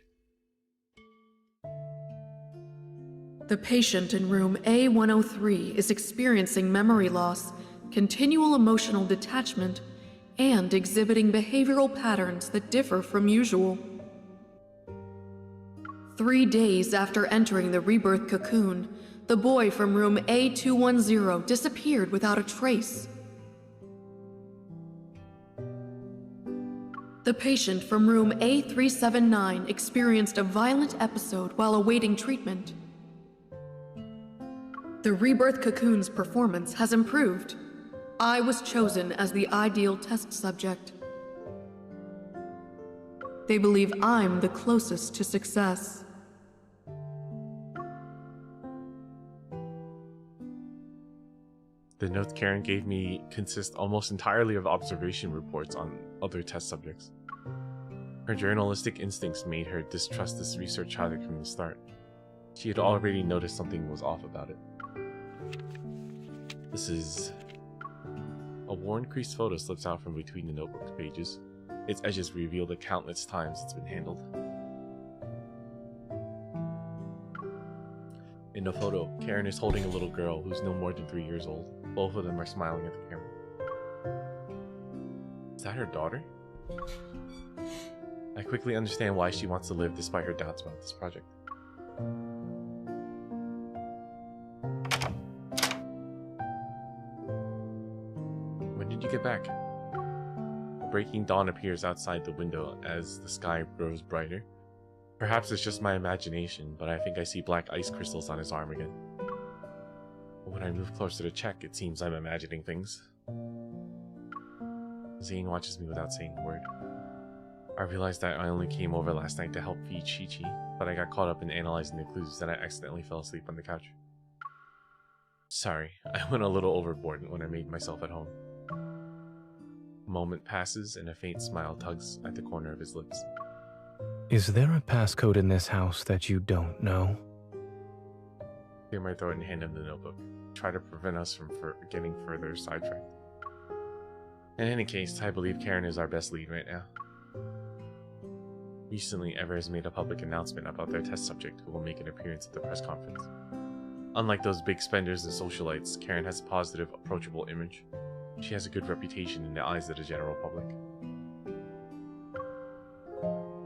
The patient in room A103 is experiencing memory loss, continual emotional detachment, and exhibiting behavioral patterns that differ from usual. 3 days after entering the rebirth cocoon, the boy from room A210 disappeared without a trace. The patient from room A379 experienced a violent episode while awaiting treatment. The rebirth cocoon's performance has improved. I was chosen as the ideal test subject. They believe I'm the closest to success. The notes Karen gave me consist almost entirely of observation reports on other test subjects. Her journalistic instincts made her distrust this research highly from the start. She had already noticed something was off about it. This is... A worn, creased photo slips out from between the notebook's pages. Its edges reveal the countless times it's been handled. In the photo, Karen is holding a little girl who's no more than 3 years old. Both of them are smiling at the camera. Is that her daughter? I quickly understand why she wants to live despite her doubts about this project. When did you get back? A breaking dawn appears outside the window as the sky grows brighter. Perhaps it's just my imagination, but I think I see black ice crystals on his arm again. But when I move closer to check, it seems I'm imagining things. Zayne watches me without saying a word. I realized that I only came over last night to help feed Chi-Chi, but I got caught up in analyzing the clues that I accidentally fell asleep on the couch. Sorry, I went a little overboard when I made myself at home. A moment passes and a faint smile tugs at the corner of his lips. Is there a passcode in this house that you don't know? Clear my throat and hand him the notebook. Try to prevent us from getting further sidetracked. In any case, I believe Karen is our best lead right now. Recently, Ever has made a public announcement about their test subject who will make an appearance at the press conference. Unlike those big spenders and socialites, Karen has a positive, approachable image. She has a good reputation in the eyes of the general public.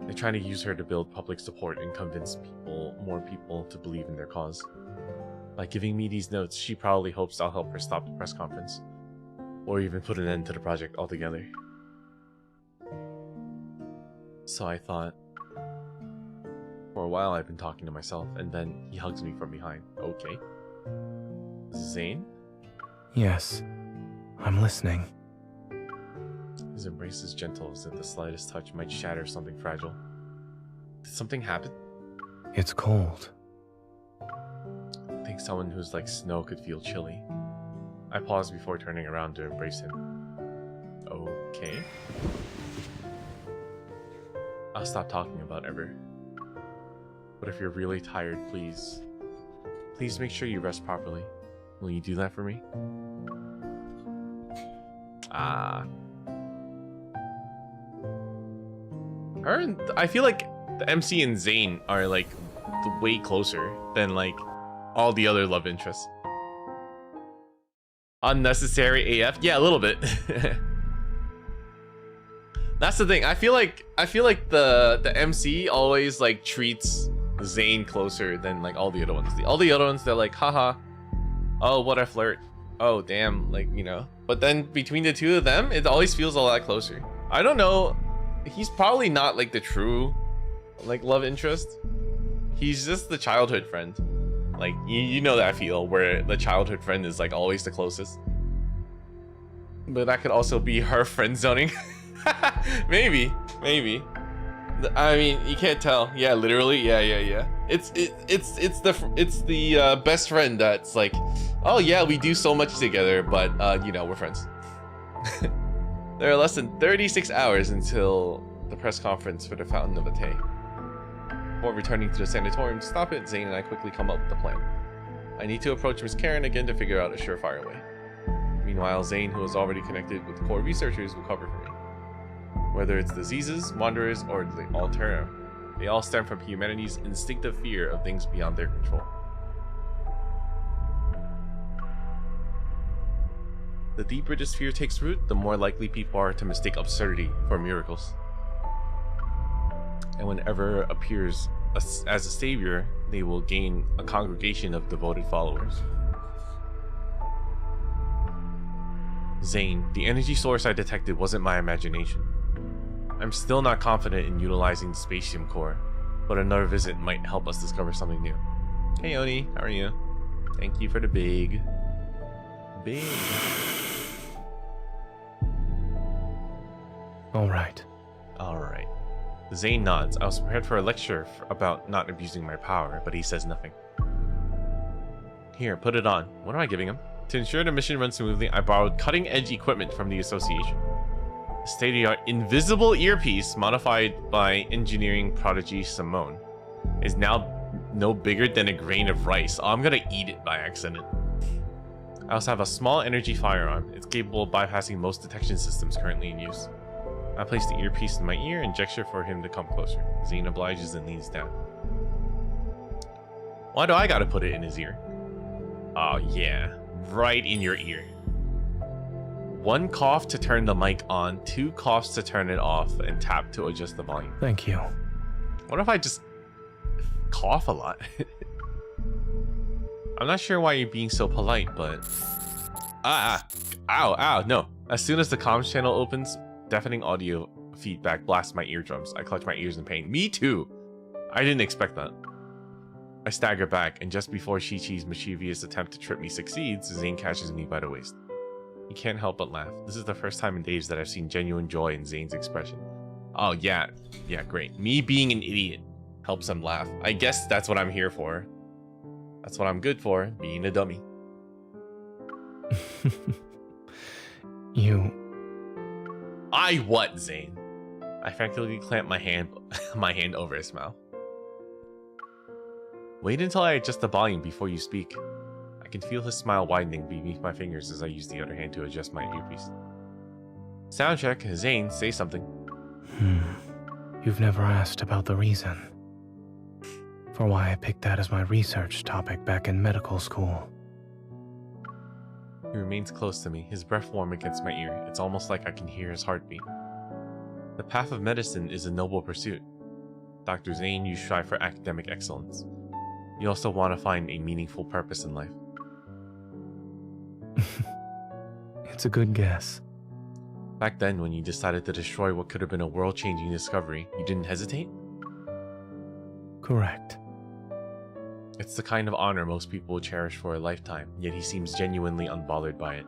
They're trying to use her to build public support and convince more people to believe in their cause. By giving me these notes, she probably hopes I'll help her stop the press conference, or even put an end to the project altogether. So I thought, for a while I've been talking to myself, and then he hugs me from behind. Okay. Zayne? Yes, I'm listening. His embrace is gentle, as if the slightest touch might shatter something fragile. Did something happen? It's cold. I think someone who's like snow could feel chilly. I pause before turning around to embrace him. Okay. I'll stop talking about Ever. But if you're really tired, please make sure you rest properly. Will you do that for me? I feel like the MC and Zayne are like way closer than like all the other love interests. Unnecessary AF? Yeah, a little bit. That's the thing. I feel like the MC always like treats Zayne closer than like all the other ones. All the other ones, they're like, haha, oh, what a flirt. Oh, damn, like, you know. But then between the two of them, it always feels a lot closer. I don't know. He's probably not like the true like love interest. He's just the childhood friend. Like, you know that feel where the childhood friend is like always the closest. But that could also be her friend zoning. maybe. I mean, you can't tell. Yeah, literally. Yeah. It's the best friend that's like, oh yeah, we do so much together, but you know, we're friends. There are less than 36 hours until the press conference for the Fountain of Atay. Before returning to the sanatorium to stop it, Zayne and I quickly come up with a plan. I need to approach Miss Karen again to figure out a surefire way. Meanwhile, Zayne, who is already connected with core researchers, will cover for me. Whether it's diseases, wanderers, or the Altera, they all stem from humanity's instinctive fear of things beyond their control. The deeper this fear takes root, the more likely people are to mistake absurdity for miracles. And whenever appears as a savior, they will gain a congregation of devoted followers. Zayne, the energy source I detected wasn't my imagination. I'm still not confident in utilizing the spatium core, but another visit might help us discover something new. Hey Oni, how are you? Thank you for the big. Alright. Zayne nods. I was prepared for a lecture about not abusing my power, but he says nothing. Here, put it on. What am I giving him? To ensure the mission runs smoothly, I borrowed cutting-edge equipment from the association. A state-of-the-art invisible earpiece, modified by engineering prodigy Simone, is now no bigger than a grain of rice. Oh, I'm gonna eat it by accident. I also have a small energy firearm. It's capable of bypassing most detection systems currently in use. I place the earpiece in my ear and gesture for him to come closer. Zayne obliges and leans down. Why do I gotta put it in his ear? Oh yeah, right in your ear. 1 cough to turn the mic on, 2 coughs to turn it off, and tap to adjust the volume. Thank you. What if I just cough a lot? I'm not sure why you're being so polite, but... Ow, no. As soon as the comms channel opens, deafening audio feedback blasts my eardrums. I clutch my ears in pain. Me too! I didn't expect that. I stagger back, and just before Chi-Chi's mischievous attempt to trip me succeeds, Zayne catches me by the waist. He can't help but laugh. This is the first time in days that I've seen genuine joy in Zayne's expression. Oh yeah, great. Me being an idiot helps him laugh. I guess that's what I'm here for. That's what I'm good for, being a dummy. I what, Zayne? I frantically clamp my hand over his mouth. Wait until I adjust the volume before you speak. I can feel his smile widening beneath my fingers as I use the other hand to adjust my earpiece. Sound check. Zayne, say something. You've never asked about the reason for why I picked that as my research topic back in medical school. He remains close to me, his breath warm against my ear. It's almost like I can hear his heartbeat. The path of medicine is a noble pursuit. Dr. Zayne, you strive for academic excellence. You also want to find a meaningful purpose in life. It's a good guess. Back then, when you decided to destroy what could have been a world-changing discovery, you didn't hesitate? Correct. It's the kind of honor most people will cherish for a lifetime, yet he seems genuinely unbothered by it.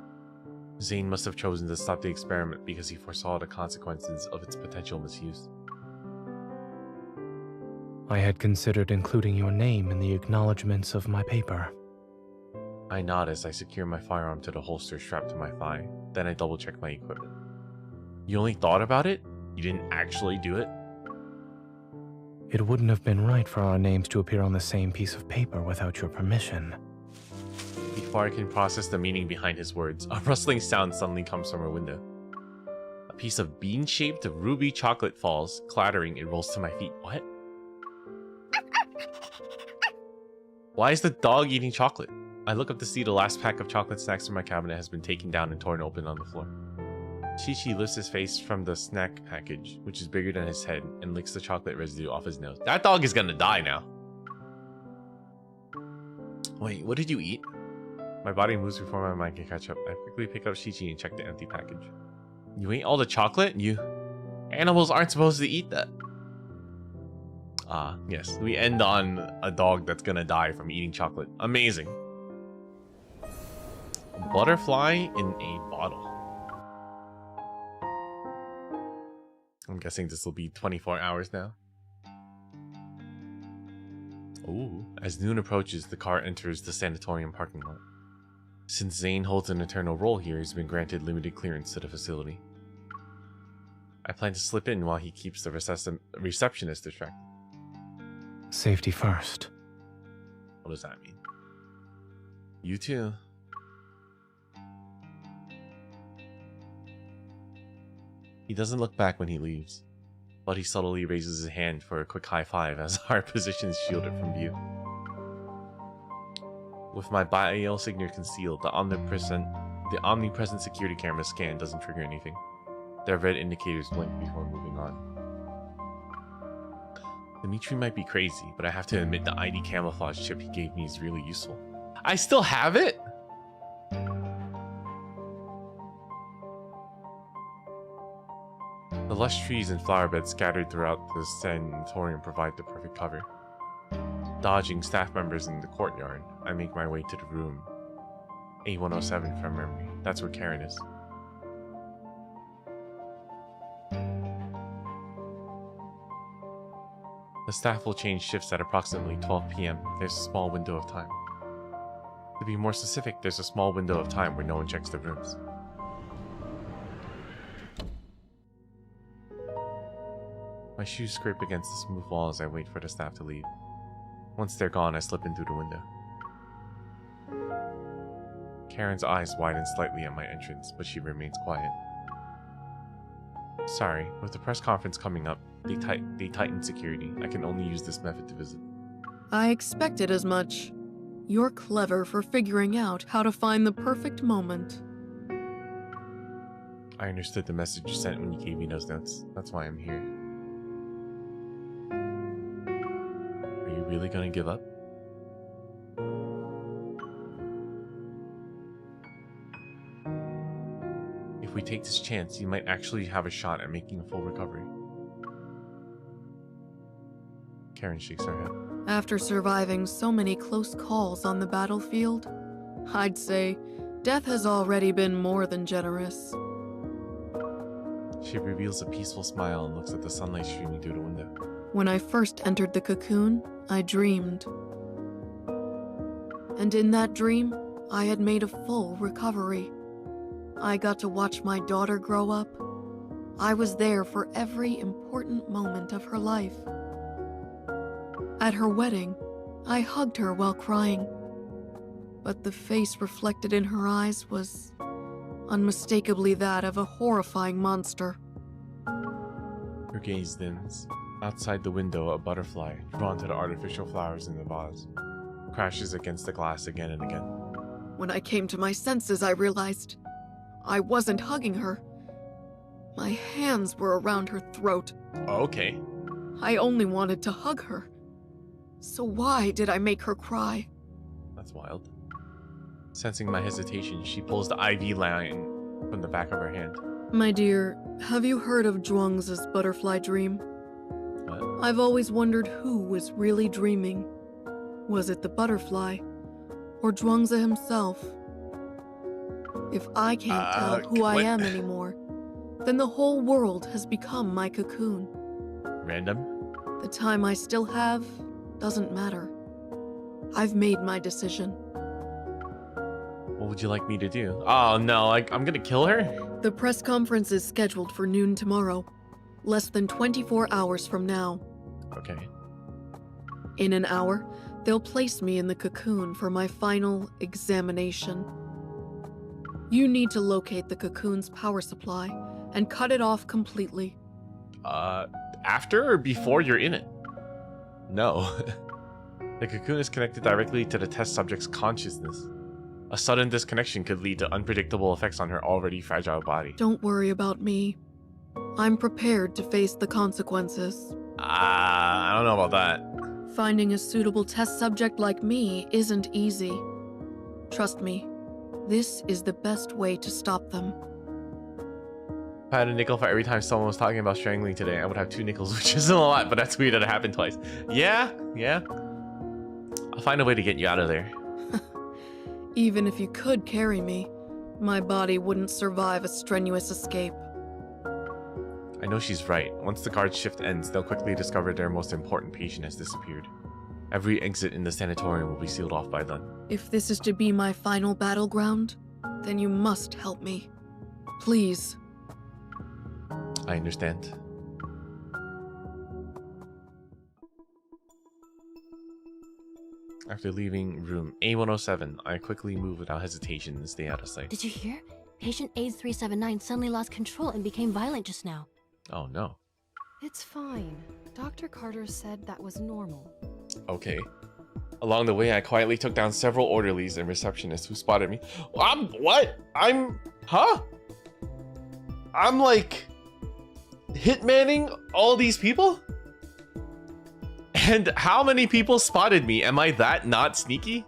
Zayne must have chosen to stop the experiment because he foresaw the consequences of its potential misuse. I had considered including your name in the acknowledgements of my paper. I nod as I secure my firearm to the holster strapped to my thigh, then I double-check my equipment. You only thought about it? You didn't actually do it? It wouldn't have been right for our names to appear on the same piece of paper without your permission. Before I can process the meaning behind his words, a rustling sound suddenly comes from her window. A piece of bean-shaped ruby chocolate falls. Clattering, it rolls to my feet. What? Why is the dog eating chocolate? I look up to see the last pack of chocolate snacks in my cabinet has been taken down and torn open on the floor. Chi-Chi lifts his face from the snack package, which is bigger than his head, and licks the chocolate residue off his nose. That dog is gonna die now. Wait, what did you eat? My body moves before my mind can catch up. I quickly pick up Chi-Chi and check the empty package. You ate all the chocolate? Animals aren't supposed to eat that. Ah, yes. We end on a dog that's gonna die from eating chocolate. Amazing. Butterfly in a bottle. I'm guessing this will be 24 hours now. Ooh. As noon approaches, the car enters the sanatorium parking lot. Since Zayne holds an eternal role here, he's been granted limited clearance to the facility. I plan to slip in while he keeps the receptionist distracted. Safety first. What does that mean? You too. He doesn't look back when he leaves, but he subtly raises his hand for a quick high five as our position is shielded from view. With my bio signature concealed, the omnipresent security camera scan doesn't trigger anything. Their red indicators blink before moving on. Dimitri might be crazy, but I have to admit the ID camouflage chip he gave me is really useful. I still have it? The lush trees and flower beds scattered throughout the sanatorium provide the perfect cover. Dodging staff members in the courtyard, I make my way to the room. A107 from memory. That's where Karen is. The staff will change shifts at approximately 12 PM. There's a small window of time. To be more specific, there's a small window of time where no one checks the rooms. My shoes scrape against the smooth wall as I wait for the staff to leave. Once they're gone, I slip in through the window. Karen's eyes widen slightly at my entrance, but she remains quiet. Sorry, with the press conference coming up, they tighten security. I can only use this method to visit. I expected as much. You're clever for figuring out how to find the perfect moment. I understood the message you sent when you gave me those notes. That's why I'm here. Are you really gonna give up? If we take this chance, you might actually have a shot at making a full recovery. Karen shakes her head. After surviving so many close calls on the battlefield, I'd say death has already been more than generous. She reveals a peaceful smile and looks at the sunlight streaming through the window. When I first entered the cocoon, I dreamed. And in that dream, I had made a full recovery. I got to watch my daughter grow up. I was there for every important moment of her life. At her wedding, I hugged her while crying. But the face reflected in her eyes was unmistakably that of a horrifying monster. Her gaze dims. Outside the window, a butterfly, drawn to the artificial flowers in the vase, crashes against the glass again and again. When I came to my senses, I realized I wasn't hugging her. My hands were around her throat. Okay. I only wanted to hug her. So why did I make her cry? That's wild. Sensing my hesitation, she pulls the IV line from the back of her hand. My dear, have you heard of Zhuangzi's butterfly dream? What? I've always wondered who was really dreaming. Was it the butterfly, or Zhuangzi himself? If I can't tell who I am anymore, then the whole world has become my cocoon. Random? The time I still have doesn't matter. I've made my decision. What would you like me to do? Oh no, I'm gonna kill her? The press conference is scheduled for noon tomorrow, less than 24 hours from now. Okay. In an hour, they'll place me in the cocoon for my final examination. You need to locate the cocoon's power supply and cut it off completely. After or before you're in it? No. The cocoon is connected directly to the test subject's consciousness. A sudden disconnection could lead to unpredictable effects on her already fragile body. Don't worry about me. I'm prepared to face the consequences. I don't know about that. Finding a suitable test subject like me isn't easy. Trust me, this is the best way to stop them. If I had a nickel for every time someone was talking about strangling today, I would have 2 nickels, which isn't a lot, but that's weird that it happened twice. Yeah. I'll find a way to get you out of there. Even if you could carry me, my body wouldn't survive a strenuous escape. I know she's right. Once the guard shift ends, they'll quickly discover their most important patient has disappeared. Every exit in the sanatorium will be sealed off by then. If this is to be my final battleground, then you must help me. Please. I understand. After leaving room A107, I quickly move without hesitation and stay out of sight. Did you hear? Patient AIDS379 suddenly lost control and became violent just now. Oh no. It's fine. Dr. Carter said that was normal. Okay. Along the way, I quietly took down several orderlies and receptionists who spotted me. I'm like hitmanning all these people? And how many people spotted me? Am I that not sneaky?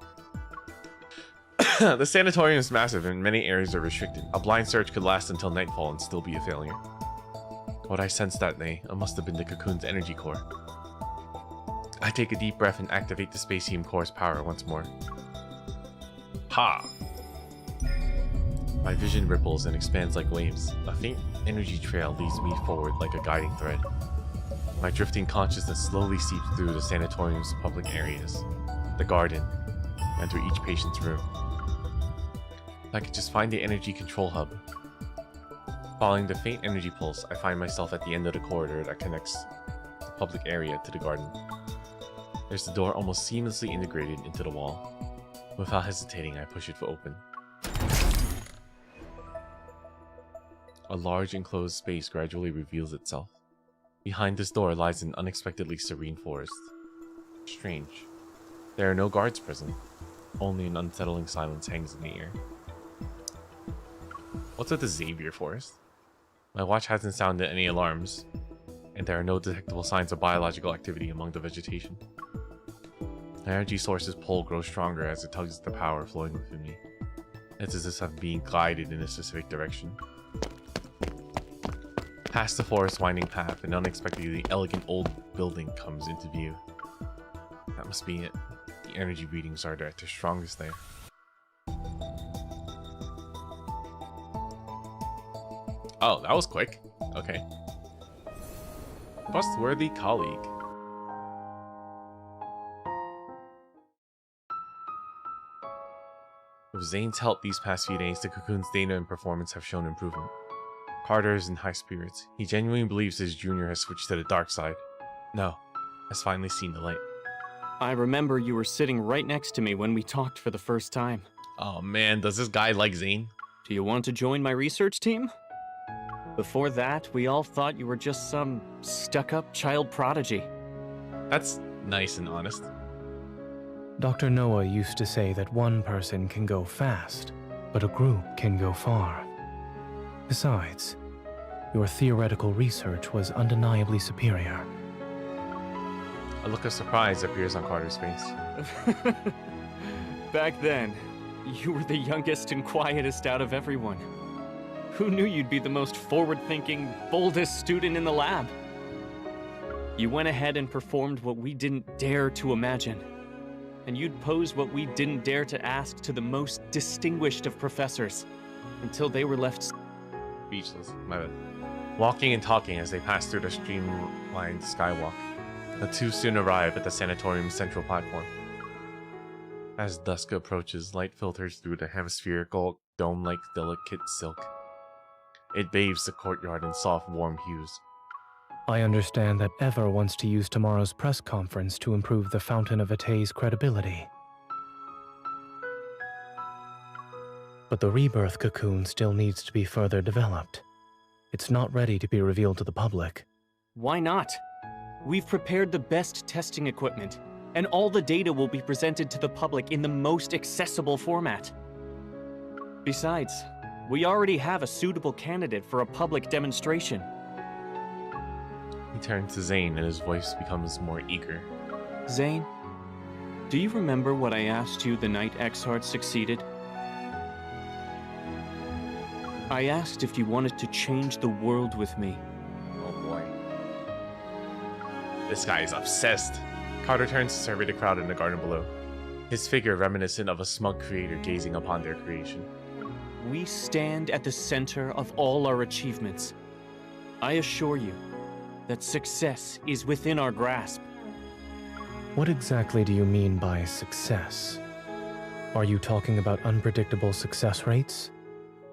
The sanatorium is massive and many areas are restricted. A blind search could last until nightfall and still be a failure. What I sensed that day, it must have been the cocoon's energy core. I take a deep breath and activate the Spacium core's power once more. Ha! My vision ripples and expands like waves. A faint energy trail leads me forward like a guiding thread. My drifting consciousness slowly seeps through the sanatorium's public areas, the garden, and through each patient's room. If I could just find the energy control hub. Following the faint energy pulse, I find myself at the end of the corridor that connects the public area to the garden. There's the door almost seamlessly integrated into the wall. Without hesitating, I push it open. A large enclosed space gradually reveals itself. Behind this door lies an unexpectedly serene forest. Strange. There are no guards present. Only an unsettling silence hangs in the air. What's with the Xavier forest? My watch hasn't sounded any alarms, and there are no detectable signs of biological activity among the vegetation. The energy source's pull grows stronger as it tugs at the power flowing within me. It's as if I'm being guided in a specific direction. Past the forest winding path, an unexpectedly elegant old building comes into view. That must be it. The energy readings are at their strongest there. Oh, that was quick. Okay. Trustworthy colleague. With Zayne's help these past few days, the Cocoon's data and performance have shown improvement. Carter is in high spirits. He genuinely believes his junior has switched to the dark side. No, has finally seen the light. I remember you were sitting right next to me when we talked for the first time. Oh man, does this guy like Zayne? Do you want to join my research team? Before that, we all thought you were just some stuck-up child prodigy. That's nice and honest. Dr. Noah used to say that one person can go fast, but a group can go far. Besides, your theoretical research was undeniably superior. A look of surprise appears on Carter's face. Back then, you were the youngest and quietest out of everyone. Who knew you'd be the most forward-thinking, boldest student in the lab? You went ahead and performed what we didn't dare to imagine. And you'd pose what we didn't dare to ask to the most distinguished of professors, until they were left speechless. My bad. Walking and talking as they pass through the streamlined skywalk, the two soon arrive at the sanatorium's central platform. As dusk approaches, light filters through the hemispherical, dome-like delicate silk. It bathes the courtyard in soft, warm hues. I understand that Ever wants to use tomorrow's press conference to improve the Fountain of Vitae's credibility. But the Rebirth cocoon still needs to be further developed. It's not ready to be revealed to the public. Why not? We've prepared the best testing equipment, and all the data will be presented to the public in the most accessible format. Besides, we already have a suitable candidate for a public demonstration. He turns to Zayne and his voice becomes more eager. Zayne, do you remember what I asked you the night Exhart succeeded? I asked if you wanted to change the world with me. Oh boy. This guy is obsessed. Carter turns to survey the crowd in the garden below, his figure reminiscent of a smug creator gazing upon their creation. We stand at the center of all our achievements. I assure you that success is within our grasp. What exactly do you mean by success? Are you talking about unpredictable success rates?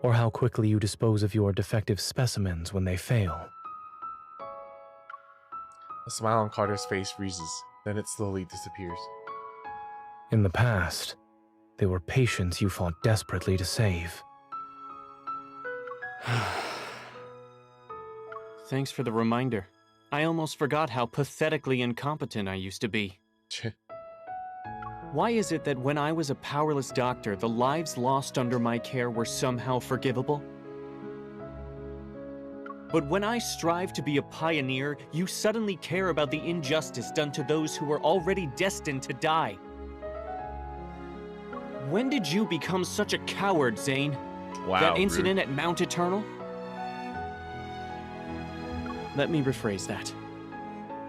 Or how quickly you dispose of your defective specimens when they fail? A smile on Carter's face freezes, then it slowly disappears. In the past, they were patients you fought desperately to save. Thanks for the reminder. I almost forgot how pathetically incompetent I used to be. Why is it that when I was a powerless doctor, the lives lost under my care were somehow forgivable? But when I strive to be a pioneer, you suddenly care about the injustice done to those who were already destined to die. When did you become such a coward, Zayne? Wow, that incident rude. at Mount Eternal? Let me rephrase that.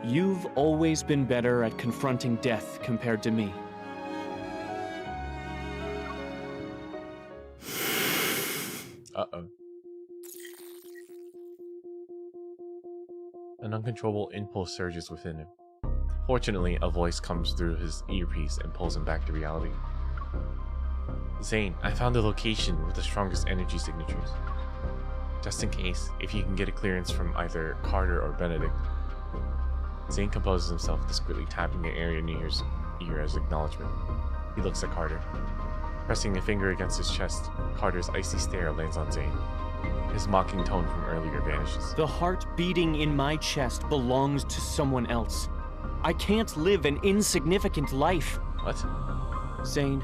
You've always been better at confronting death compared to me. Uh-oh. An uncontrollable impulse surges within him. Fortunately, a voice comes through his earpiece and pulls him back to reality. Zayne, I found a location with the strongest energy signatures. Just in case, if you can get a clearance from either Carter or Benedict. Zayne composes himself, discreetly tapping the area near his ear as acknowledgement. He looks at Carter. Pressing a finger against his chest, Carter's icy stare lands on Zayne. His mocking tone from earlier vanishes. The heart beating in my chest belongs to someone else. I can't live an insignificant life. What? Zayne,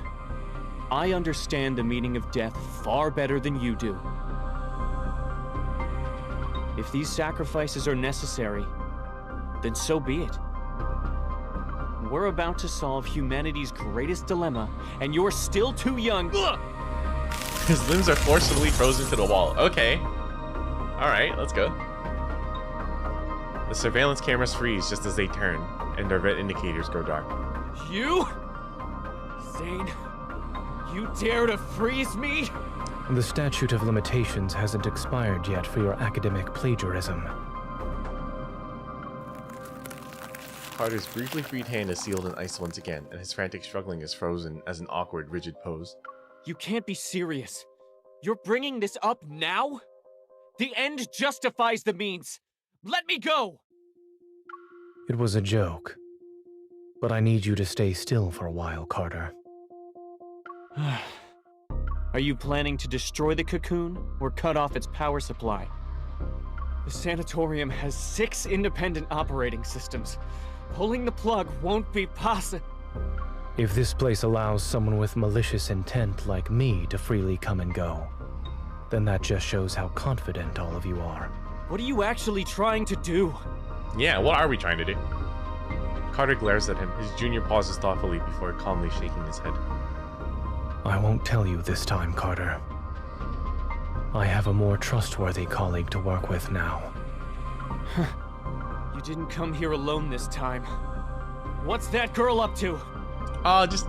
I understand the meaning of death far better than you do. If these sacrifices are necessary, then so be it. We're about to solve humanity's greatest dilemma, and you're still too young. Ugh! His limbs are forcibly frozen to the wall. Okay. Alright, let's go. The surveillance cameras freeze just as they turn, and their red indicators go dark. You? Zayne, you dare to freeze me? The statute of limitations hasn't expired yet for your academic plagiarism. Carter's briefly freed hand is sealed in ice once again, and his frantic struggling is frozen as an awkward, rigid pose. You can't be serious. You're bringing this up now? The end justifies the means. Let me go! It was a joke. But I need you to stay still for a while, Carter. Are you planning to destroy the cocoon or cut off its power supply? The sanatorium has 6 independent operating systems. Pulling the plug won't be possible. If this place allows someone with malicious intent like me to freely come and go, then that just shows how confident all of you are. What are you actually trying to do? Yeah, what are we trying to do? Carter glares at him. His junior pauses thoughtfully before calmly shaking his head. I won't tell you this time, Carter. I have a more trustworthy colleague to work with now. You didn't come here alone this time. What's that girl up to? Just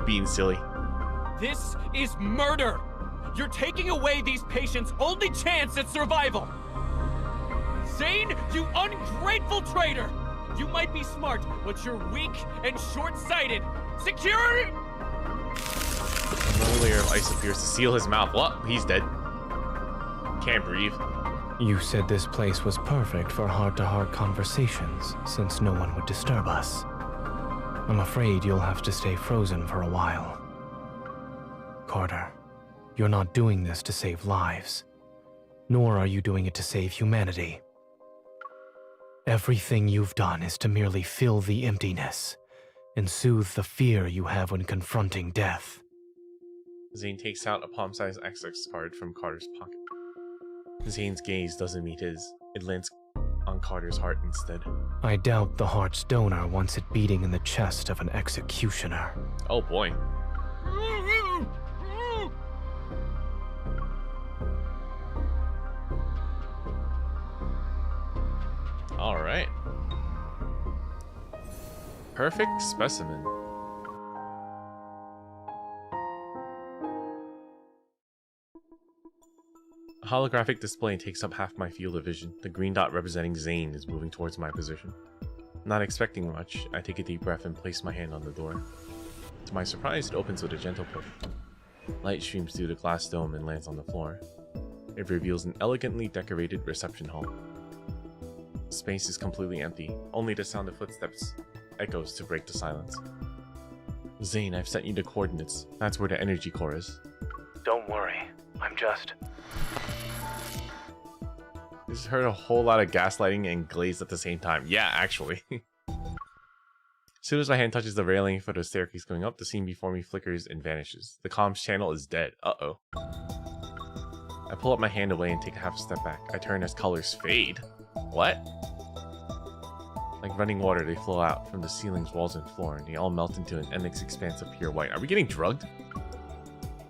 being silly. This is murder! You're taking away these patients' only chance at survival! Zayne, you ungrateful traitor! You might be smart, but you're weak and short-sighted! Security! Another layer of ice appears to seal his mouth. What? He's dead. Can't breathe. You said this place was perfect for heart-to-heart conversations, since no one would disturb us. I'm afraid you'll have to stay frozen for a while. Carter, You're not doing this to save lives, nor are you doing it to save humanity. Everything you've done is to merely fill the emptiness and soothe the fear you have when confronting death. Zayne takes out a palm-sized XX card from Carter's pocket. Zayne's gaze doesn't meet his. It lands on Carter's heart instead. I doubt the heart's donor wants it beating in the chest of an executioner. Oh boy. Alright. Perfect specimen. A holographic display takes up half my field of vision. The green dot representing Zayne is moving towards my position. Not expecting much, I take a deep breath and place my hand on the door. To my surprise, it opens with a gentle push. Light streams through the glass dome and lands on the floor. It reveals an elegantly decorated reception hall. The space is completely empty, only the sound of footsteps echoes to break the silence. Zayne, I've sent you the coordinates. That's where the energy core is. Don't worry, I'm just... Just heard a whole lot of gaslighting and glaze at the same time. Yeah, actually. As soon as my hand touches the railing for the staircase going up, the scene before me flickers and vanishes. The comms channel is dead. Uh-oh. I pull up my hand away and take a half step back. I turn as colors fade. What? Like running water, they flow out from the ceilings, walls, and floor, and they all melt into an endless expanse of pure white. Are we getting drugged?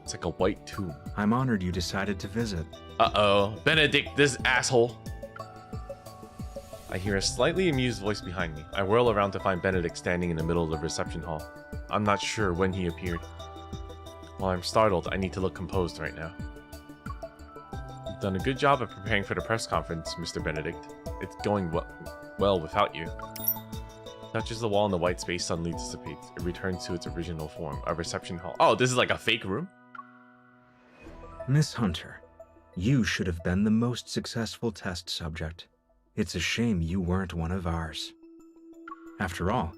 It's like a white tomb. I'm honored you decided to visit. Uh-oh. Benedict, this asshole. I hear a slightly amused voice behind me. I whirl around to find Benedict standing in the middle of the reception hall. I'm not sure when he appeared. While I'm startled, I need to look composed right now. You've done a good job of preparing for the press conference, Mr. Benedict. It's going well without you. Touches the wall and the white space suddenly dissipates. It returns to its original form, a reception hall. Oh, this is like a fake room? Miss Hunter, you should have been the most successful test subject. It's a shame you weren't one of ours. After all,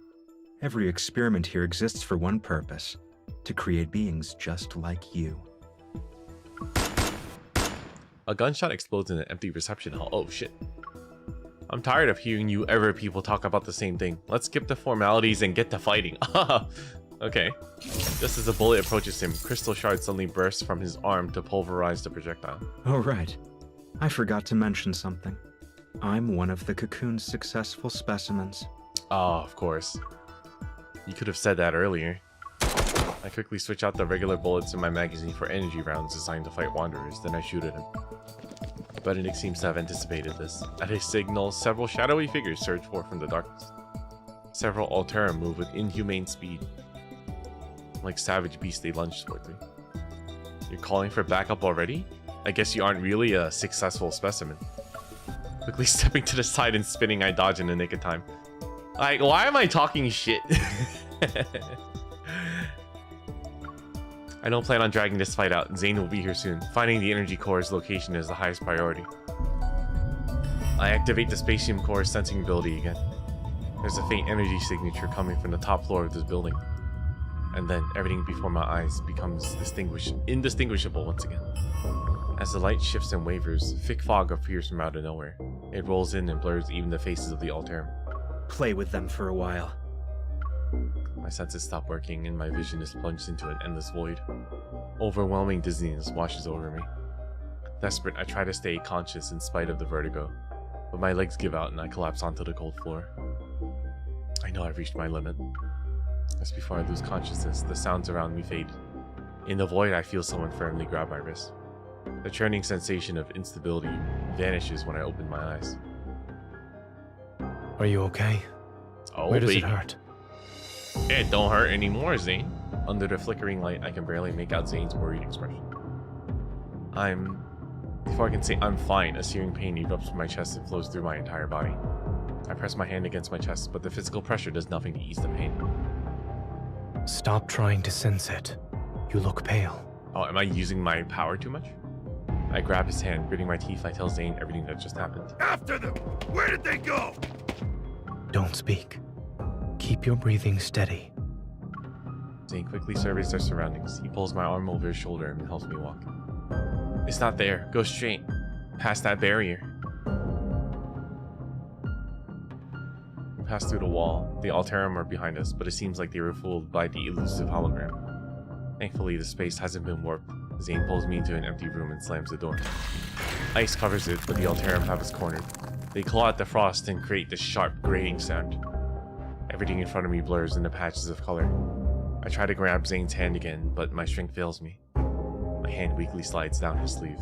every experiment here exists for one purpose, to create beings just like you. A gunshot explodes in an empty reception hall. Oh shit. I'm tired of hearing you people talk about the same thing. Let's skip the formalities and get to fighting. Okay. Just as a bullet approaches him, crystal shards suddenly burst from his arm to pulverize the projectile. Oh right. I forgot to mention something. I'm one of the Cocoon's successful specimens. Oh, of course. You could have said that earlier. I quickly switch out the regular bullets in my magazine for energy rounds designed to fight wanderers, then I shoot at him. Benedict seems to have anticipated this. At his signal, several shadowy figures surge forth from the darkness. Several Altera move with inhumane speed. Like savage beasts, they lunge towards me. You're calling for backup already? I guess you aren't really a successful specimen. Quickly stepping to the side and spinning, I dodge in the nick of time. Like, why am I talking shit? I don't plan on dragging this fight out. Zayne will be here soon. Finding the energy core's location is the highest priority. I activate the spatium core sensing ability again. There's a faint energy signature coming from the top floor of this building. And then everything before my eyes becomes indistinguishable once again. As the light shifts and wavers, thick fog appears from out of nowhere. It rolls in and blurs even the faces of the Alterum. Play with them for a while. My senses stop working and my vision is plunged into an endless void. Overwhelming dizziness washes over me. Desperate, I try to stay conscious in spite of the vertigo, but my legs give out and I collapse onto the cold floor. I know I've reached my limit. Just before I lose consciousness, the sounds around me fade. In the void, I feel someone firmly grab my wrist. The churning sensation of instability vanishes when I open my eyes. Are you okay? Oh, where does baby. it hurt? It don't hurt anymore, Zayne. Under the flickering light, I can barely make out Zayne's worried expression. Before I can say I'm fine, a searing pain erupts from my chest and flows through my entire body. I press my hand against my chest, but the physical pressure does nothing to ease the pain. Stop trying to sense it. You look pale. Oh, am I using my power too much? I grab his hand, gritting my teeth. I tell Zayne everything that just happened. After them! Where did they go? Don't speak. Keep your breathing steady. Zayne quickly surveys their surroundings. He pulls my arm over his shoulder and helps me walk. It's not there. Go straight. Past that barrier. We pass through the wall. The Alterum are behind us, but it seems like they were fooled by the elusive hologram. Thankfully, the space hasn't been warped. Zayne pulls me into an empty room and slams the door. Ice covers it, but the Alterum have us cornered. They claw at the frost and create this sharp grating sound. Everything in front of me blurs into patches of color. I try to grab Zayne's hand again, but my strength fails me. My hand weakly slides down his sleeve.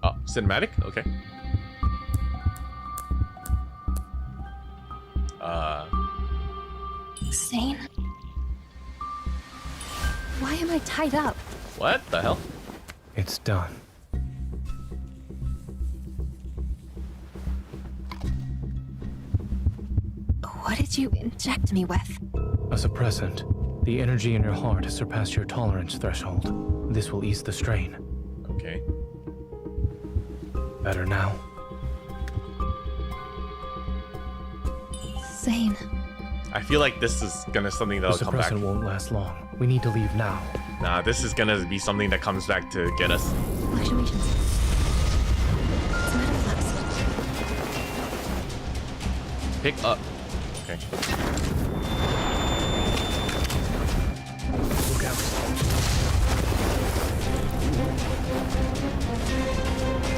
Oh, cinematic? Okay. Zayne? Why am I tied up? What the hell? It's done. What did you inject me with? A suppressant. The energy in your heart has surpassed your tolerance threshold. This will ease the strain. Okay. Better now? Zayne. I feel like this is gonna something that'll come back. The suppressant won't last long. We need to leave now. Nah, this is gonna be something that comes back to get us. Fluctuations. It's metaflux. Pick up. Okay. Look out.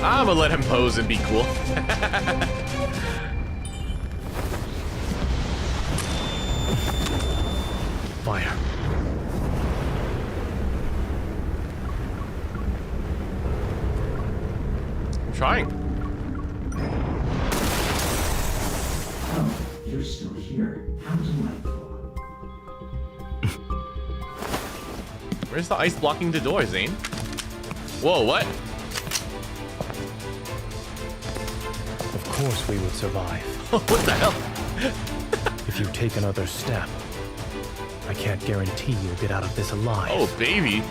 I'm gonna let him pose and be cool. Fire. I'm trying. Oh, you're still here. How delightful. Where's the ice blocking the door, Zayne? Whoa, what? Of course we would survive. What the hell? If you take another step, I can't guarantee you'll get out of this alive. Oh, baby.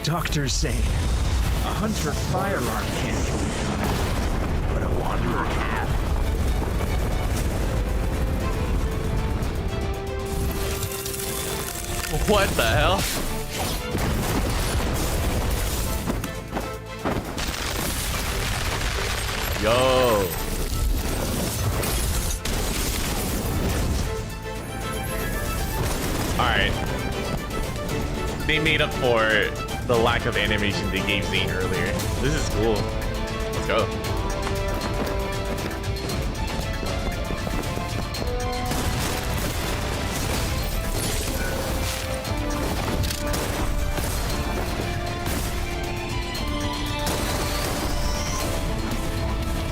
Dr. Zayne, a hunter firearm can't kill you, but a wanderer can. What the hell? Yo. Alright. They made up for the lack of animation they gave Zayne earlier. This is cool. Let's go.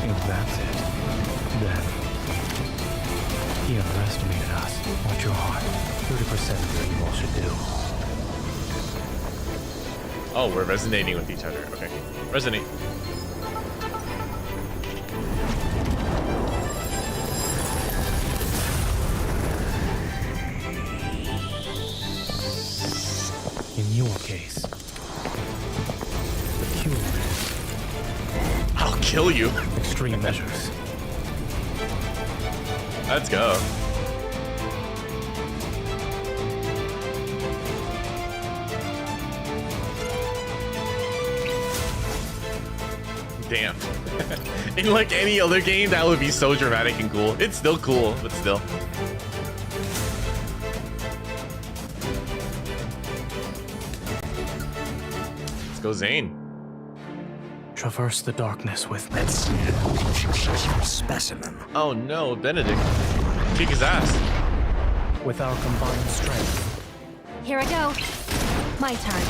If that's it, then he underestimated us. Watch your heart. 30% of your evil should do. Oh, we're resonating with each other. Okay. Resonate. In your case, the cure is... I'll kill you. Extreme measures. Let's go. Damn. In like any other game, that would be so dramatic and cool. It's still cool, but still. Let's go, Zayne. Traverse the darkness with me. Let's specimen. Oh no, Benedict. Kick his ass. With our combined strength. Here I go. My turn.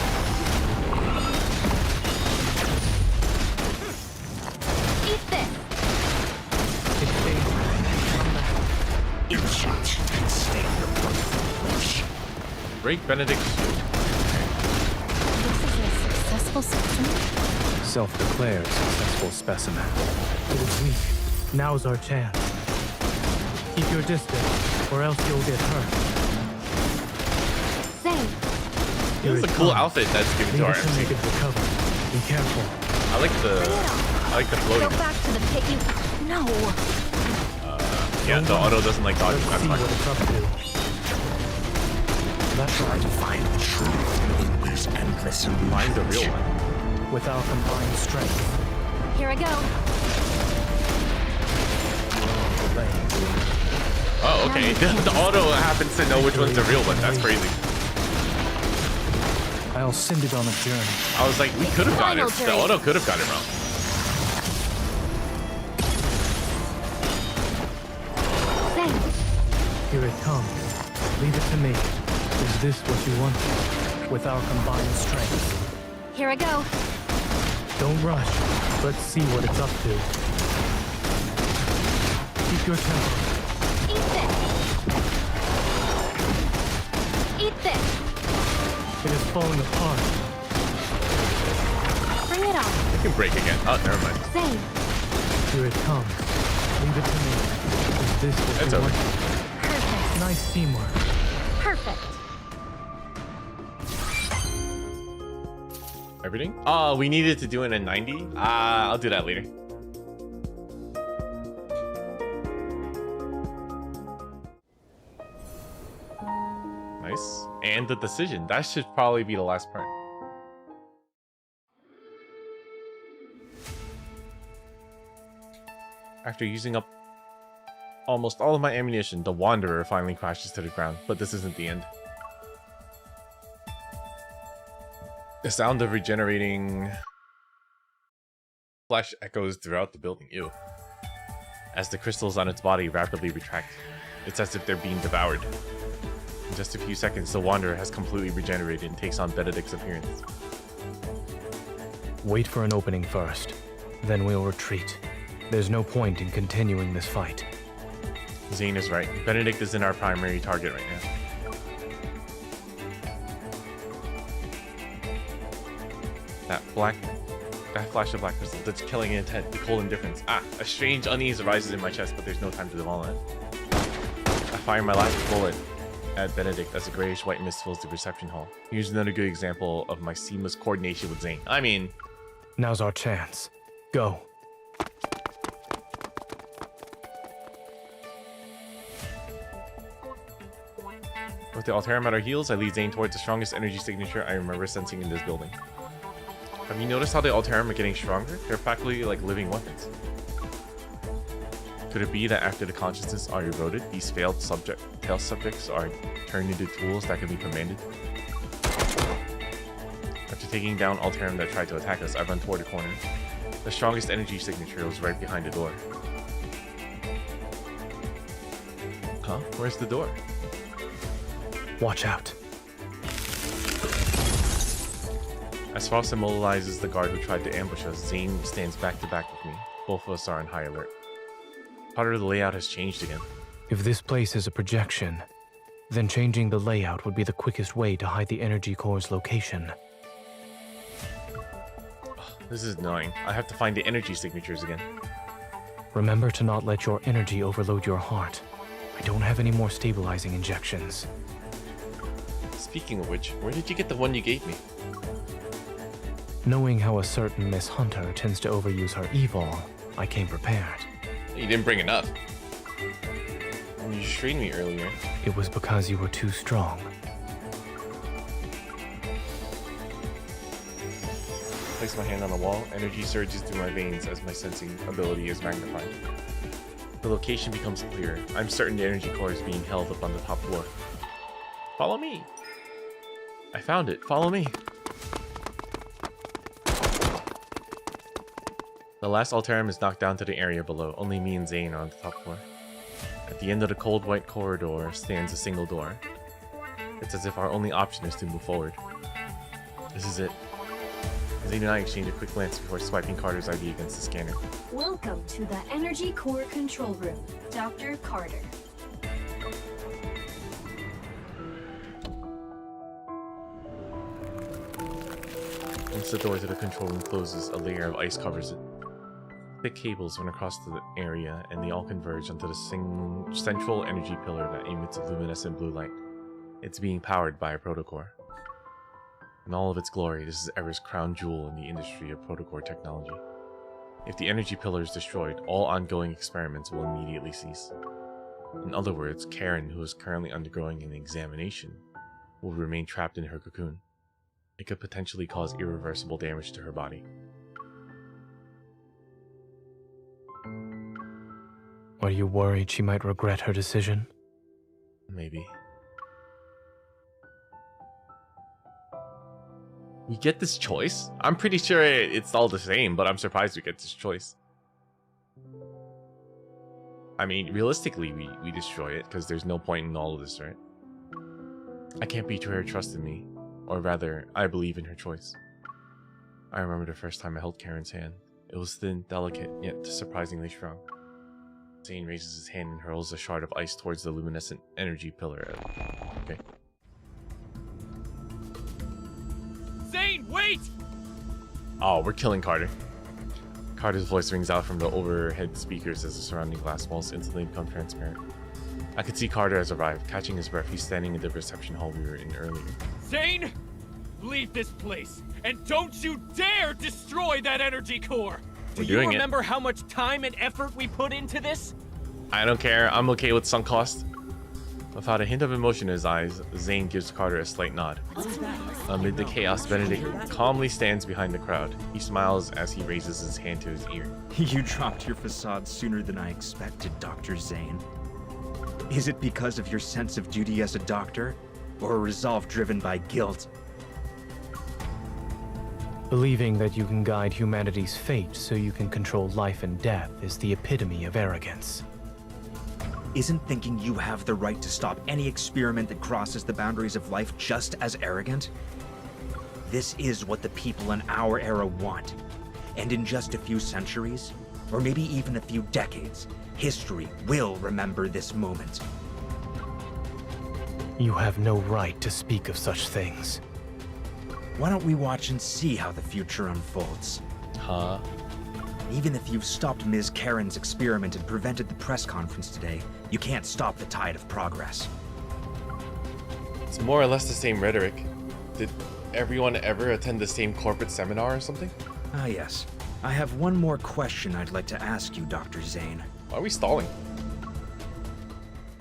Eat this. Inshot and stay your push. Break Benedict's shield. This is a successful specimen? Self-declared successful specimen. It is weak. Now's our chance. Keep your distance, or else you'll get hurt. Zayne. It's a cool outfit that's given to our MC. Make it recover. Be careful. I like the floating. Go back to the pit, you... No. Yeah, the auto doesn't like dodging. That's See fine. what it's up to. Let's try to find the truth in this endless illusion. Find the real one. With our combined strength. Here I go. Oh, okay. The auto happens to know which one's the real one. That's crazy. I'll send it on a journey. I was like, we could have got it. The auto could have got it wrong. Here it comes. Leave it to me. Is this what you want? With our combined strength. Here I go. Don't rush. Let's see what it's up to. Keep your temper. Eat this. Eat this. It is falling apart. Bring it on. It can break again. Oh, never mind. Zayne. Here it comes. Leave it to me. Is this what It's you over. want? Perfect. Nice teamwork. Perfect. Everything? Oh, we needed to do it in 90? I'll do that later. Nice. And the decision. That should probably be the last part. After using up almost all of my ammunition, the Wanderer finally crashes to the ground, but this isn't the end. The sound of regenerating flesh echoes throughout the building. Ew. As the crystals on its body rapidly retract, it's as if they're being devoured. In just a few seconds, the Wanderer has completely regenerated and takes on Benedict's appearance. Wait for an opening first. Then we'll retreat. There's no point in continuing this fight. Zayne is right. Benedict isn't our primary target right now. That flash of black crystal that's killing intent, the cold indifference. A strange unease arises in my chest, but there's no time to dwell on it. I fire my last bullet at Benedict as a grayish-white mist fills the reception hall. Here's another good example of my seamless coordination with Zayne. I mean... Now's our chance. Go. With the Alterum at our heels, I lead Zayne towards the strongest energy signature I remember sensing in this building. Have you noticed how the Alterum are getting stronger? They're practically like living weapons. Could it be that after the consciousness are eroded, these failed tail subjects are turned into tools that can be commanded? After taking down Alterum that tried to attack us, I run toward the corner. The strongest energy signature was right behind the door. Huh? Where's the door? Watch out. As Frost immobilizes the guard who tried to ambush us, Zayne stands back to back with me. Both of us are on high alert. Part of the layout has changed again. If this place is a projection, then changing the layout would be the quickest way to hide the energy core's location. This is annoying. I have to find the energy signatures again. Remember to not let your energy overload your heart. I don't have any more stabilizing injections. Speaking of which, where did you get the one you gave me? Knowing how a certain Miss Hunter tends to overuse her evil, I came prepared. You didn't bring enough. You restrained me earlier. It was because you were too strong. Place my hand on the wall. Energy surges through my veins as my sensing ability is magnified. The location becomes clear. I'm certain the energy core is being held up on the top floor. Follow me. I found it. Follow me. The last Alterum is knocked down to the area below. Only me and Zayne are on the top floor. At the end of the cold white corridor stands a single door. It's as if our only option is to move forward. This is it. Zayne and I exchange a quick glance before swiping Carter's ID against the scanner. Welcome to the Energy Core Control Room, Dr. Carter. Once the door to the control room closes, a layer of ice covers it. Thick cables run across the area, and they all converge onto the central energy pillar that emits a luminescent blue light. It's being powered by a protocore. In all of its glory, this is Ever's crown jewel in the industry of protocore technology. If the energy pillar is destroyed, all ongoing experiments will immediately cease. In other words, Karen, who is currently undergoing an examination, will remain trapped in her cocoon. It could potentially cause irreversible damage to her body. Are you worried she might regret her decision? Maybe. We get this choice? I'm pretty sure it's all the same, but I'm surprised we get this choice. I mean, realistically, we destroy it, because there's no point in all of this, right? I can't betray her trust in me. Or rather, I believe in her choice. I remember the first time I held Karen's hand. It was thin, delicate, yet surprisingly strong. Zayne raises his hand and hurls a shard of ice towards the luminescent energy pillar. Okay. Zayne, wait! Oh, we're killing Carter. Carter's voice rings out from the overhead speakers as the surrounding glass walls instantly become transparent. I could see Carter has arrived. Catching his breath, he's standing in the reception hall we were in earlier. Zayne! Leave this place, and don't you dare destroy that energy core! Do you remember how much time and effort we put into this? I don't care. I'm okay with sunk cost. Without a hint of emotion in his eyes, Zayne gives Carter a slight nod. Amid the chaos, Benedict calmly stands behind the crowd. He smiles as he raises his hand to his ear. You dropped your facade sooner than I expected, Dr. Zayne. Is it because of your sense of duty as a doctor, or a resolve driven by guilt? Believing that you can guide humanity's fate so you can control life and death is the epitome of arrogance. Isn't thinking you have the right to stop any experiment that crosses the boundaries of life just as arrogant? This is what the people in our era want. And in just a few centuries, or maybe even a few decades, history will remember this moment. You have no right to speak of such things. Why don't we watch and see how the future unfolds? Huh? Even if you've stopped Ms. Karen's experiment and prevented the press conference today, you can't stop the tide of progress. It's more or less the same rhetoric. Did everyone ever attend the same corporate seminar or something? Ah, yes. I have one more question I'd like to ask you, Dr. Zayne. Why are we stalling?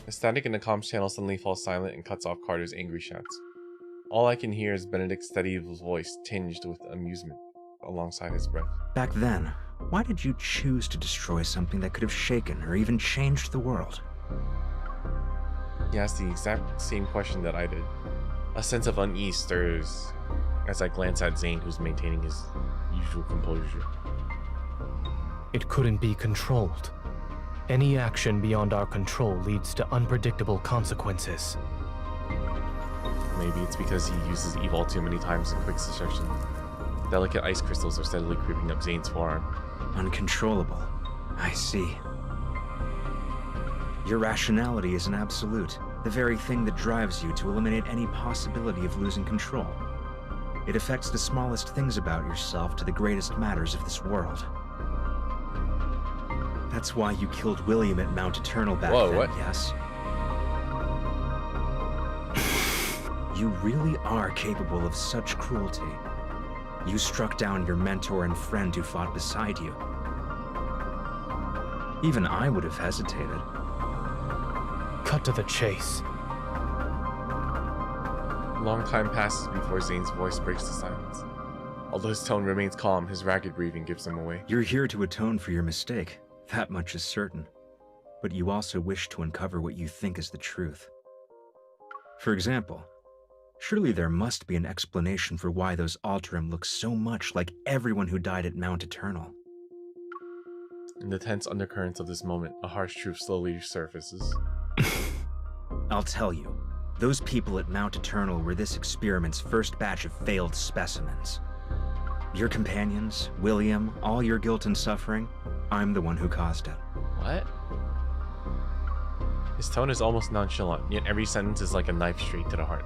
The static in the comms channel suddenly falls silent and cuts off Carter's angry shouts. All I can hear is Benedict's steady voice tinged with amusement alongside his breath. Back then, why did you choose to destroy something that could have shaken or even changed the world? He asked the exact same question that I did. A sense of unease stirs as I glance at Zayne, who's maintaining his usual composure. It couldn't be controlled. Any action beyond our control leads to unpredictable consequences. Maybe it's because he uses Evol too many times in quick succession. Delicate ice crystals are steadily creeping up Zayne's forearm. Uncontrollable. I see. Your rationality is an absolute, the very thing that drives you to eliminate any possibility of losing control. It affects the smallest things about yourself to the greatest matters of this world. That's why you killed William at Mount Eternal back then, what? Yes? You really are capable of such cruelty. You struck down your mentor and friend who fought beside you. Even I would have hesitated. Cut to the chase. A long time passes before Zayne's voice breaks the silence. Although his tone remains calm, his ragged breathing gives him away. You're here to atone for your mistake. That much is certain. But you also wish to uncover what you think is the truth. For example, surely there must be an explanation for why those Alterum look so much like everyone who died at Mount Eternal. In the tense undercurrents of this moment, a harsh truth slowly surfaces. I'll tell you, those people at Mount Eternal were this experiment's first batch of failed specimens. Your companions, William, all your guilt and suffering, I'm the one who caused it. What? His tone is almost nonchalant, yet every sentence is like a knife straight to the heart.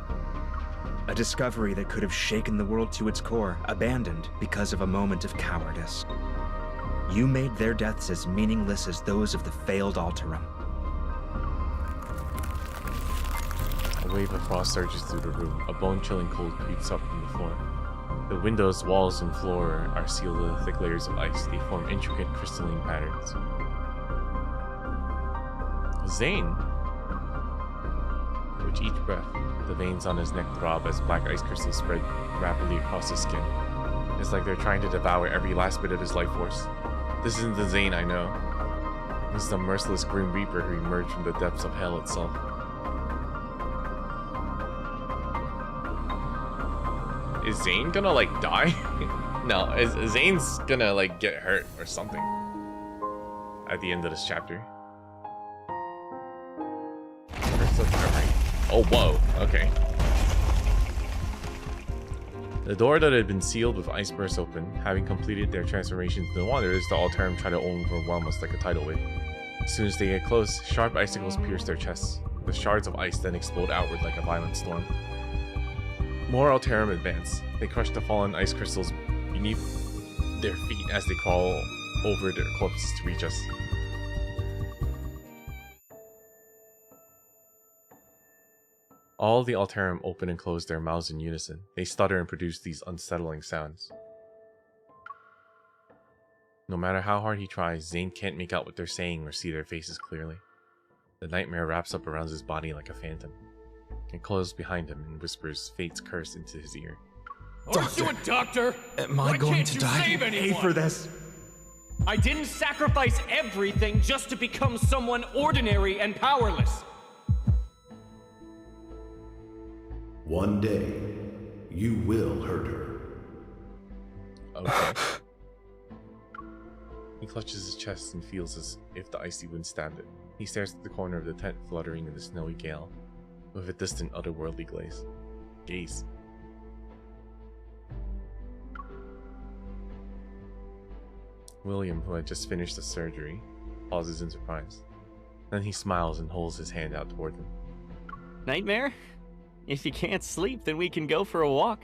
A discovery that could have shaken the world to its core, abandoned because of a moment of cowardice. You made their deaths as meaningless as those of the failed Alterum. A wave of frost surges through the room. A bone-chilling cold creeps up from the floor. The windows, walls, and floor are sealed with thick layers of ice. They form intricate crystalline patterns. With each breath, the veins on his neck throb as black ice crystals spread rapidly across his skin. It's like they're trying to devour every last bit of his life force. This isn't the Zayne I know. This is the merciless Grim Reaper who emerged from the depths of hell itself. Is Zayne gonna like die? No, Zayne's gonna like get hurt or something at the end of this chapter. Oh, whoa, okay. The door that had been sealed with ice burst open. Having completed their transformation into the Wanderers, the Alterum try to overwhelm us like a tidal wave. As soon as they get close, sharp icicles pierce their chests. The shards of ice then explode outward like a violent storm. More Alterum advance. They crush the fallen ice crystals beneath their feet as they crawl over their corpses to reach us. All the Alterum open and close their mouths in unison. They stutter and produce these unsettling sounds. No matter how hard he tries, Zayne can't make out what they're saying or see their faces clearly. The nightmare wraps up around his body like a phantom. It closes behind him and whispers fate's curse into his ear. Aren't you a doctor? Am I going to die? Save anyone? Pay for this. I didn't sacrifice everything just to become someone ordinary and powerless. One day, you will hurt her. Okay. He clutches his chest and feels as if the icy wind stabbed it. He stares at the corner of the tent fluttering in the snowy gale, with a distant otherworldly gaze. William, who had just finished the surgery, pauses in surprise. Then he smiles and holds his hand out toward him. Nightmare? If you can't sleep, then we can go for a walk.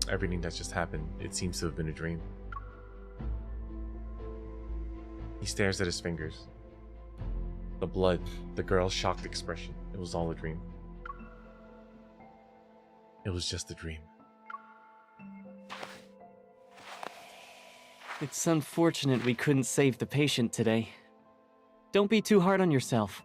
Everything that's just happened, it seems to have been a dream. He stares at his fingers. The blood, the girl's shocked expression. It was all a dream. It was just a dream. It's unfortunate we couldn't save the patient today. Don't be too hard on yourself.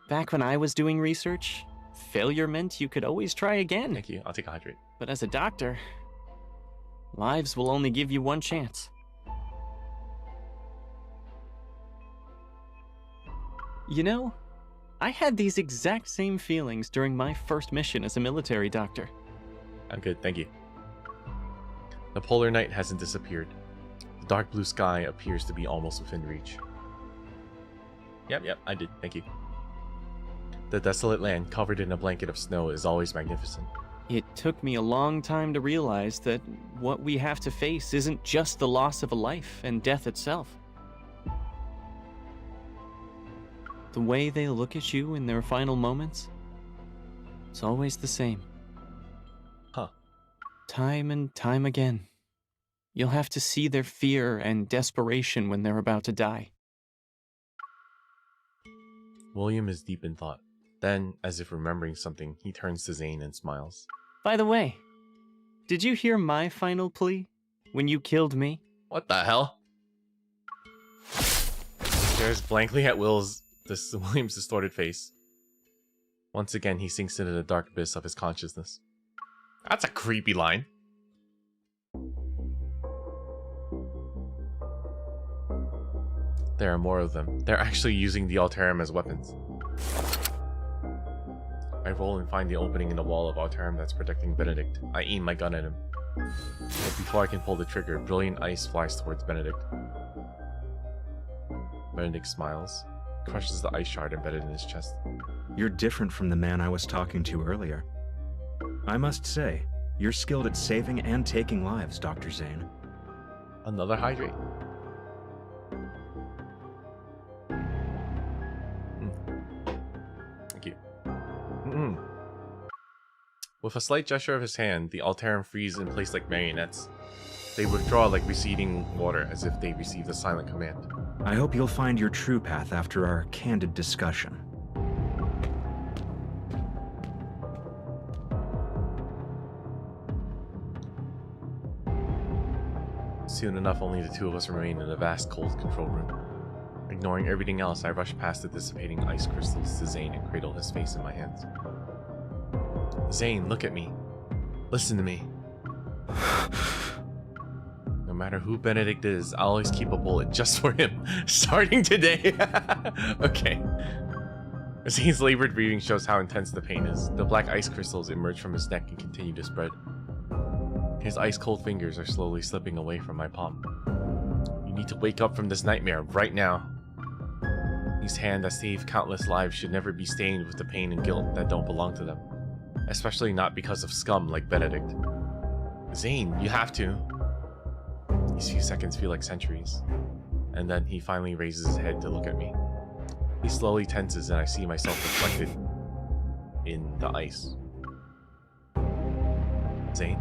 Back when I was doing research, failure meant you could always try again. Thank you. I'll take a hydrate. But as a doctor, lives will only give you one chance. You know, I had these exact same feelings during my first mission as a military doctor. I'm good, thank you. The polar night hasn't disappeared. The dark blue sky appears to be almost within reach. Yep, I did, thank you. The desolate land covered in a blanket of snow is always magnificent. It took me a long time to realize that what we have to face isn't just the loss of a life and death itself. The way they look at you in their final moments, it's always the same. Huh. Time and time again. You'll have to see their fear and desperation when they're about to die. William is deep in thought. Then, as if remembering something, he turns to Zayne and smiles. By the way, did you hear my final plea when you killed me? What the hell? Stares blankly at William's distorted face. Once again, he sinks into the dark abyss of his consciousness. That's a creepy line. There are more of them. They're actually using the Alterum as weapons. I roll and find the opening in the wall of Alterum that's protecting Benedict. I aim my gun at him. But before I can pull the trigger, brilliant ice flies towards Benedict. Benedict smiles, crushes the ice shard embedded in his chest. You're different from the man I was talking to earlier. I must say, you're skilled at saving and taking lives, Dr. Zayne. Another hydrate. Thank you. With a slight gesture of his hand, the Alterum freeze in place like marionettes. They withdraw like receding water, as if they received a silent command. I hope you'll find your true path after our candid discussion. Soon enough, only the two of us remain in a vast, cold control room. Ignoring everything else, I rush past the dissipating ice crystals to Zayne and cradle his face in my hands. Zayne, look at me. Listen to me. No matter who Benedict is, I'll always keep a bullet just for him. Starting today. Okay. Zayne's labored breathing shows how intense the pain is. The black ice crystals emerge from his neck and continue to spread. His ice-cold fingers are slowly slipping away from my palm. You need to wake up from this nightmare right now. These hands that save countless lives should never be stained with the pain and guilt that don't belong to them. Especially not because of scum like Benedict. Zayne, you have to. These few seconds feel like centuries. And then he finally raises his head to look at me. He slowly tenses and I see myself reflected in the ice. Zayne?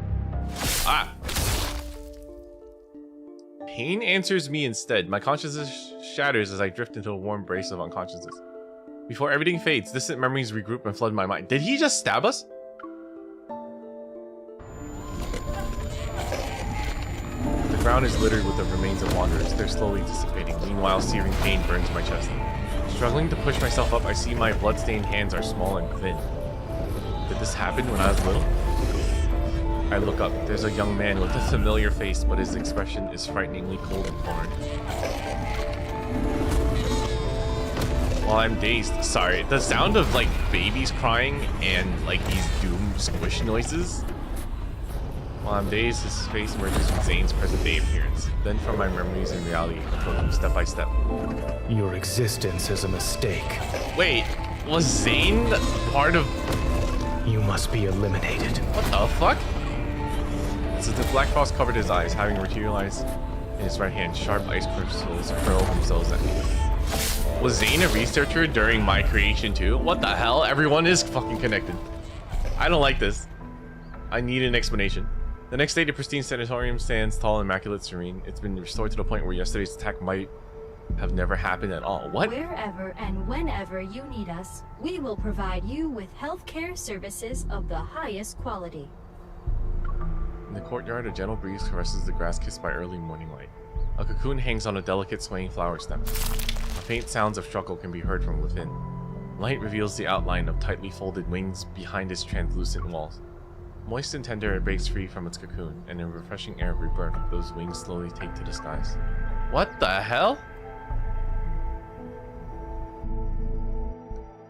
Ah! Pain answers me instead. My consciousness shatters as I drift into a warm embrace of unconsciousness. Before everything fades, distant memories regroup and flood my mind. Did he just stab us? The ground is littered with the remains of wanderers. They're slowly dissipating. Meanwhile, searing pain burns my chest. Struggling to push myself up, I see my blood-stained hands are small and thin. Did this happen when I was little? I look up. There's a young man with a familiar face, but his expression is frighteningly cold and foreign. While I'm dazed, sorry, the sound of like babies crying and like these doom squish noises. While I'm dazed, his face merges with Zayne's present-day appearance. Then from my memories and reality, I control him step by step. Your existence is a mistake. Wait, was Zayne part of... You must be eliminated. What the fuck? So the black frost covered his eyes, having materialized in his right hand. Sharp ice crystals hurl themselves at me. Was Zayne a researcher during my creation too? What the hell? Everyone is fucking connected. I don't like this. I need an explanation. The next day, the pristine sanatorium stands tall, immaculate, serene. It's been restored to the point where yesterday's attack might have never happened at all. What? Wherever and whenever you need us, we will provide you with healthcare services of the highest quality. In the courtyard, a gentle breeze caresses the grass kissed by early morning light. A cocoon hangs on a delicate swaying flower stem. Faint sounds of struggle can be heard from within. Light reveals the outline of tightly folded wings behind its translucent walls. Moist and tender, it breaks free from its cocoon, and in a refreshing air of rebirth, those wings slowly take to the skies. What the hell?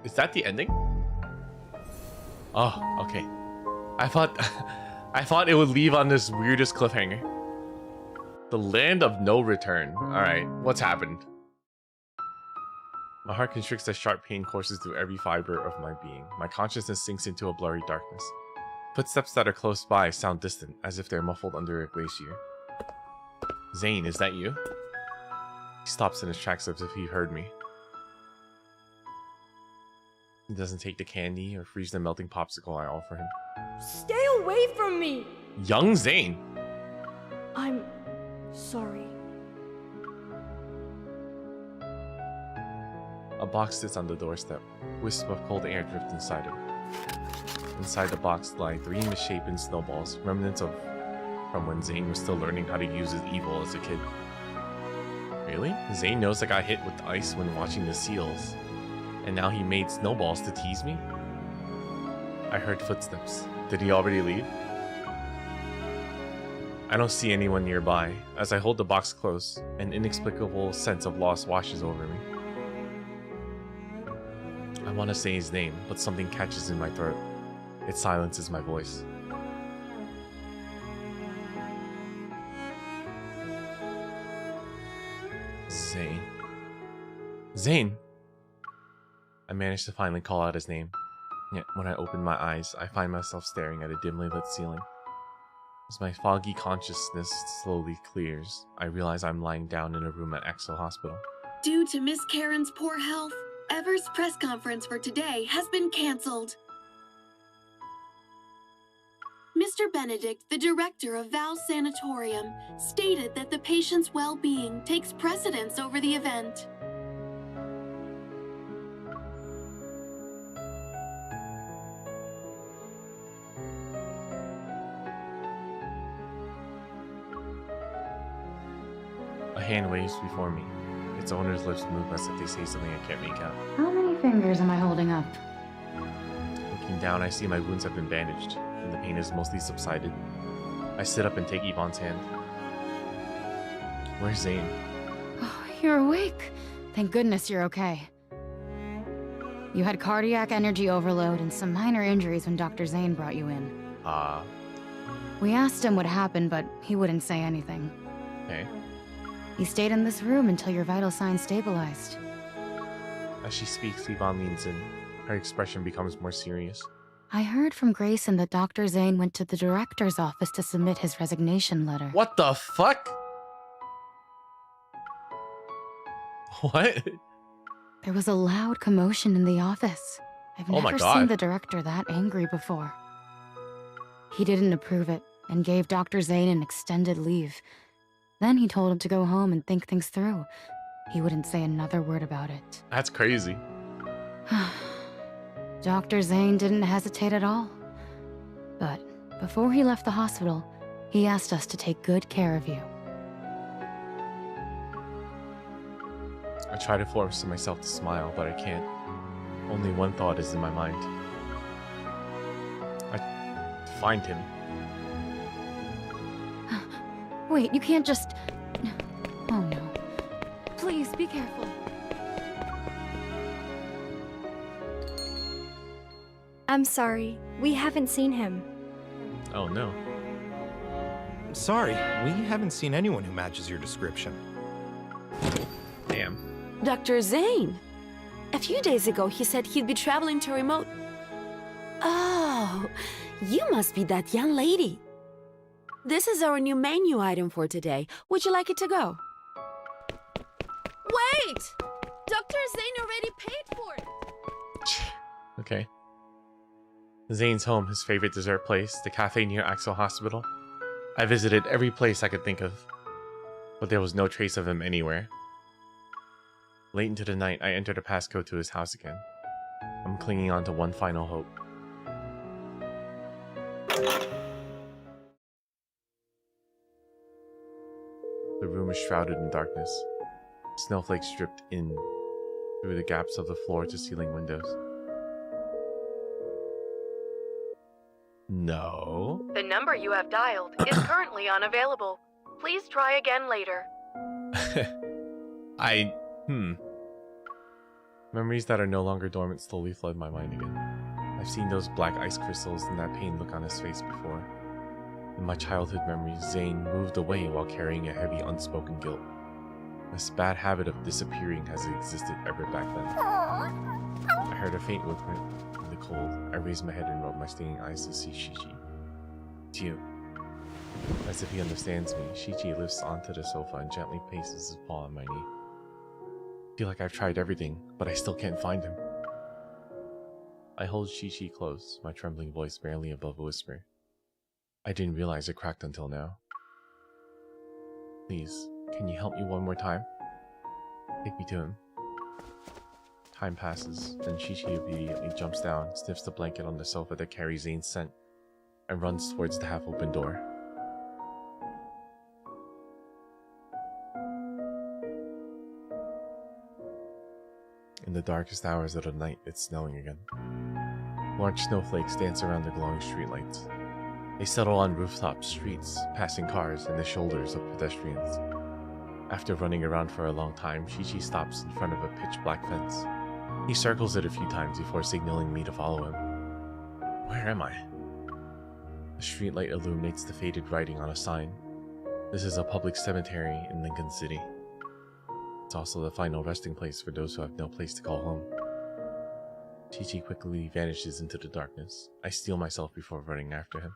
Is that the ending? Oh, okay. I thought it would leave on this weirdest cliffhanger. The land of no return. Alright, what's happened? My heart constricts as sharp pain courses through every fiber of my being. My consciousness sinks into a blurry darkness. Footsteps that are close by sound distant, as if they're muffled under a glacier. Zayne, is that you? He stops in his tracks as if he heard me. He doesn't take the candy or freeze the melting popsicle I offer him. Stay away from me! Young Zayne! I'm sorry. A box sits on the doorstep. Wisps of cold air drift inside it. Inside the box lie 3 misshapen snowballs, remnants from when Zayne was still learning how to use his evil as a kid. Really? Zayne knows I got hit with ice when watching the seals, and now he made snowballs to tease me? I heard footsteps. Did he already leave? I don't see anyone nearby. As I hold the box close, an inexplicable sense of loss washes over me. I want to say his name, but something catches in my throat. It silences my voice. Zayne. Zayne! I managed to finally call out his name. Yet when I open my eyes, I find myself staring at a dimly lit ceiling. As my foggy consciousness slowly clears, I realize I'm lying down in a room at Axel Hospital. Due to Miss Karen's poor health, Ever's press conference for today has been cancelled. Mr. Benedict, the director of Val's Sanatorium, stated that the patient's well-being takes precedence over the event. A hand waves before me. Its owner's lips move as if they say something I can't make out. How many fingers am I holding up? Looking down, I see my wounds have been bandaged, and the pain has mostly subsided. I sit up and take Yvonne's hand. Where's Zayne? Oh, you're awake. Thank goodness you're okay. You had cardiac energy overload and some minor injuries when Dr. Zayne brought you in. We asked him what happened, but he wouldn't say anything. Okay. He stayed in this room until your vital signs stabilized. As she speaks, Yvonne leans in. Her expression becomes more serious. I heard from Grayson that Dr. Zayne went to the director's office to submit his resignation letter. What the fuck? What? There was a loud commotion in the office. I've never seen the director that angry before. He didn't approve it and gave Dr. Zayne an extended leave. Then he told him to go home and think things through. He wouldn't say another word about it. That's crazy. Dr. Zayne didn't hesitate at all. But before he left the hospital, he asked us to take good care of you. I try to force myself to smile, but I can't. Only one thought is in my mind. Find him. Wait, you can't just... Oh no. Please, be careful. I'm sorry. We haven't seen him. Oh no. Sorry, we haven't seen anyone who matches your description. Damn. Dr. Zayne. A few days ago, he said he'd be traveling to remote... Oh, you must be that young lady. This is our new menu item for today. Would you like it to go? Wait! Dr. Zayne already paid for it! Okay. Zayne's home, his favorite dessert place, the cafe near Axel Hospital. I visited every place I could think of, but there was no trace of him anywhere. Late into the night, I entered a passcode to his house again. I'm clinging on to one final hope. The room is shrouded in darkness. Snowflakes dripped in through the gaps of the floor to ceiling windows. No. The number you have dialed is currently unavailable. Please try again later. Memories that are no longer dormant slowly flood my mind again. I've seen those black ice crystals and that pain look on his face before. In my childhood memories, Zayne moved away while carrying a heavy unspoken guilt. This bad habit of disappearing has existed ever back then. I heard a faint whimper in the cold. I raised my head and rubbed my stinging eyes to see Shichi. It's you. As if he understands me, Shichi lifts onto the sofa and gently places his paw on my knee. I feel like I've tried everything, but I still can't find him. I hold Shichi close, my trembling voice barely above a whisper. I didn't realize it cracked until now. Please, can you help me one more time? Take me to him. Time passes, then Shichi immediately jumps down, sniffs the blanket on the sofa that carries Zayne's scent, and runs towards the half-open door. In the darkest hours of the night, it's snowing again. Large snowflakes dance around the glowing streetlights. They settle on rooftops, streets, passing cars, and the shoulders of pedestrians. After running around for a long time, Shichi stops in front of a pitch-black fence. He circles it a few times before signaling me to follow him. Where am I? The streetlight illuminates the faded writing on a sign. This is a public cemetery in Lincoln City. It's also the final resting place for those who have no place to call home. Shichi quickly vanishes into the darkness. I steel myself before running after him.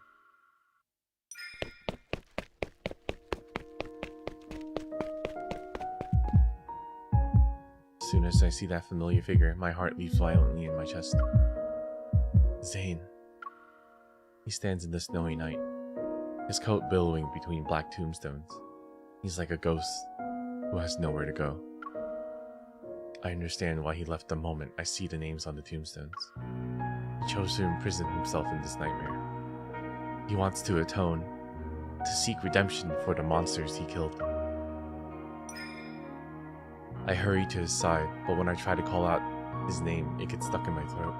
As soon as I see that familiar figure, my heart leaps violently in my chest. Zayne. He stands in the snowy night, his coat billowing between black tombstones. He's like a ghost who has nowhere to go. I understand why he left the moment I see the names on the tombstones. He chose to imprison himself in this nightmare. He wants to atone, to seek redemption for the monsters he killed. I hurry to his side, but when I try to call out his name, it gets stuck in my throat.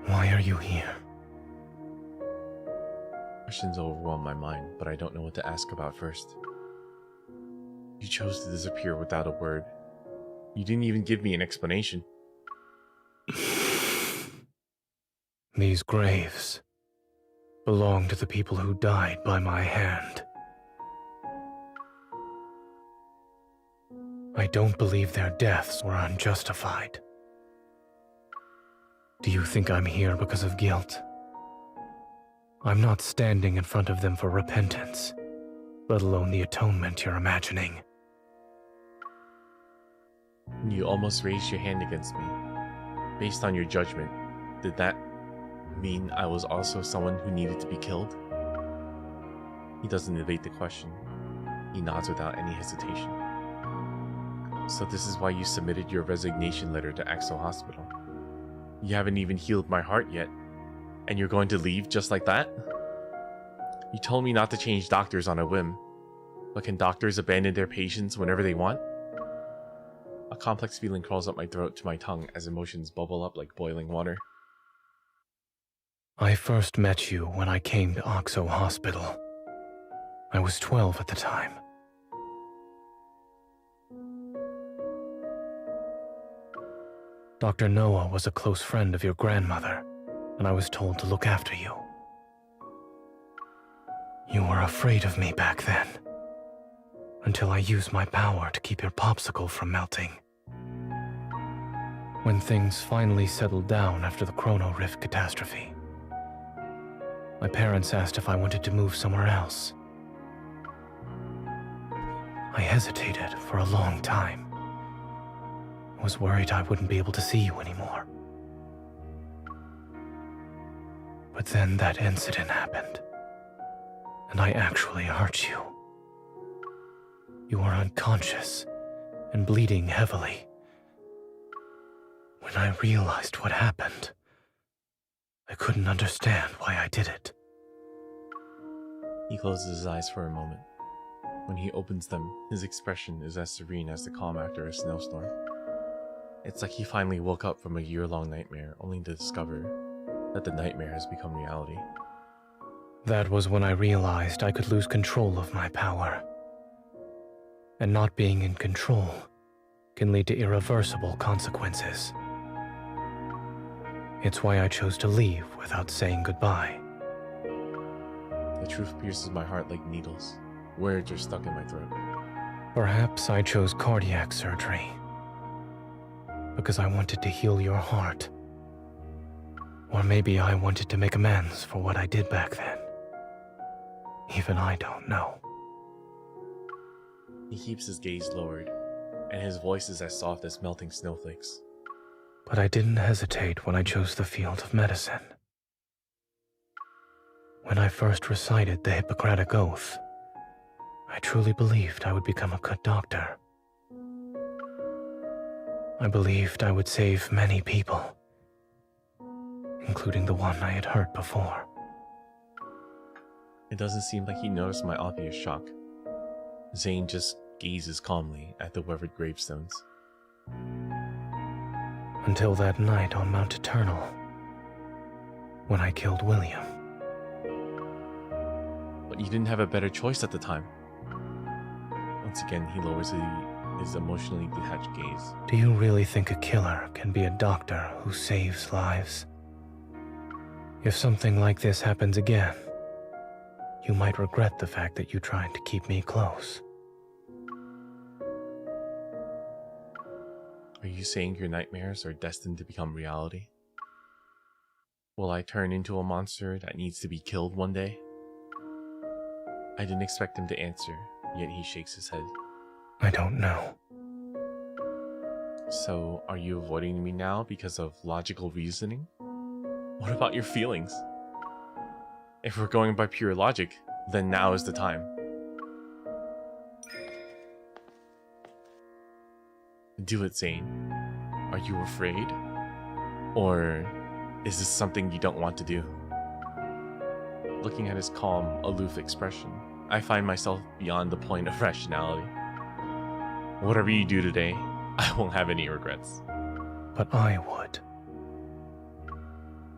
Why are you here? Questions overwhelm my mind, but I don't know what to ask about first. You chose to disappear without a word. You didn't even give me an explanation. These graves belong to the people who died by my hand. I don't believe their deaths were unjustified. Do you think I'm here because of guilt? I'm not standing in front of them for repentance, let alone the atonement you're imagining. You almost raised your hand against me. Based on your judgment, did that mean I was also someone who needed to be killed? He doesn't evade the question. He nods without any hesitation. So this is why you submitted your resignation letter to Axel Hospital. You haven't even healed my heart yet, and you're going to leave just like that? You told me not to change doctors on a whim, but can doctors abandon their patients whenever they want? A complex feeling crawls up my throat to my tongue as emotions bubble up like boiling water. I first met you when I came to Oxo Hospital. I was 12 at the time. Dr. Noah was a close friend of your grandmother, and I was told to look after you. You were afraid of me back then, until I used my power to keep your popsicle from melting. When things finally settled down after the Chrono Rift catastrophe, my parents asked if I wanted to move somewhere else. I hesitated for a long time. I was worried I wouldn't be able to see you anymore. But then that incident happened, and I actually hurt you. You were unconscious and bleeding heavily. When I realized what happened, I couldn't understand why I did it. He closes his eyes for a moment. When he opens them, his expression is as serene as the calm after a snowstorm. It's like he finally woke up from a year-long nightmare, only to discover that the nightmare has become reality. That was when I realized I could lose control of my power. And not being in control can lead to irreversible consequences. It's why I chose to leave without saying goodbye. The truth pierces my heart like needles. Words are stuck in my throat. Perhaps I chose cardiac surgery because I wanted to heal your heart. Or maybe I wanted to make amends for what I did back then. Even I don't know. He keeps his gaze lowered, and his voice is as soft as melting snowflakes. But I didn't hesitate when I chose the field of medicine. When I first recited the Hippocratic Oath, I truly believed I would become a good doctor. I believed I would save many people, including the one I had hurt before. It doesn't seem like he noticed my obvious shock. Zayne just gazes calmly at the weathered gravestones. Until that night on Mount Eternal, when I killed William. But you didn't have a better choice at the time. Once again, he lowers his emotionally detached gaze. Do you really think a killer can be a doctor who saves lives? If something like this happens again, you might regret the fact that you tried to keep me close. Are you saying your nightmares are destined to become reality? Will I turn into a monster that needs to be killed one day? I didn't expect him to answer, yet he shakes his head. I don't know. So, are you avoiding me now because of logical reasoning? What about your feelings? If we're going by pure logic, then now is the time. Do it, Zayne. Are you afraid? Or is this something you don't want to do? Looking at his calm, aloof expression, I find myself beyond the point of rationality. Whatever you do today, I won't have any regrets. But I would.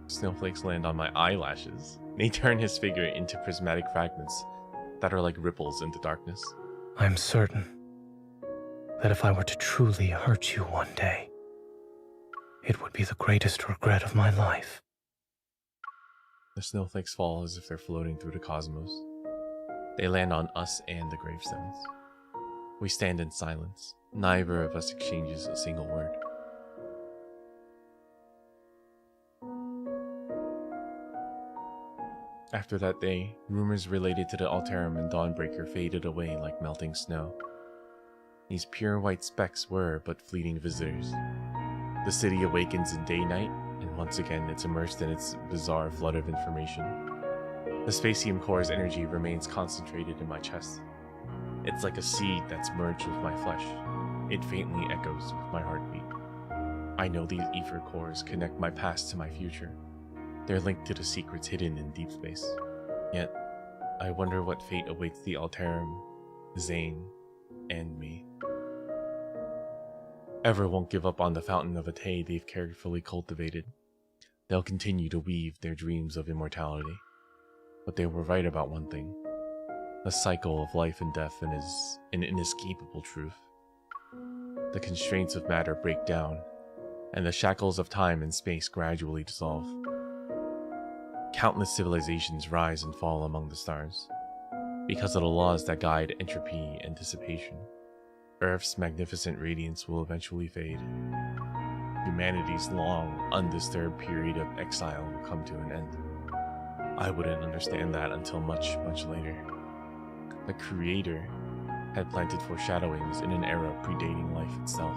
Snowflakes land on my eyelashes. They turn his figure into prismatic fragments that are like ripples in the darkness. I'm certain that if I were to truly hurt you one day, it would be the greatest regret of my life. The snowflakes fall as if they're floating through the cosmos. They land on us and the gravestones. We stand in silence. Neither of us exchanges a single word. After that day, rumors related to the Alterum and Dawnbreaker faded away like melting snow. These pure white specks were but fleeting visitors. The city awakens in day-night, and once again it's immersed in its bizarre flood of information. The Spacium Core's energy remains concentrated in my chest. It's like a seed that's merged with my flesh. It faintly echoes with my heartbeat. I know these ether cores connect my past to my future. They're linked to the secrets hidden in deep space. Yet, I wonder what fate awaits the Alterum, Zayne, and me. Ever won't give up on the fountain of Atay they've carefully cultivated. They'll continue to weave their dreams of immortality. But they were right about one thing. The cycle of life and death is an inescapable truth. The constraints of matter break down, and the shackles of time and space gradually dissolve. Countless civilizations rise and fall among the stars, because of the laws that guide entropy and dissipation. Earth's magnificent radiance will eventually fade. Humanity's long, undisturbed period of exile will come to an end. I wouldn't understand that until much, much later. The Creator had planted foreshadowings in an era predating life itself.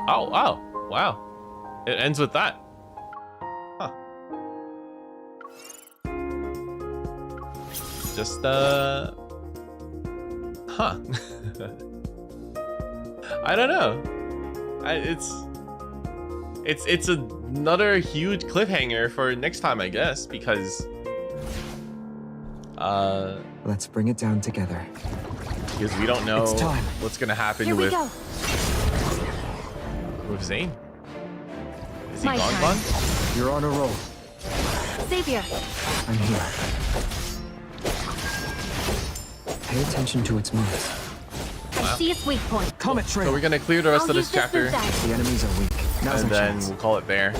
Oh, wow. Wow. It ends with that. Huh. Just, huh. I don't know. It's another huge cliffhanger for next time, I guess, because... Let's bring it down together. Because we don't know what's gonna happen with Zayne. Is he gone? You're on a roll. Savior. I'm here. Pay attention to its moves. I see its weak point. Comet trail. So we're gonna clear the rest of this chapter. The enemies are weak. Now's and our then chance. we'll call it there.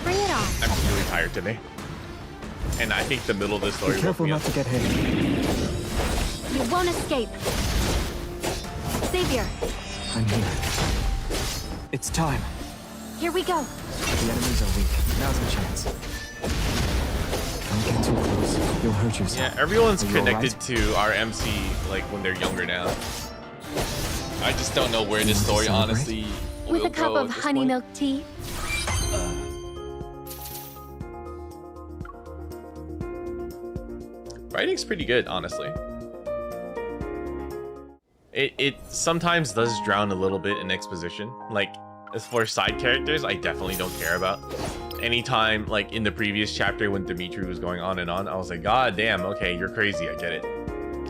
Bring it on. I'm really tired today. And I think the middle of this story Be careful not to get hit. You won't escape. Savior. I'm here. It's time. Here we go. The enemies are weak. Now's our chance. Don't get too close. You'll hurt yourself. Yeah, everyone's Are you connected alright? to our MC like when they're younger now. I just don't know where this story honestly With will a cup go of at this honey point. milk tea. Writing's pretty good, honestly. It sometimes does drown a little bit in exposition. Like, as for side characters, I definitely don't care about. Anytime, like in the previous chapter when Dimitri was going on and on, I was like, God damn, okay, you're crazy, I get it.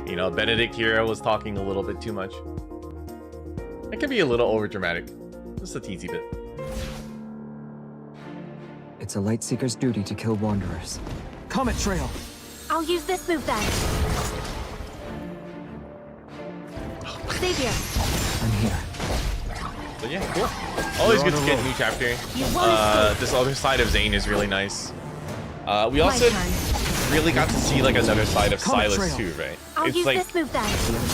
You know, Benedict here was talking a little bit too much. It can be a little overdramatic. Just a teensy bit. It's a Lightseeker's duty to kill Wanderers. Comet trail. I'll use this move then. Savior. I'm here. But yeah, cool. Always good to get a new chapter. This other side of Zayne is really nice. We also really got to see like another side of Silas too, right? I'll It's use like this move then.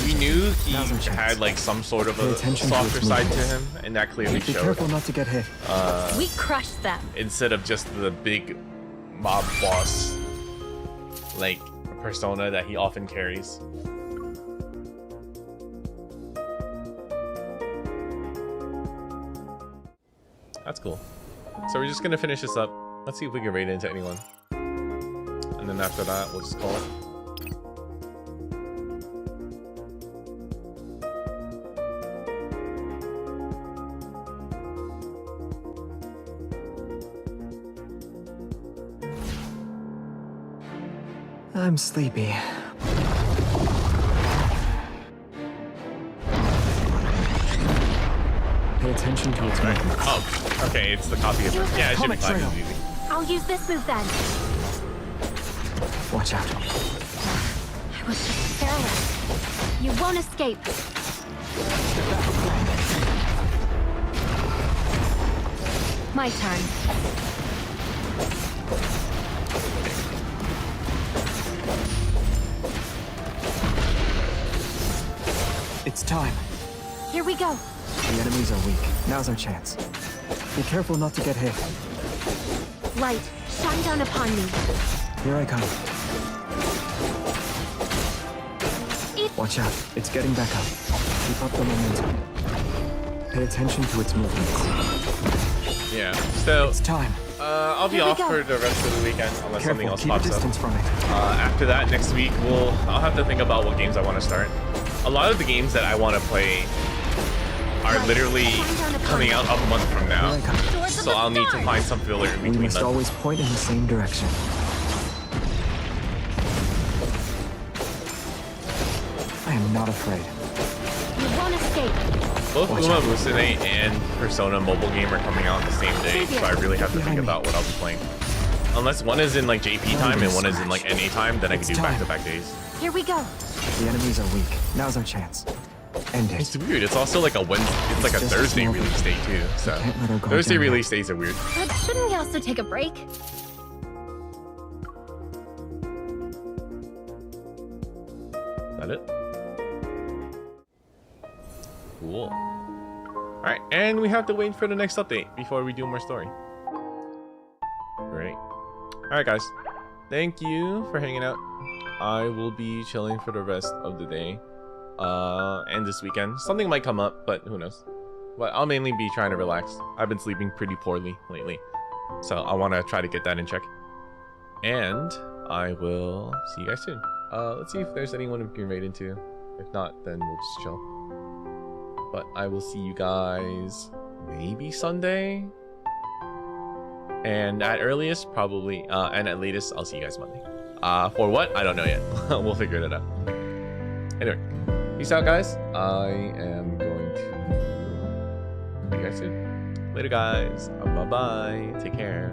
we knew he had like some sort of a softer side to him, and that clearly Be showed. careful not to get hit. We crushed them. Instead of just the big mob boss like persona that he often carries. That's cool. So we're just gonna finish this up. Let's see if we can raid into anyone. And then after that, we'll just call it. I'm sleepy. Pay attention to its movements. Oh, okay, it's the copy of it. Yeah, it should be fine. It's easy. I'll use this move then. Watch out. I was just careless. You won't escape. My turn. It's time. Here we go. The enemies are weak. Now's our chance. Be careful not to get hit. Light, shine down upon me. Here I come. Watch out. It's getting back up. Keep up the momentum. Pay attention to its movements. Yeah. So it's time. I'll be off for the rest of the weekend unless something else keep pops a distance up. from it. After that, next week, I'll have to think about what games I want to start. A lot of the games that I want to play are literally coming out a month from now, so I'll need to find some filler in between them. We must always point in the same direction. I am not afraid. You won't escape. Both Uma Musume and Persona mobile game are coming out on the same day, so I really have to think about what I'll be playing. Unless one is in like JP time and one is in like NA time, then I can do back-to-back days. Here we go. The enemies are weak. Now's our chance. End it. It's weird. It's also like a Wednesday. It's like a Thursday release day too. So Thursday release days are weird. But shouldn't we also take a break? Is that it? Cool. Alright, and we have to wait for the next update before we do more story. Great. Alright guys, thank you for hanging out. I will be chilling for the rest of the day and this weekend. Something might come up, but who knows. But I'll mainly be trying to relax. I've been sleeping pretty poorly lately, so I want to try to get that in check. And I will see you guys soon. Let's see if there's anyone we can raid into. If not, then we'll just chill. But I will see you guys maybe Sunday. And at earliest, probably, and at latest, I'll see you guys Monday. For what? I don't know yet. We'll figure it out. Anyway, peace out, guys. I am going to see you guys soon. Later, guys. Bye-bye. Take care.